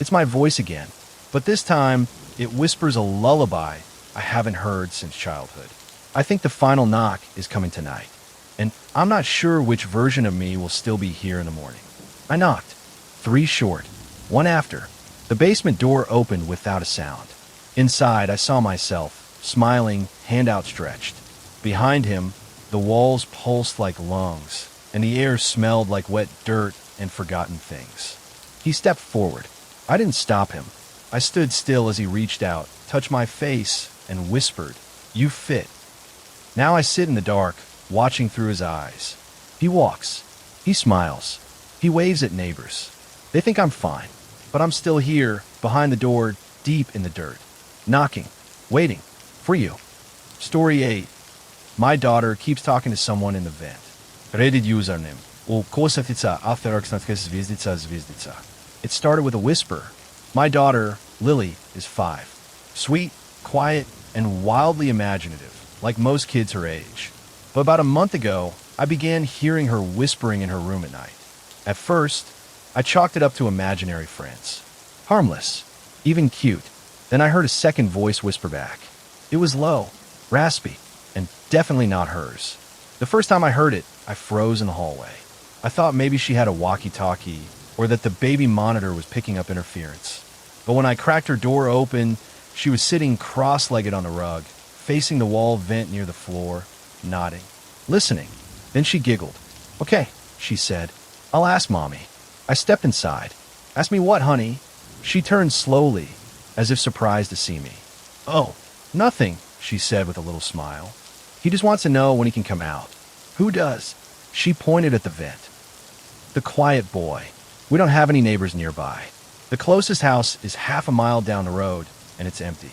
It's my voice again. But this time, it whispers a lullaby I haven't heard since childhood. I think the final knock is coming tonight. And I'm not sure which version of me will still be here in the morning. I knocked. 3 short. 1 after. The basement door opened without a sound. Inside, I saw myself, smiling, hand outstretched. Behind him, the walls pulsed like lungs, and the air smelled like wet dirt and forgotten things. He stepped forward. I didn't stop him. I stood still as he reached out, touched my face, and whispered, "You fit." Now I sit in the dark, watching through his eyes. He walks. He smiles. He waves at neighbors. They think I'm fine, but I'm still here, behind the door, deep in the dirt. Knocking. Waiting. For you. Story 8. My daughter keeps talking to someone in the vent. Reddit username. It started with a whisper. My daughter, Lily, is 5. Sweet, quiet and wildly imaginative, like most kids her age. But about a month ago, I began hearing her whispering in her room at night. At first, I chalked it up to imaginary friends. Harmless, even cute. Then I heard a second voice whisper back. It was low, raspy, and definitely not hers. The first time I heard it, I froze in the hallway. I thought maybe she had a walkie-talkie or that the baby monitor was picking up interference. But when I cracked her door open, she was sitting cross-legged on the rug, facing the wall vent near the floor, nodding, listening. Then she giggled. Okay, she said. I'll ask Mommy. I stepped inside. Ask me what, honey? She turned slowly, as if surprised to see me. Oh, nothing, she said with a little smile. He just wants to know when he can come out. Who does? She pointed at the vent. The quiet boy. We don't have any neighbors nearby. The closest house is half a mile down the road, and it's empty.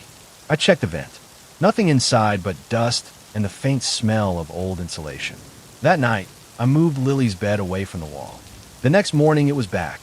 I checked the vent. Nothing inside but dust and the faint smell of old insulation. That night, I moved Lily's bed away from the wall. The next morning, it was back.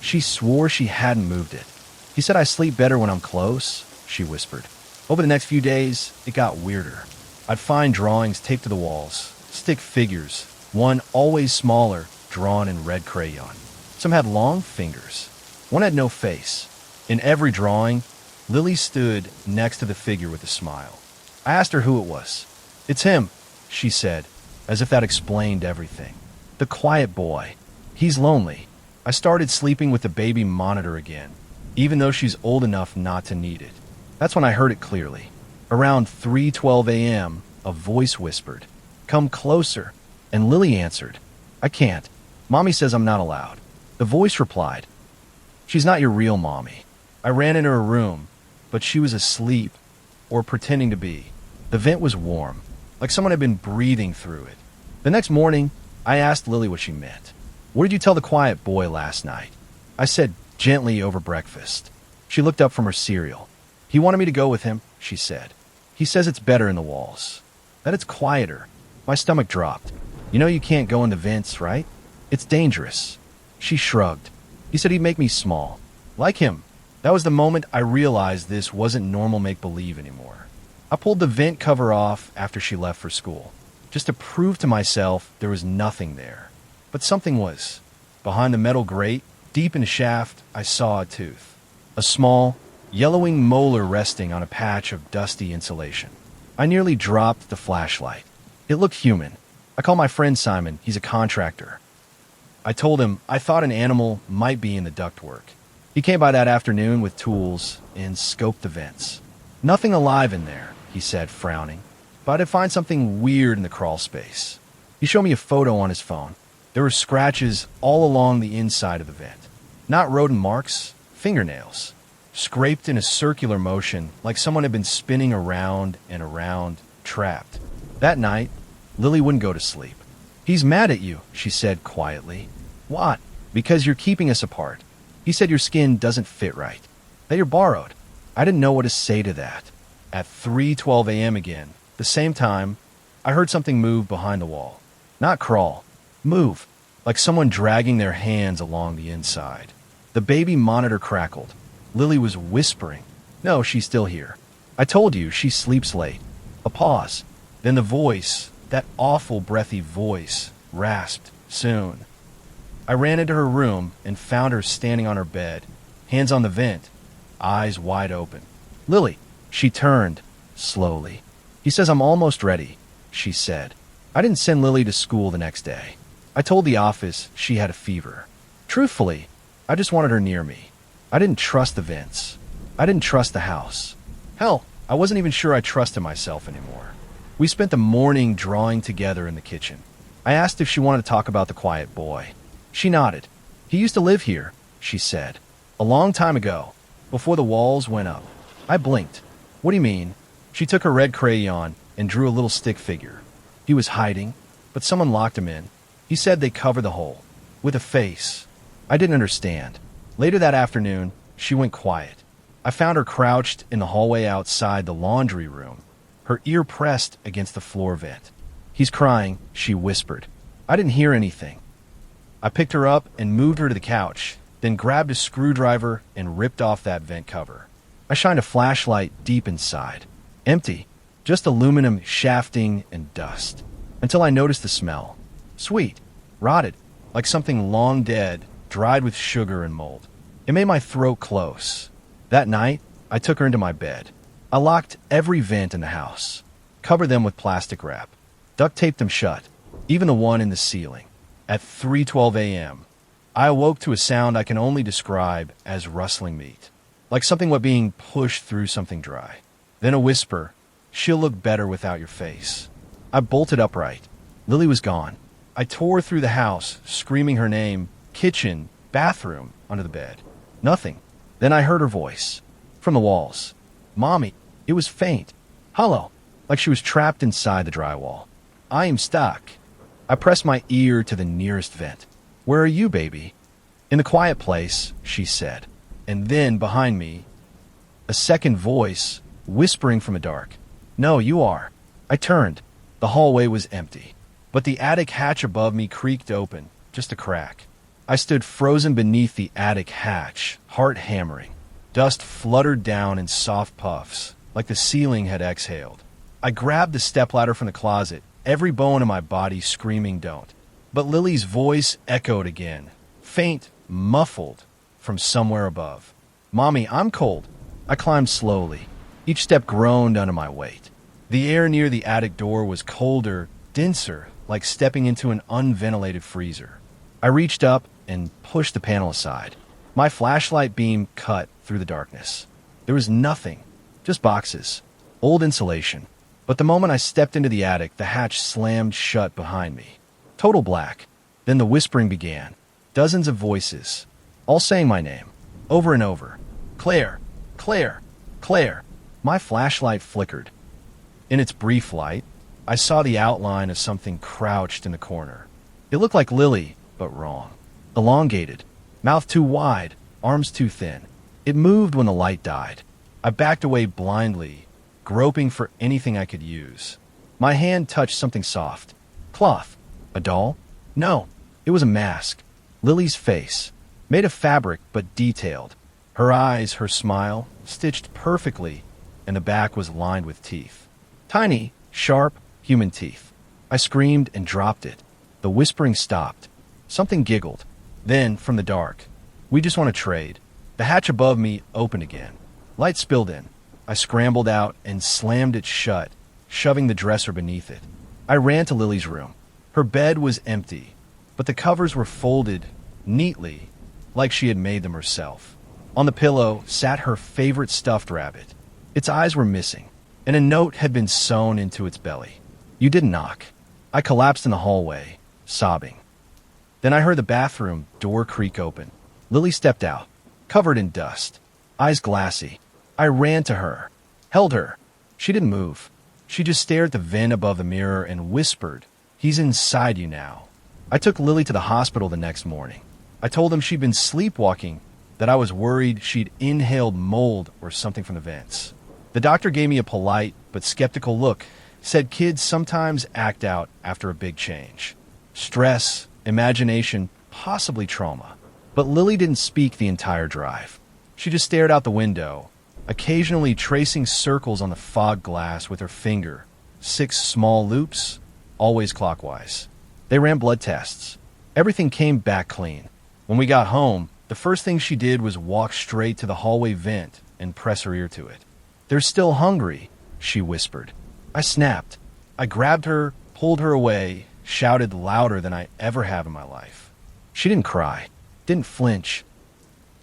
She swore she hadn't moved it. He said I sleep better when I'm close, she whispered. Over the next few days, it got weirder. I'd find drawings taped to the walls, stick figures, one always smaller, drawn in red crayon. Some had long fingers. One had no face. In every drawing, Lily stood next to the figure with a smile. I asked her who it was. It's him, she said, as if that explained everything. The quiet boy. He's lonely. I started sleeping with the baby monitor again, even though she's old enough not to need it. That's when I heard it clearly. Around 3:12 a.m., a voice whispered, "Come closer," and Lily answered, "I can't. Mommy says I'm not allowed." The voice replied, "She's not your real mommy." I ran into her room, but she was asleep, or pretending to be. The vent was warm, like someone had been breathing through it. The next morning, I asked Lily what she meant. "What did you tell the quiet boy last night?" I said gently over breakfast. She looked up from her cereal. "He wanted me to go with him," she said. "He says it's better in the walls, that it's quieter." My stomach dropped. "You know you can't go in the vents, right? It's dangerous." She shrugged. "He said he'd make me small. Like him." That was the moment I realized this wasn't normal make-believe anymore. I pulled the vent cover off after she left for school, just to prove to myself there was nothing there. But something was. Behind the metal grate, deep in the shaft, I saw a tooth. A small, yellowing molar resting on a patch of dusty insulation. I nearly dropped the flashlight. It looked human. I called my friend Simon. He's a contractor. I told him I thought an animal might be in the ductwork. He came by that afternoon with tools and scoped the vents. "Nothing alive in there," he said, frowning. "But I'd find something weird in the crawl space." He showed me a photo on his phone. There were scratches all along the inside of the vent. Not rodent marks, fingernails. Scraped in a circular motion, like someone had been spinning around and around, trapped. That night, Lily wouldn't go to sleep. "He's mad at you," she said quietly. "What?" "Because you're keeping us apart. He said your skin doesn't fit right, that you're borrowed." I didn't know what to say to that. At 3:12 a.m. again, the same time, I heard something move behind the wall. Not crawl. Move, like someone dragging their hands along the inside. The baby monitor crackled. Lily was whispering. "No, she's still here. I told you, she sleeps late." A pause. Then the voice, that awful breathy voice, rasped, "Soon." I ran into her room and found her standing on her bed, hands on the vent, eyes wide open. "Lily." She turned, slowly. "He says I'm almost ready," she said. I didn't send Lily to school the next day. I told the office she had a fever. Truthfully, I just wanted her near me. I didn't trust the vents. I didn't trust the house. Hell, I wasn't even sure I trusted myself anymore. We spent the morning drawing together in the kitchen. I asked if she wanted to talk about the quiet boy. She nodded. "He used to live here," she said. "A long time ago, before the walls went up." I blinked. "What do you mean?" She took her red crayon and drew a little stick figure. He was hiding, but someone locked him in. He said they covered the hole, with a face. I didn't understand. Later that afternoon, she went quiet. I found her crouched in the hallway outside the laundry room, her ear pressed against the floor vent. "He's crying," she whispered. I didn't hear anything. I picked her up and moved her to the couch, then grabbed a screwdriver and ripped off that vent cover. I shined a flashlight deep inside. Empty. Just aluminum shafting and dust. Until I noticed the smell. Sweet. Rotted. Like something long dead, dried with sugar and mold. It made my throat close. That night, I took her into my bed. I locked every vent in the house. Covered them with plastic wrap. Duct taped them shut. Even the one in the ceiling. At 3:12 a.m., I awoke to a sound I can only describe as rustling meat. Like something was being pushed through something dry. Then a whisper, "She'll look better without your face." I bolted upright. Lily was gone. I tore through the house, screaming her name, kitchen, bathroom, under the bed. Nothing. Then I heard her voice. From the walls. "Mommy." It was faint. Hollow. Like she was trapped inside the drywall. "I am stuck." I pressed my ear to the nearest vent. "Where are you, baby?" "In the quiet place," she said. And then, behind me, a second voice, whispering from the dark. "No, you are." I turned. The hallway was empty. But the attic hatch above me creaked open, just a crack. I stood frozen beneath the attic hatch, heart hammering. Dust fluttered down in soft puffs, like the ceiling had exhaled. I grabbed the stepladder from the closet, every bone in my body screaming don't. But Lily's voice echoed again, faint, muffled, from somewhere above. "Mommy, I'm cold." I climbed slowly. Each step groaned under my weight. The air near the attic door was colder, denser, like stepping into an unventilated freezer. I reached up and pushed the panel aside. My flashlight beam cut through the darkness. There was nothing, just boxes, old insulation. But the moment I stepped into the attic, the hatch slammed shut behind me. Total black. Then the whispering began. Dozens of voices, all saying my name, over and over. "Claire, Claire, Claire." My flashlight flickered. In its brief light, I saw the outline of something crouched in the corner. It looked like Lily, but wrong. Elongated, mouth too wide, arms too thin. It moved when the light died. I backed away blindly, groping for anything I could use. My hand touched something soft. Cloth. A doll? No, it was a mask. Lily's face, made of fabric but detailed. Her eyes, her smile, stitched perfectly, and the back was lined with teeth. Tiny, sharp, human teeth. I screamed and dropped it. The whispering stopped. Something giggled. Then, from the dark, "We just want to trade." The hatch above me opened again. Light spilled in. I scrambled out and slammed it shut, shoving the dresser beneath it. I ran to Lily's room. Her bed was empty, but the covers were folded neatly, like she had made them herself. On the pillow sat her favorite stuffed rabbit. Its eyes were missing, and a note had been sewn into its belly. "You didn't knock." I collapsed in the hallway, sobbing. Then I heard the bathroom door creak open. Lily stepped out, covered in dust, eyes glassy. I ran to her, held her. She didn't move. She just stared at the vent above the mirror and whispered, "He's inside you now." I took Lily to the hospital the next morning. I told them she'd been sleepwalking, that I was worried she'd inhaled mold or something from the vents. The doctor gave me a polite but skeptical look, said kids sometimes act out after a big change. Stress, imagination, possibly trauma. But Lily didn't speak the entire drive. She just stared out the window, occasionally tracing circles on the fog glass with her finger, 6 small loops, always clockwise. They ran blood tests. Everything came back clean. When we got home, the first thing she did was walk straight to the hallway vent and press her ear to it. "They're still hungry," she whispered. I snapped. I grabbed her, pulled her away, shouted louder than I ever have in my life. She didn't cry, didn't flinch.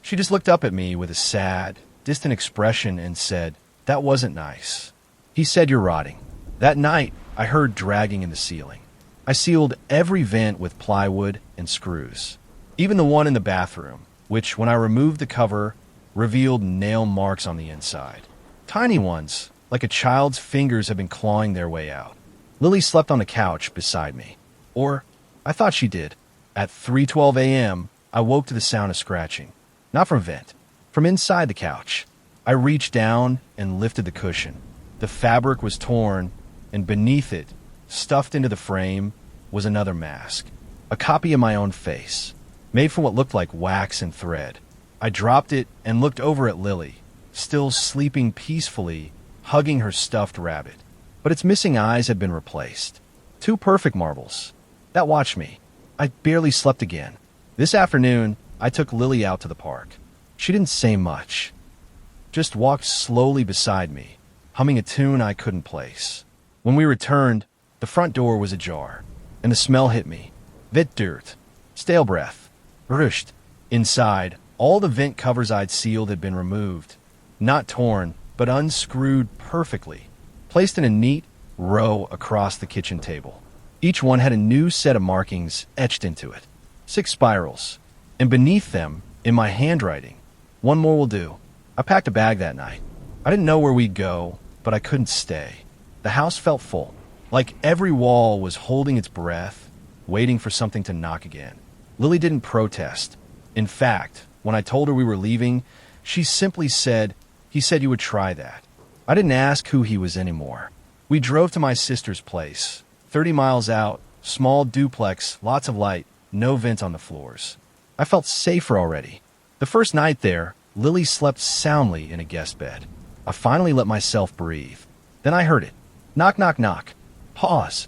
She just looked up at me with a sad, distant expression and said, "That wasn't nice." He said, "You're rotting." That night, I heard dragging in the ceiling. I sealed every vent with plywood and screws, even the one in the bathroom, which, when I removed the cover, revealed nail marks on the inside. Tiny ones, like a child's fingers had been clawing their way out. Lily slept on the couch beside me. Or, I thought she did. At 3:12 a.m., I woke to the sound of scratching. Not from vent, from inside the couch. I reached down and lifted the cushion. The fabric was torn, and beneath it, stuffed into the frame, was another mask. A copy of my own face, made from what looked like wax and thread. I dropped it and looked over at Lily, still sleeping peacefully, hugging her stuffed rabbit. But its missing eyes had been replaced. Two perfect marbles. That watched me. I barely slept again. This afternoon, I took Lily out to the park. She didn't say much. Just walked slowly beside me, humming a tune I couldn't place. When we returned, the front door was ajar, and the smell hit me. Vit dirt. Stale breath. Rushed. Inside, all the vent covers I'd sealed had been removed. Not torn, but unscrewed perfectly, placed in a neat row across the kitchen table. Each one had a new set of markings etched into it. 6 spirals. And beneath them, in my handwriting, one more will do. I packed a bag that night. I didn't know where we'd go, but I couldn't stay. The house felt full, like every wall was holding its breath, waiting for something to knock again. Lily didn't protest. In fact, when I told her we were leaving, she simply said, "He said you would try that." I didn't ask who he was anymore. We drove to my sister's place, 30 miles out, small duplex, lots of light, no vent on the floors. I felt safer already. The first night there, Lily slept soundly in a guest bed. I finally let myself breathe. Then I heard it. Knock, knock, knock. Pause.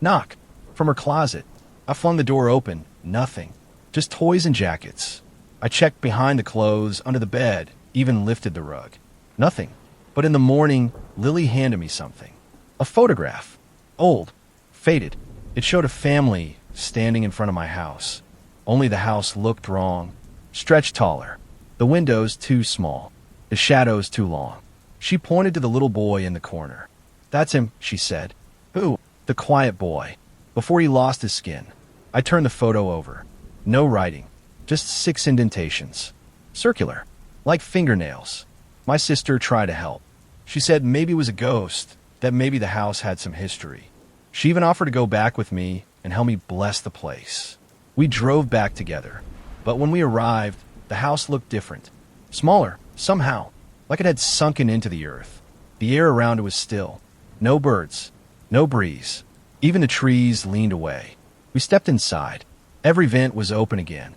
Knock. From her closet. I flung the door open. Nothing. Just toys and jackets. I checked behind the clothes, under the bed, even lifted the rug. Nothing. But in the morning, Lily handed me something. A photograph. Old. Faded. It showed a family standing in front of my house. Only the house looked wrong. Stretched taller. The windows too small. The shadows too long. She pointed to the little boy in the corner. "That's him," she said. "Who?" "The quiet boy. Before he lost his skin." I turned the photo over. No writing. Just 6 indentations. Circular. Like fingernails. My sister tried to help. She said maybe it was a ghost, that maybe the house had some history. She even offered to go back with me and help me bless the place. We drove back together. But when we arrived, the house looked different. Smaller, somehow, like it had sunken into the earth. The air around it was still. No birds. No breeze. Even the trees leaned away. We stepped inside. Every vent was open again.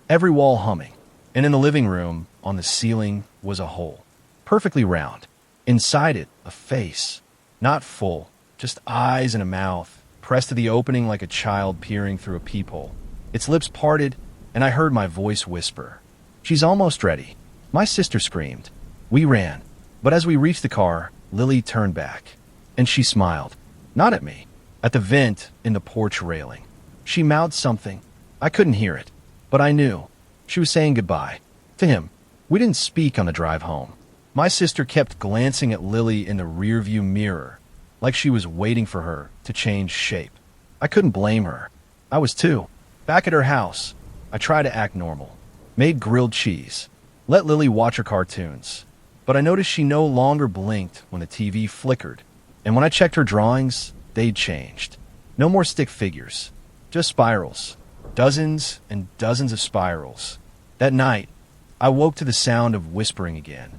Every wall humming. And in the living room, on the ceiling, was a hole. Perfectly round. Inside it, a face. Not full. Just eyes and a mouth, pressed to the opening like a child peering through a peephole. Its lips parted, and I heard my voice whisper, "She's almost ready." My sister screamed. We ran. But as we reached the car, Lily turned back. And she smiled. Not at me. At the vent in the porch railing. She mouthed something. I couldn't hear it. But I knew. She was saying goodbye. To him. We didn't speak on the drive home. My sister kept glancing at Lily in the rearview mirror, like she was waiting for her to change shape. I couldn't blame her. I was too. Back at her house, I tried to act normal. Made grilled cheese. Let Lily watch her cartoons. But I noticed she no longer blinked when the TV flickered. And when I checked her drawings, they'd changed. No more stick figures. Just spirals. Dozens and dozens of spirals. That night, I woke to the sound of whispering again.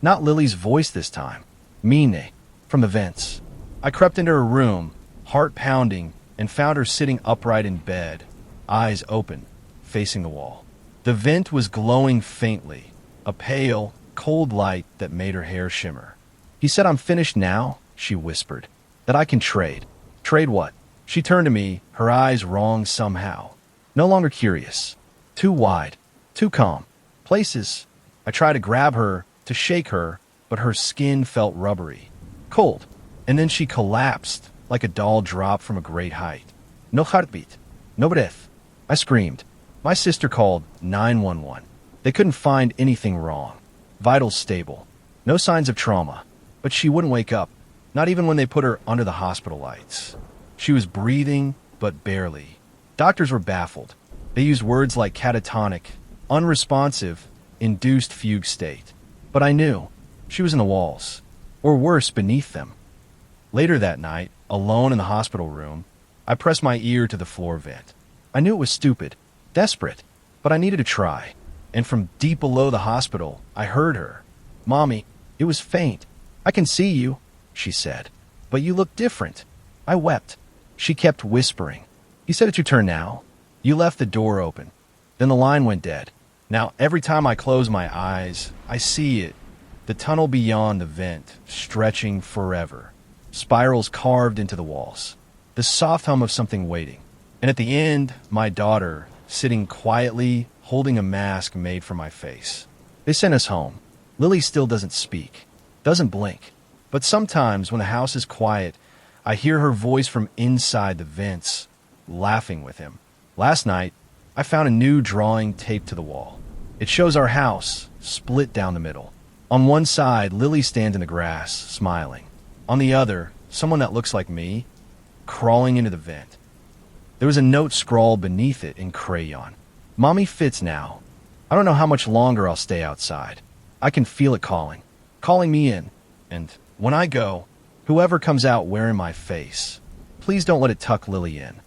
Not Lily's voice this time. Mine, from the vents. I crept into her room, heart pounding, and found her sitting upright in bed, eyes open, facing the wall. The vent was glowing faintly, a pale, cold light that made her hair shimmer. He said, "I'm finished now," she whispered. "That I can trade." Trade what? She turned to me, her eyes wrong somehow. No longer curious. Too wide. Too calm. Places. I tried to grab her, to shake her, but her skin felt rubbery. Cold. And then she collapsed, like a doll dropped from a great height. No heartbeat. No breath. I screamed. My sister called 911. They couldn't find anything wrong. Vitals stable. No signs of trauma. But she wouldn't wake up. Not even when they put her under the hospital lights. She was breathing, but barely. Doctors were baffled. They used words like catatonic, unresponsive, induced fugue state. But I knew. She was in the walls. Or worse, beneath them. Later that night, alone in the hospital room, I pressed my ear to the floor vent. I knew it was stupid, desperate, but I needed to try. And from deep below the hospital, I heard her. "Mommy, it was faint. I can see you," she said. "But you look different." I wept. She kept whispering. "He said it's your turn now. You left the door open." Then the line went dead. Now, every time I close my eyes, I see it. The tunnel beyond the vent, stretching forever. Spirals carved into the walls. The soft hum of something waiting. And at the end, my daughter, sitting quietly, holding a mask made for my face. They sent us home. Lily still doesn't speak, doesn't blink. But sometimes when the house is quiet, I hear her voice from inside the vents, laughing with him. Last night, I found a new drawing taped to the wall. It shows our house, split down the middle. On one side, Lily stands in the grass, smiling. On the other, someone that looks like me, crawling into the vent. There was a note scrawled beneath it in crayon. Mommy fits now. I don't know how much longer I'll stay outside. I can feel it calling me in. And when I go, whoever comes out wearing my face, please don't let it tuck Lily in.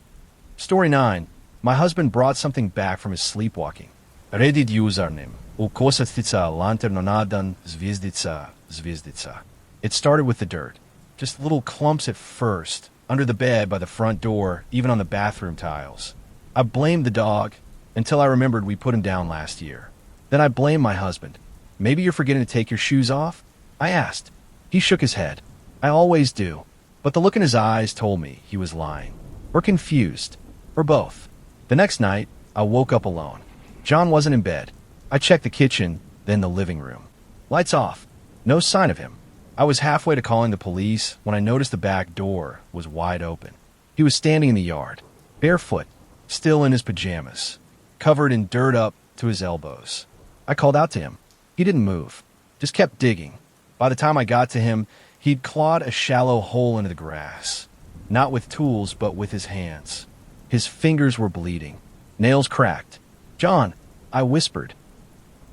Story 9. My husband brought something back from his sleepwalking. Reddit username. Ukosattica lanternonadan zviezdica. It started with the dirt. Just little clumps at first, under the bed, by the front door, even on the bathroom tiles. I blamed the dog until I remembered we put him down last year. Then I blamed my husband. Maybe you're forgetting to take your shoes off? I asked. He shook his head. I always do. But the look in his eyes told me he was lying. Or confused. Or both. The next night, I woke up alone. John wasn't in bed. I checked the kitchen, then the living room. Lights off. No sign of him. I was halfway to calling the police when I noticed the back door was wide open. He was standing in the yard, barefoot, still in his pajamas, covered in dirt up to his elbows. I called out to him. He didn't move, just kept digging. By the time I got to him, he'd clawed a shallow hole into the grass, not with tools, but with his hands. His fingers were bleeding, nails cracked. "John," I whispered.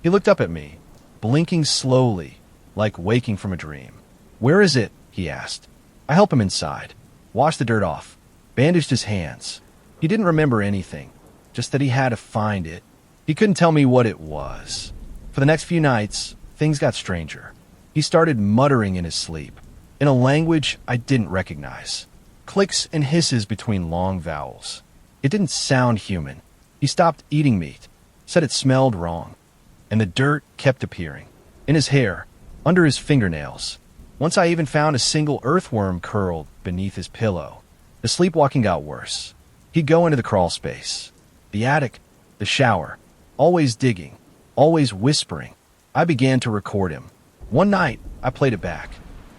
He looked up at me, blinking slowly, like waking from a dream. "Where is it?" he asked. I helped him inside, washed the dirt off, bandaged his hands. He didn't remember anything, just that he had to find it. He couldn't tell me what it was. For the next few nights, things got stranger. He started muttering in his sleep, in a language I didn't recognize. Clicks and hisses between long vowels. It didn't sound human. He stopped eating meat, said it smelled wrong. And the dirt kept appearing. In his hair, under his fingernails. Once I even found a single earthworm curled beneath his pillow. The sleepwalking got worse. He'd go into the crawl space, the attic, the shower, always digging, always whispering. I began to record him. One night, I played it back.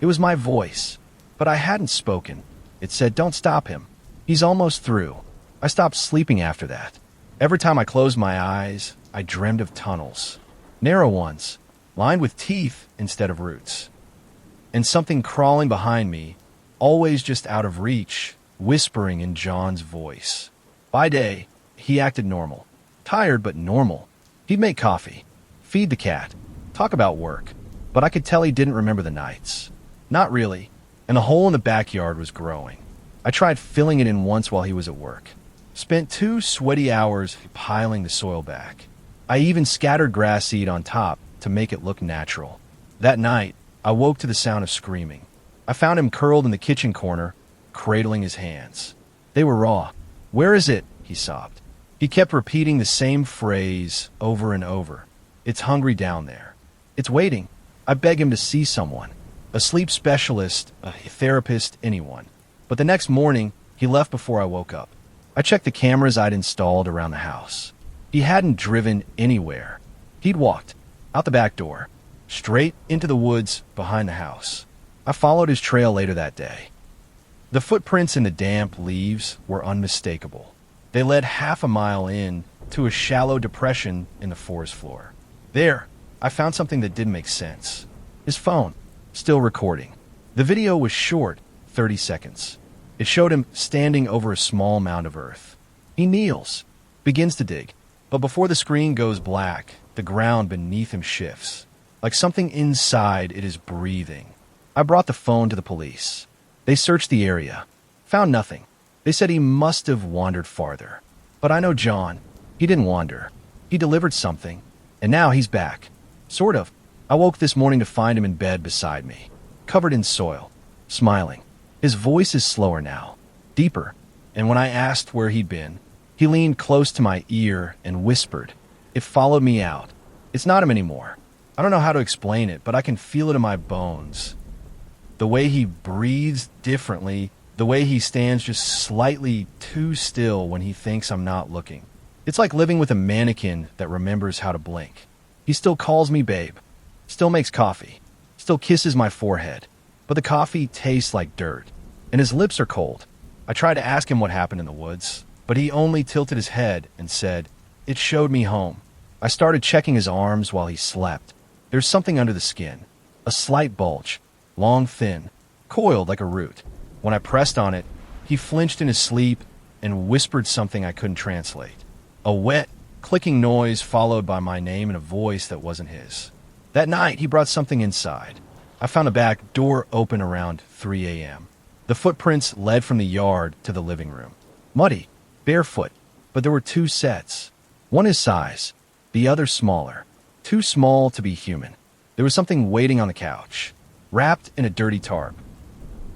It was my voice, but I hadn't spoken. It said, "Don't stop him. He's almost through." I stopped sleeping after that. Every time I closed my eyes, I dreamed of tunnels. Narrow ones, lined with teeth instead of roots. And something crawling behind me, always just out of reach, whispering in John's voice. By day, he acted normal. Tired, but normal. He'd make coffee, feed the cat, talk about work. But I could tell he didn't remember the nights. Not really. And the hole in the backyard was growing. I tried filling it in once while he was at work. Spent 2 sweaty hours piling the soil back. I even scattered grass seed on top to make it look natural. That night, I woke to the sound of screaming. I found him curled in the kitchen corner, cradling his hands. They were raw. "Where is it?" he sobbed. He kept repeating the same phrase over and over. "It's hungry down there. It's waiting." I begged him to see someone. A sleep specialist, a therapist, anyone. But the next morning, he left before I woke up. I checked the cameras I'd installed around the house. He hadn't driven anywhere. He'd walked out the back door, straight into the woods behind the house. I followed his trail later that day. The footprints in the damp leaves were unmistakable. They led half a mile in to a shallow depression in the forest floor. There, I found something that didn't make sense. His phone, still recording. The video was short, 30 seconds. It showed him standing over a small mound of earth. He kneels, begins to dig, but before the screen goes black, the ground beneath him shifts. Like something inside it is breathing. I brought the phone to the police. They searched the area, found nothing. They said he must have wandered farther. But I know John. He didn't wander. He delivered something, and now he's back. Sort of. I woke this morning to find him in bed beside me, covered in soil, smiling. His voice is slower now, deeper, and when I asked where he'd been, he leaned close to my ear and whispered. It followed me out. It's not him anymore. I don't know how to explain it, but I can feel it in my bones. The way he breathes differently, the way he stands just slightly too still when he thinks I'm not looking. It's like living with a mannequin that remembers how to blink. He still calls me babe, still makes coffee, still kisses my forehead, but the coffee tastes like dirt, and his lips are cold. I tried to ask him what happened in the woods, but he only tilted his head and said, "It showed me home." I started checking his arms while he slept. There's something under the skin, a slight bulge, long, thin, coiled like a root. When I pressed on it, he flinched in his sleep and whispered something I couldn't translate. A wet, clicking noise followed by my name in a voice that wasn't his. That night, he brought something inside. I found a back door open around 3 a.m. The footprints led from the yard to the living room. Muddy, barefoot, but there were two sets. One his size, the other smaller. Too small to be human. There was something waiting on the couch, wrapped in a dirty tarp.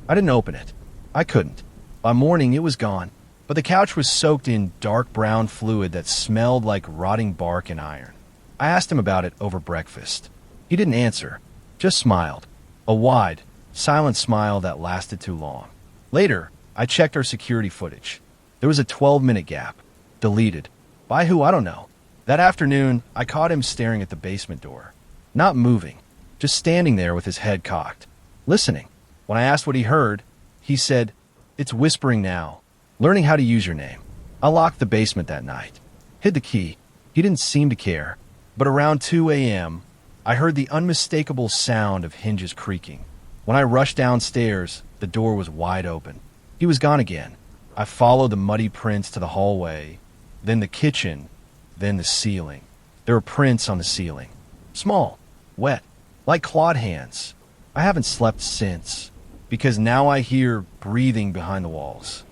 I didn't open it. I couldn't. By morning, it was gone, but the couch was soaked in dark brown fluid that smelled like rotting bark and iron. I asked him about it over breakfast. He didn't answer, just smiled. A wide, silent smile that lasted too long. Later, I checked our security footage. There was a 12-minute gap. Deleted. By who, I don't know. That afternoon, I caught him staring at the basement door. Not moving, just standing there with his head cocked, listening. When I asked what he heard, he said, "It's whispering now, learning how to use your name." I locked the basement that night, hid the key. He didn't seem to care. But around 2 a.m., I heard the unmistakable sound of hinges creaking. When I rushed downstairs, the door was wide open. He was gone again. I followed the muddy prints to the hallway, then the kitchen, then the ceiling. There were prints on the ceiling. Small, wet, like clawed hands. I haven't slept since, because now I hear breathing behind the walls.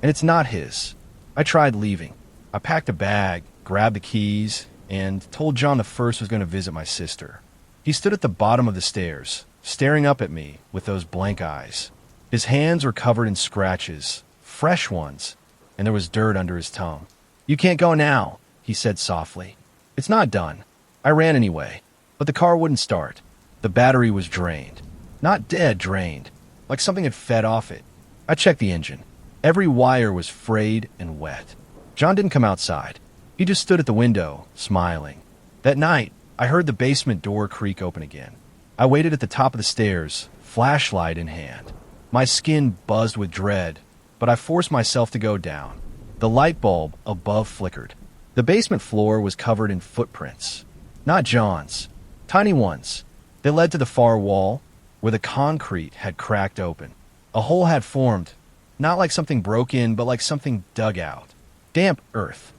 And it's not his. I tried leaving. I packed a bag, grabbed the keys, and told John the first was going to visit my sister. He stood at the bottom of the stairs, staring up at me with those blank eyes. His hands were covered in scratches, fresh ones, and there was dirt under his tongue. "You can't go now," he said softly. "It's not done." I ran anyway, but the car wouldn't start. The battery was drained. Not dead, drained, like something had fed off it. I checked the engine. Every wire was frayed and wet. John didn't come outside. He just stood at the window, smiling. That night, I heard the basement door creak open again. I waited at the top of the stairs, flashlight in hand. My skin buzzed with dread, but I forced myself to go down. The light bulb above flickered. The basement floor was covered in footprints. Not John's. Tiny ones. They led to the far wall, where the concrete had cracked open. A hole had formed, not like something broke in, but like something dug out. Damp earth.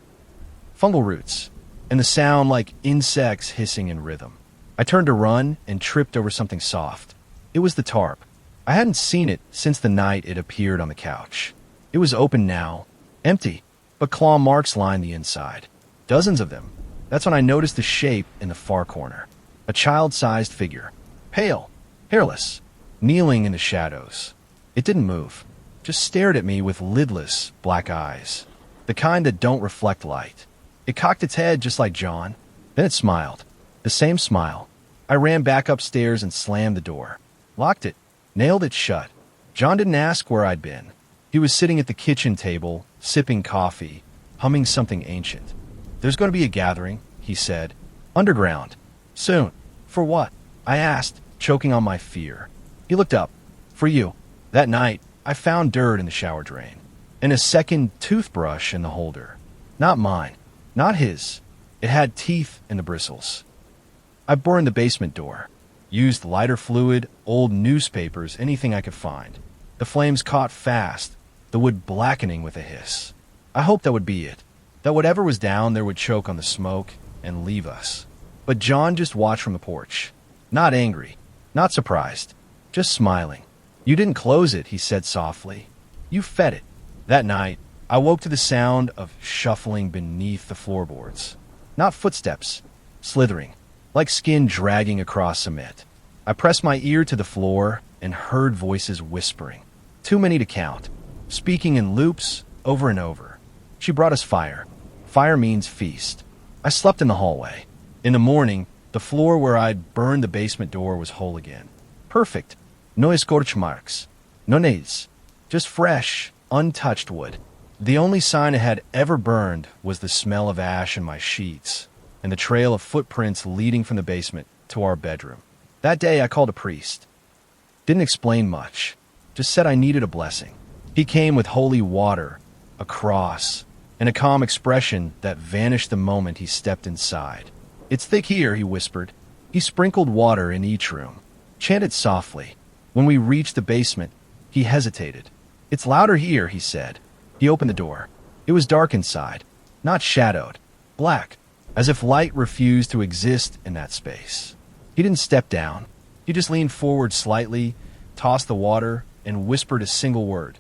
Fungal roots. And the sound like insects hissing in rhythm. I turned to run and tripped over something soft. It was the tarp. I hadn't seen it since the night it appeared on the couch. It was open now, empty, but claw marks lined the inside. Dozens of them. That's when I noticed the shape in the far corner. A child-sized figure. Pale, hairless, kneeling in the shadows. It didn't move, just stared at me with lidless black eyes. The kind that don't reflect light. It cocked its head just like John. Then it smiled. The same smile. I ran back upstairs and slammed the door. Locked it. Nailed it shut. John didn't ask where I'd been. He was sitting at the kitchen table, sipping coffee, humming something ancient. "There's going to be a gathering," he said. "Underground. Soon." "For what?" I asked, choking on my fear. He looked up. "For you." That night, I found dirt in the shower drain. And a second toothbrush in the holder. Not mine. Not his. It had teeth in the bristles. I burned the basement door. Used lighter fluid, old newspapers, anything I could find. The flames caught fast, the wood blackening with a hiss. I hoped that would be it. That whatever was down there would choke on the smoke and leave us. But John just watched from the porch. Not angry. Not surprised. Just smiling. "You didn't close it," he said softly. "You fed it." That night, I woke to the sound of shuffling beneath the floorboards. Not footsteps. Slithering. Like skin dragging across cement. I pressed my ear to the floor and heard voices whispering. Too many to count. Speaking in loops, over and over. She brought us fire. Fire means feast. I slept in the hallway. In the morning, The floor where I'd burned the basement door was whole again. Perfect. No scorch marks. No nails. Just fresh, untouched wood. The only sign it had ever burned was the smell of ash in my sheets and the trail of footprints leading from the basement to our bedroom. That day I called a priest. Didn't explain much. Just said I needed a blessing. He came with holy water, a cross, and a calm expression that vanished the moment he stepped inside. "It's thick here," he whispered. He sprinkled water in each room, chanted softly. When we reached the basement, he hesitated. "It's louder here," he said. He opened the door. It was dark inside, not shadowed, black, as if light refused to exist in that space. He didn't step down. He just leaned forward slightly, tossed the water, and whispered a single word.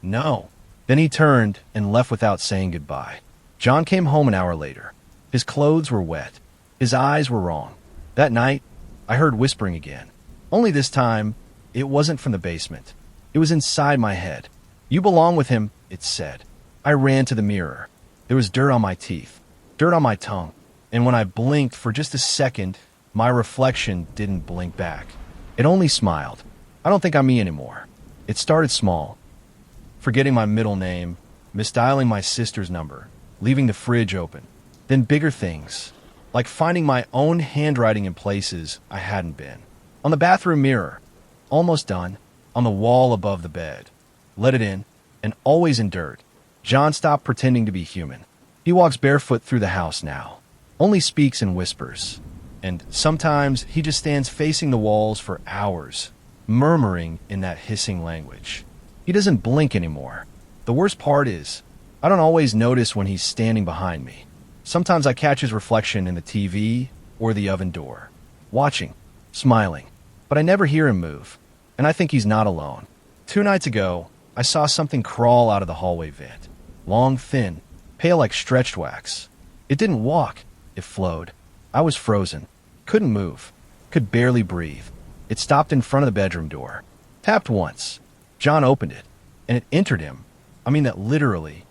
"No." Then he turned and left without saying goodbye. John came home an hour later. His clothes were wet. His eyes were wrong. That night, I heard whispering again. Only this time, it wasn't from the basement. It was inside my head. "You belong with him," it said. I ran to the mirror. There was dirt on my teeth, dirt on my tongue, and when I blinked for just a second, my reflection didn't blink back. It only smiled. I don't think I'm me anymore. It started small. Forgetting my middle name, misdialing my sister's number, leaving the fridge open. Then bigger things, like finding my own handwriting in places I hadn't been. On the bathroom mirror, almost done, on the wall above the bed. Let it in, and always in dirt. John stopped pretending to be human. He walks barefoot through the house now, only speaks in whispers. And sometimes he just stands facing the walls for hours, murmuring in that hissing language. He doesn't blink anymore. The worst part is, I don't always notice when he's standing behind me. Sometimes I catch his reflection in the TV or the oven door, watching, smiling, but I never hear him move, and I think he's not alone. 2 nights ago, I saw something crawl out of the hallway vent. Long, thin, pale like stretched wax. It didn't walk, it flowed. I was frozen, couldn't move, could barely breathe. It stopped in front of the bedroom door, tapped once. John opened it, and it entered him. I mean that literally.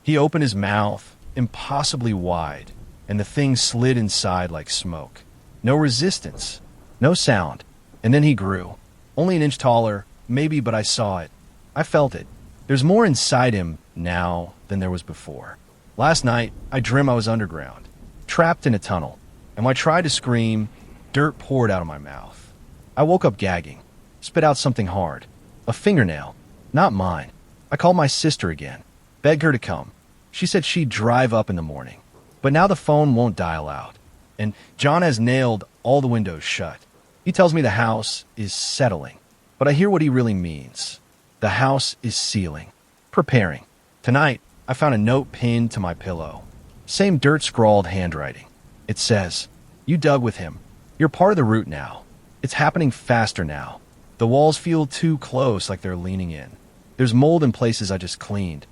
He opened his mouth, impossibly wide, and the thing slid inside like smoke. No resistance, no sound. And then he grew. Only an inch taller, maybe, but I saw it. I felt it. There's more inside him now than there was before. Last night, I dreamed I was underground, trapped in a tunnel, and when I tried to scream, dirt poured out of my mouth. I woke up gagging, spit out something hard. A fingernail, not mine. I called my sister again, begged her to come. She said she'd drive up in the morning. But now the phone won't dial out, and John has nailed all the windows shut. He tells me the house is settling, but I hear what he really means. The house is sealing, preparing. Tonight, I found a note pinned to my pillow. Same dirt-scrawled handwriting. It says, "You dug with him. You're part of the root now. It's happening faster now. The walls feel too close, like they're leaning in. There's mold in places I just cleaned.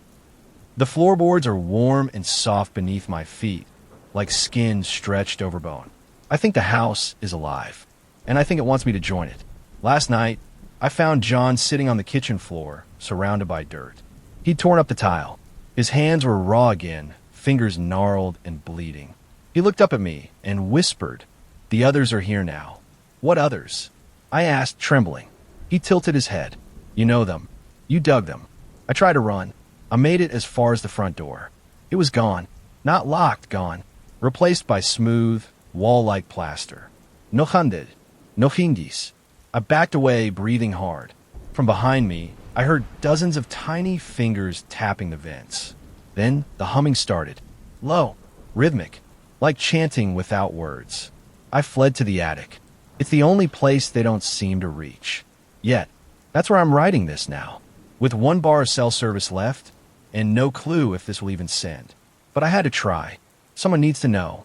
The floorboards are warm and soft beneath my feet, like skin stretched over bone. I think the house is alive, and I think it wants me to join it." Last night, I found John sitting on the kitchen floor, surrounded by dirt. He'd torn up the tile. His hands were raw again, fingers gnarled and bleeding. He looked up at me and whispered, "The others are here now." "What others?" I asked, trembling. He tilted his head. "You know them. You dug them." I tried to run. I made it as far as the front door. It was gone. Not locked, gone. Replaced by smooth, wall-like plaster. No handed. No hindis. I backed away, breathing hard. From behind me, I heard dozens of tiny fingers tapping the vents. Then the humming started. Low, rhythmic, like chanting without words. I fled to the attic. It's the only place they don't seem to reach. Yet, that's where I'm writing this now, with 1 bar of cell service left, and no clue if this will even send. But I had to try. Someone needs to know.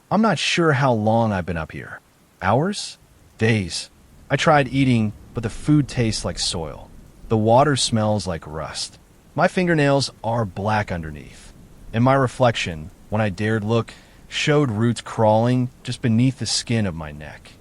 I'm not sure how long I've been up here. Hours? Days. I tried eating, but the food tastes like soil. The water smells like rust. My fingernails are black underneath, and my reflection, when I dared look, showed roots crawling just beneath the skin of my neck.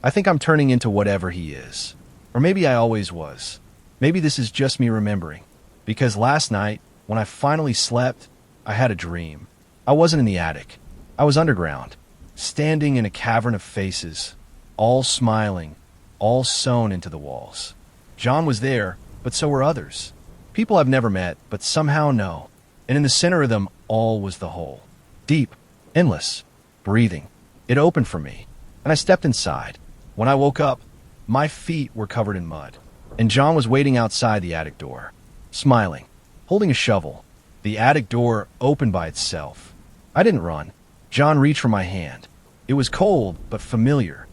I think I'm turning into whatever he is. Or maybe I always was. Maybe this is just me remembering. Because last night, when I finally slept, I had a dream. I wasn't in the attic. I was underground, standing in a cavern of faces, all smiling, all sewn into the walls. John was there, but so were others. People I've never met, but somehow know. And in the center of them all was the hole. Deep, endless, breathing. It opened for me, and I stepped inside. When I woke up, my feet were covered in mud, and John was waiting outside the attic door, smiling, holding a shovel. The attic door opened by itself. I didn't run. John reached for my hand. It was cold, but familiar.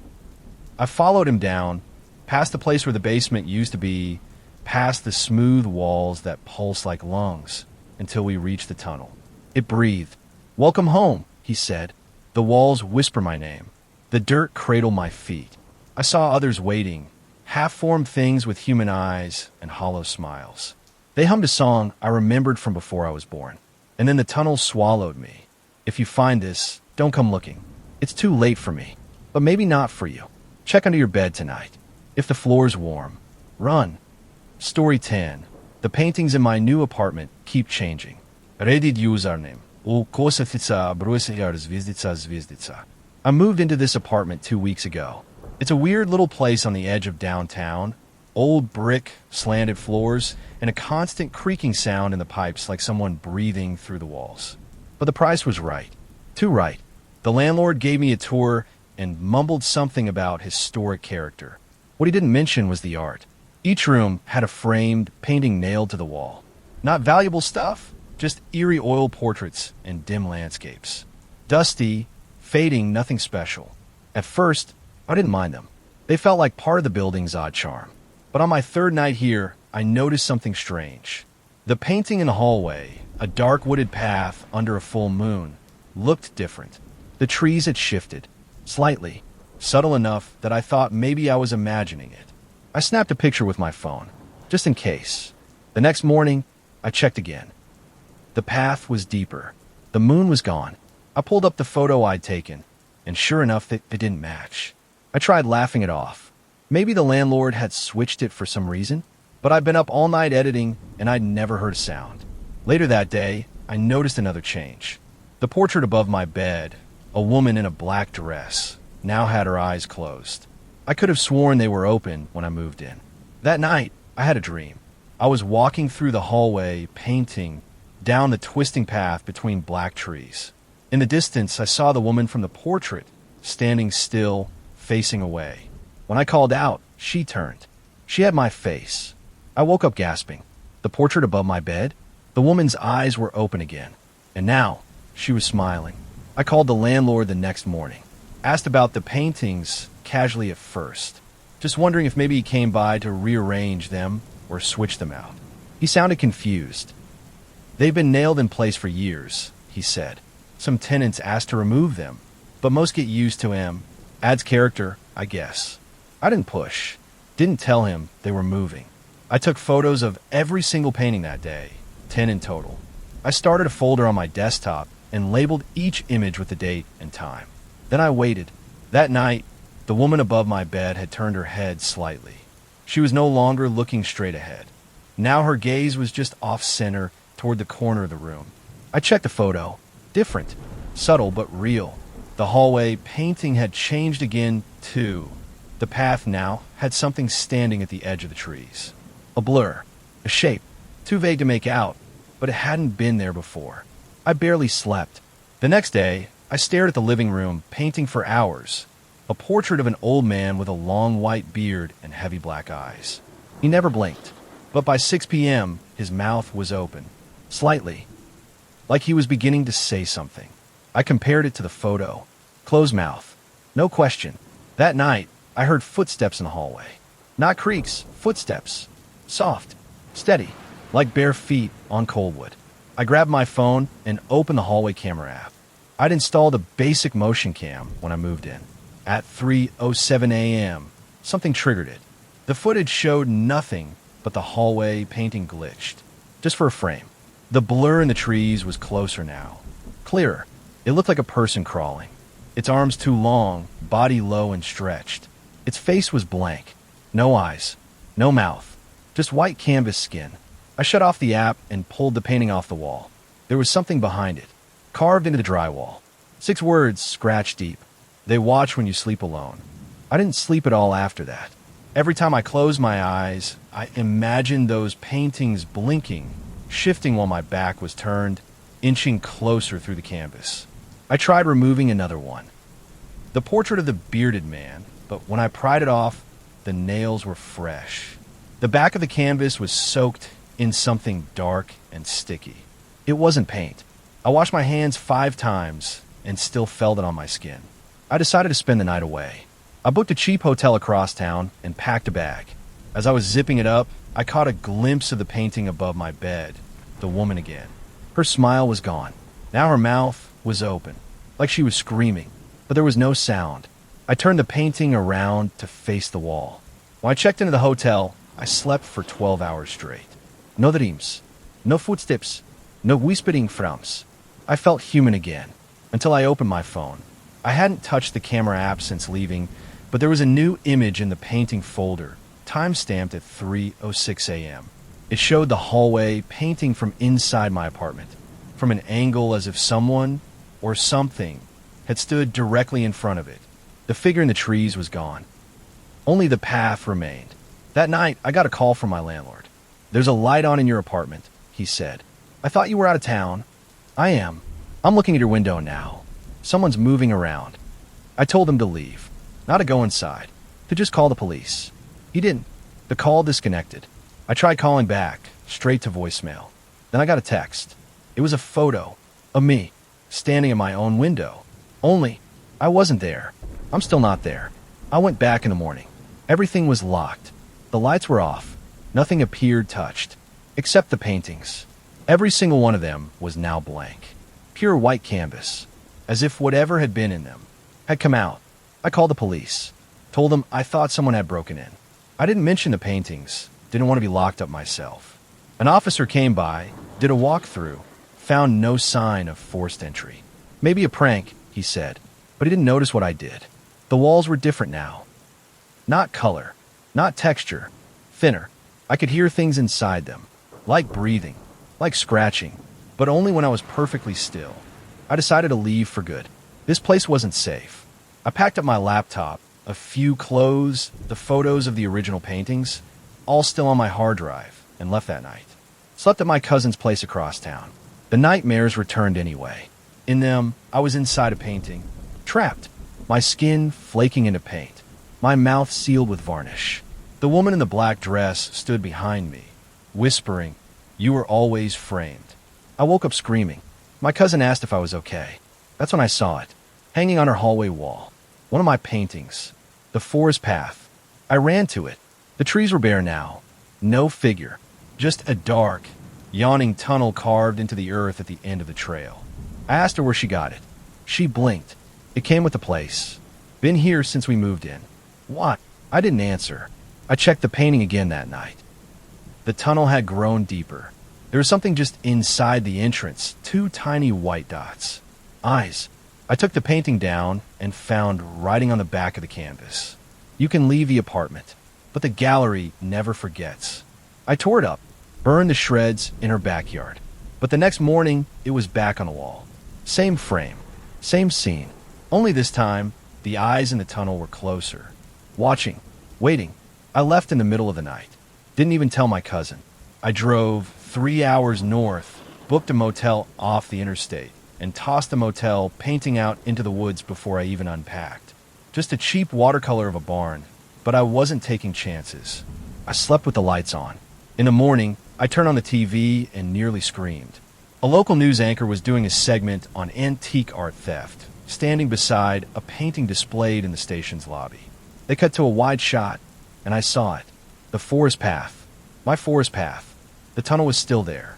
I followed him down, past the place where the basement used to be, past the smooth walls that pulse like lungs, until we reached the tunnel. It breathed. "Welcome home," he said. The walls whisper my name. The dirt cradled my feet. I saw others waiting, half-formed things with human eyes and hollow smiles. They hummed a song I remembered from before I was born. And then the tunnel swallowed me. If you find this, don't come looking. It's too late for me. But maybe not for you. Check under your bed tonight. If the floor's warm, run. Story 10. The paintings in my new apartment keep changing. Reddit username. I moved into this apartment 2 weeks ago. It's a weird little place on the edge of downtown. Old brick, slanted floors, and a constant creaking sound in the pipes like someone breathing through the walls. But the price was right. Too right. The landlord gave me a tour and mumbled something about historic character. What he didn't mention was the art. Each room had a framed painting nailed to the wall. Not valuable stuff, just eerie oil portraits and dim landscapes. Dusty, fading, nothing special. At first, I didn't mind them. They felt like part of the building's odd charm. But on my third night here, I noticed something strange. The painting in the hallway, a dark wooded path under a full moon, looked different. The trees had shifted, slightly, subtle enough that I thought maybe I was imagining it. I snapped a picture with my phone, just in case. The next morning, I checked again. The path was deeper. The moon was gone. I pulled up the photo I'd taken, and sure enough, it didn't match. I tried laughing it off. Maybe the landlord had switched it for some reason, but I'd been up all night editing, and I'd never heard a sound. Later that day, I noticed another change. The portrait above my bed, a woman in a black dress, now had her eyes closed. I could have sworn they were open when I moved in. That night, I had a dream. I was walking through the hallway, painting, down the twisting path between black trees. In the distance, I saw the woman from the portrait, standing still, facing away. When I called out, she turned. She had my face. I woke up gasping. The portrait above my bed? The woman's eyes were open again. And now, she was smiling. I called the landlord the next morning. Asked about the paintings casually at first, just wondering if maybe he came by to rearrange them or switch them out. He sounded confused. "They've been nailed in place for years," he said. "Some tenants asked to remove them, but most get used to him. Adds character, I guess." I didn't push. Didn't tell him they were moving. I took photos of every single painting that day, 10 in total. I started a folder on my desktop and labeled each image with the date and time. Then I waited. That night, the woman above my bed had turned her head slightly. She was no longer looking straight ahead. Now her gaze was just off-center toward the corner of the room. I checked the photo. Different. Subtle but real. The hallway painting had changed again, too. The path now had something standing at the edge of the trees. A blur. A shape. Too vague to make out, but it hadn't been there before. I barely slept. The next day, I stared at the living room, painting for hours. A portrait of an old man with a long white beard and heavy black eyes. He never blinked, but by 6 p.m., his mouth was open. Slightly. Like he was beginning to say something. I compared it to the photo. Closed mouth. No question. That night, I heard footsteps in the hallway. Not creaks, footsteps. Soft. Steady. Like bare feet on cold wood. I grabbed my phone and opened the hallway camera app. I'd installed a basic motion cam when I moved in. At 3:07 a.m., something triggered it. The footage showed nothing but the hallway painting glitched. Just for a frame. The blur in the trees was closer now. Clearer. It looked like a person crawling. Its arms too long, body low and stretched. Its face was blank. No eyes. No mouth. Just white canvas skin. I shut off the app and pulled the painting off the wall. There was something behind it. Carved into the drywall. 6 words scratched deep. They watch when you sleep alone. I didn't sleep at all after that. Every time I closed my eyes, I imagined those paintings blinking, shifting while my back was turned, inching closer through the canvas. I tried removing another one. The portrait of the bearded man, but when I pried it off, the nails were fresh. The back of the canvas was soaked in something dark and sticky. It wasn't paint. I washed my hands 5 times and still felt it on my skin. I decided to spend the night away. I booked a cheap hotel across town and packed a bag. As I was zipping it up, I caught a glimpse of the painting above my bed, the woman again. Her smile was gone. Now her mouth was open, like she was screaming, but there was no sound. I turned the painting around to face the wall. When I checked into the hotel, I slept for 12 hours straight. No dreams, no footsteps, no whispering frowns. I felt human again, until I opened my phone. I hadn't touched the camera app since leaving, but there was a new image in the painting folder, time-stamped at 3:06 a.m. It showed the hallway painting from inside my apartment, from an angle as if someone or something had stood directly in front of it. The figure in the trees was gone. Only the path remained. That night, I got a call from my landlord. "There's a light on in your apartment," he said. "I thought you were out of town." "I am. I'm looking at your window now. Someone's moving around." I told him to leave, not to go inside, to just call the police. He didn't. The call disconnected. I tried calling back, straight to voicemail. Then I got a text. It was a photo of me, standing at my own window. Only, I wasn't there. I'm still not there. I went back in the morning. Everything was locked. The lights were off. Nothing appeared touched, except the paintings. Every single one of them was now blank. Pure white canvas, as if whatever had been in them had come out. I called the police, told them I thought someone had broken in. I didn't mention the paintings, didn't want to be locked up myself. An officer came by, did a walkthrough, found no sign of forced entry. Maybe a prank, he said, but he didn't notice what I did. The walls were different now. Not color, not texture, thinner. I could hear things inside them, like breathing, like scratching, but only when I was perfectly still. I decided to leave for good. This place wasn't safe. I packed up my laptop, a few clothes, the photos of the original paintings, all still on my hard drive, and left that night. Slept at my cousin's place across town. The nightmares returned anyway. In them, I was inside a painting, trapped, my skin flaking into paint, my mouth sealed with varnish. The woman in the black dress stood behind me, whispering, "You were always framed." I woke up screaming. My cousin asked if I was okay. That's when I saw it, hanging on her hallway wall. One of my paintings, the forest path. I ran to it. The trees were bare now. No figure, just a dark, yawning tunnel carved into the earth at the end of the trail. I asked her where she got it. She blinked. It came with the place. Been here since we moved in. What? I didn't answer. I checked the painting again that night. The tunnel had grown deeper. There was something just inside the entrance, 2 tiny white dots. Eyes. I took the painting down and found writing on the back of the canvas. "You can leave the apartment, but the gallery never forgets." I tore it up, burned the shreds in her backyard. But the next morning, it was back on the wall. Same frame, same scene. Only this time, the eyes in the tunnel were closer. Watching, waiting. I left in the middle of the night. Didn't even tell my cousin. I drove 3 hours north, booked a motel off the interstate, and tossed the motel painting out into the woods before I even unpacked. Just a cheap watercolor of a barn, but I wasn't taking chances. I slept with the lights on. In the morning, I turned on the TV and nearly screamed. A local news anchor was doing a segment on antique art theft, standing beside a painting displayed in the station's lobby. They cut to a wide shot, and I saw it. The forest path. My forest path. The tunnel was still there.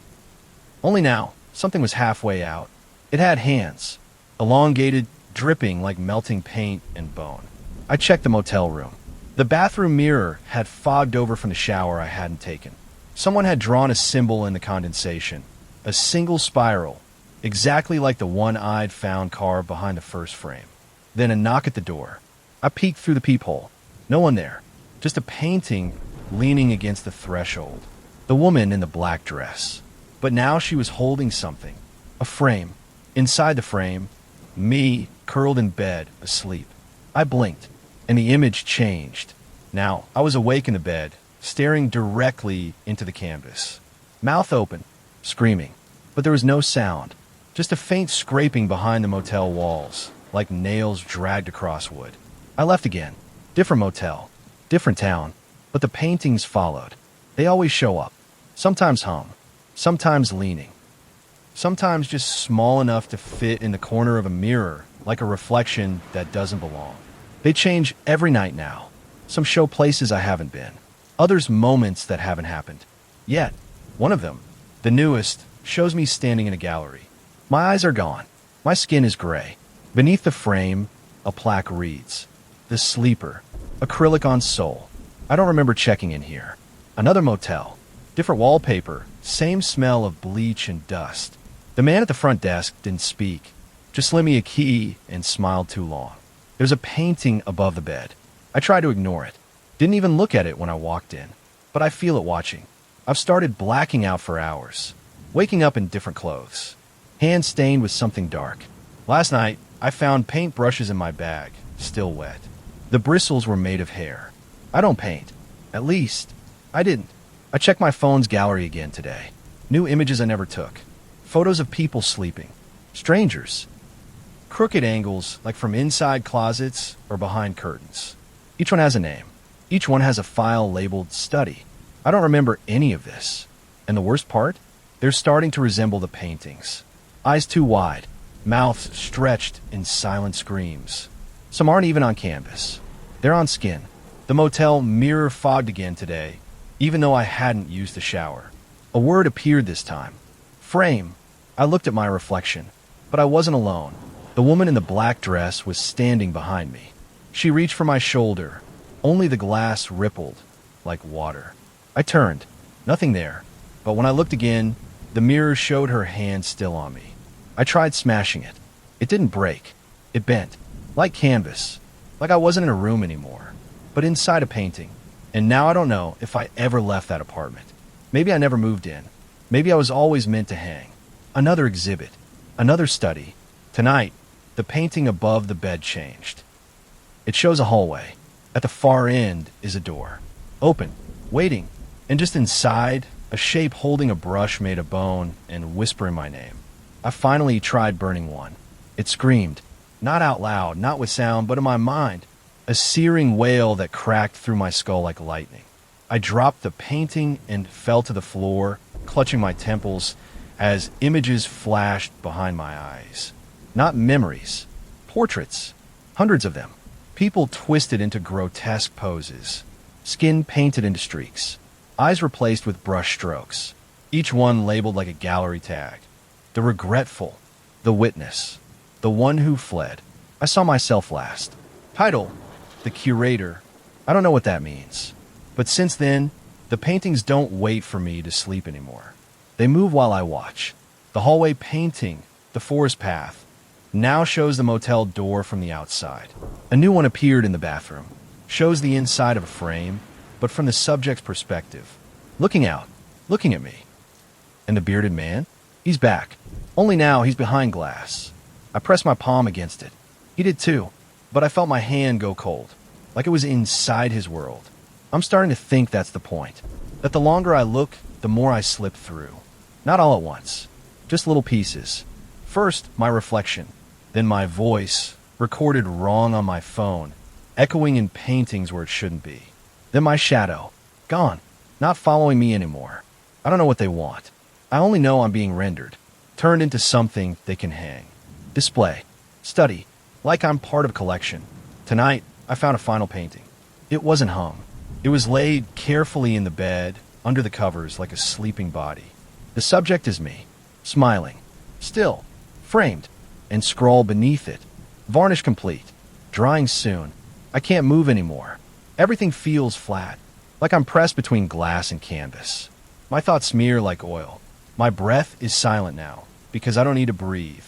Only now, something was halfway out. It had hands, elongated, dripping like melting paint and bone. I checked the motel room. The bathroom mirror had fogged over from the shower I hadn't taken. Someone had drawn a symbol in the condensation, a single spiral, exactly like the one I'd found carved behind the first frame. Then a knock at the door. I peeked through the peephole. No one there, just a painting leaning against the threshold. The woman in the black dress. But now she was holding something, a frame. Inside the frame, me curled in bed, asleep. I blinked, and the image changed. Now, I was awake in the bed, staring directly into the canvas. Mouth open, screaming. But there was no sound, just a faint scraping behind the motel walls, like nails dragged across wood. I left again. Different motel, different town, but the paintings followed. They always show up. Sometimes hum, sometimes leaning. Sometimes just small enough to fit in the corner of a mirror, like a reflection that doesn't belong. They change every night now. Some show places I haven't been. Others moments that haven't happened. Yet, one of them, the newest, shows me standing in a gallery. My eyes are gone. My skin is gray. Beneath the frame, a plaque reads, "The Sleeper, acrylic on sole." I don't remember checking in here. Another motel. Different wallpaper. Same smell of bleach and dust. The man at the front desk didn't speak. Just lent me a key and smiled too long. There's a painting above the bed. I tried to ignore it. Didn't even look at it when I walked in. But I feel it watching. I've started blacking out for hours. Waking up in different clothes. Hands stained with something dark. Last night, I found paint brushes in my bag, still wet. The bristles were made of hair. I don't paint. At least, I didn't. I checked my phone's gallery again today. New images I never took. Photos of people sleeping. Strangers. Crooked angles, like from inside closets or behind curtains. Each one has a name. Each one has a file labeled study. I don't remember any of this. And the worst part? They're starting to resemble the paintings. Eyes too wide, mouths stretched in silent screams. Some aren't even on canvas. They're on skin. The motel mirror fogged again today, even though I hadn't used the shower. A word appeared this time. Frame. I looked at my reflection, but I wasn't alone. The woman in the black dress was standing behind me. She reached for my shoulder. Only the glass rippled, like water. I turned. Nothing there. But when I looked again, the mirror showed her hand still on me. I tried smashing it. It didn't break. It bent. Like canvas. Like I wasn't in a room anymore, but inside a painting. And now I don't know if I ever left that apartment. Maybe I never moved in. Maybe I was always meant to hang. Another exhibit. Another study. Tonight, the painting above the bed changed. It shows a hallway. At the far end is a door. Open. Waiting. And just inside, a shape holding a brush made of bone and whispering my name. I finally tried burning one. It screamed. Not out loud, not with sound, but in my mind. A searing wail that cracked through my skull like lightning. I dropped the painting and fell to the floor, clutching my temples as images flashed behind my eyes. Not memories. Portraits. Hundreds of them. People twisted into grotesque poses. Skin painted into streaks. Eyes replaced with brush strokes. Each one labeled like a gallery tag. The regretful. The witness. The one who fled. I saw myself last. Title. The curator. I don't know what that means. But since then, the paintings don't wait for me to sleep anymore. They move while I watch. The hallway painting, the forest path, now shows the motel door from the outside. A new one appeared in the bathroom. Shows the inside of a frame, but from the subject's perspective. Looking out. Looking at me. And the bearded man? He's back. Only now he's behind glass. I pressed my palm against it. He did too, but I felt my hand go cold, like it was inside his world. I'm starting to think that's the point. That the longer I look, the more I slip through. Not all at once. Just little pieces. First, my reflection. Then my voice, recorded wrong on my phone, echoing in paintings where it shouldn't be. Then my shadow. Gone. Not following me anymore. I don't know what they want. I only know I'm being rendered. Turned into something they can hang. Display. Study. Like I'm part of a collection. Tonight, I found a final painting. It wasn't hung. It was laid carefully in the bed, under the covers like a sleeping body. The subject is me, smiling, still, framed, and scrawl beneath it. Varnish complete. Drying soon. I can't move anymore. Everything feels flat, like I'm pressed between glass and canvas. My thoughts smear like oil. My breath is silent now, because I don't need to breathe.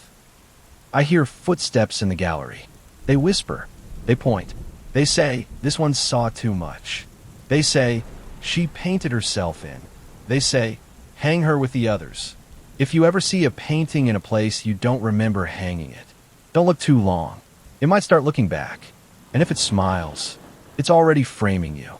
I hear footsteps in the gallery. They whisper. They point. They say, this one saw too much. They say, she painted herself in. They say, hang her with the others. If you ever see a painting in a place you don't remember hanging it, don't look too long. It might start looking back. And if it smiles, it's already framing you.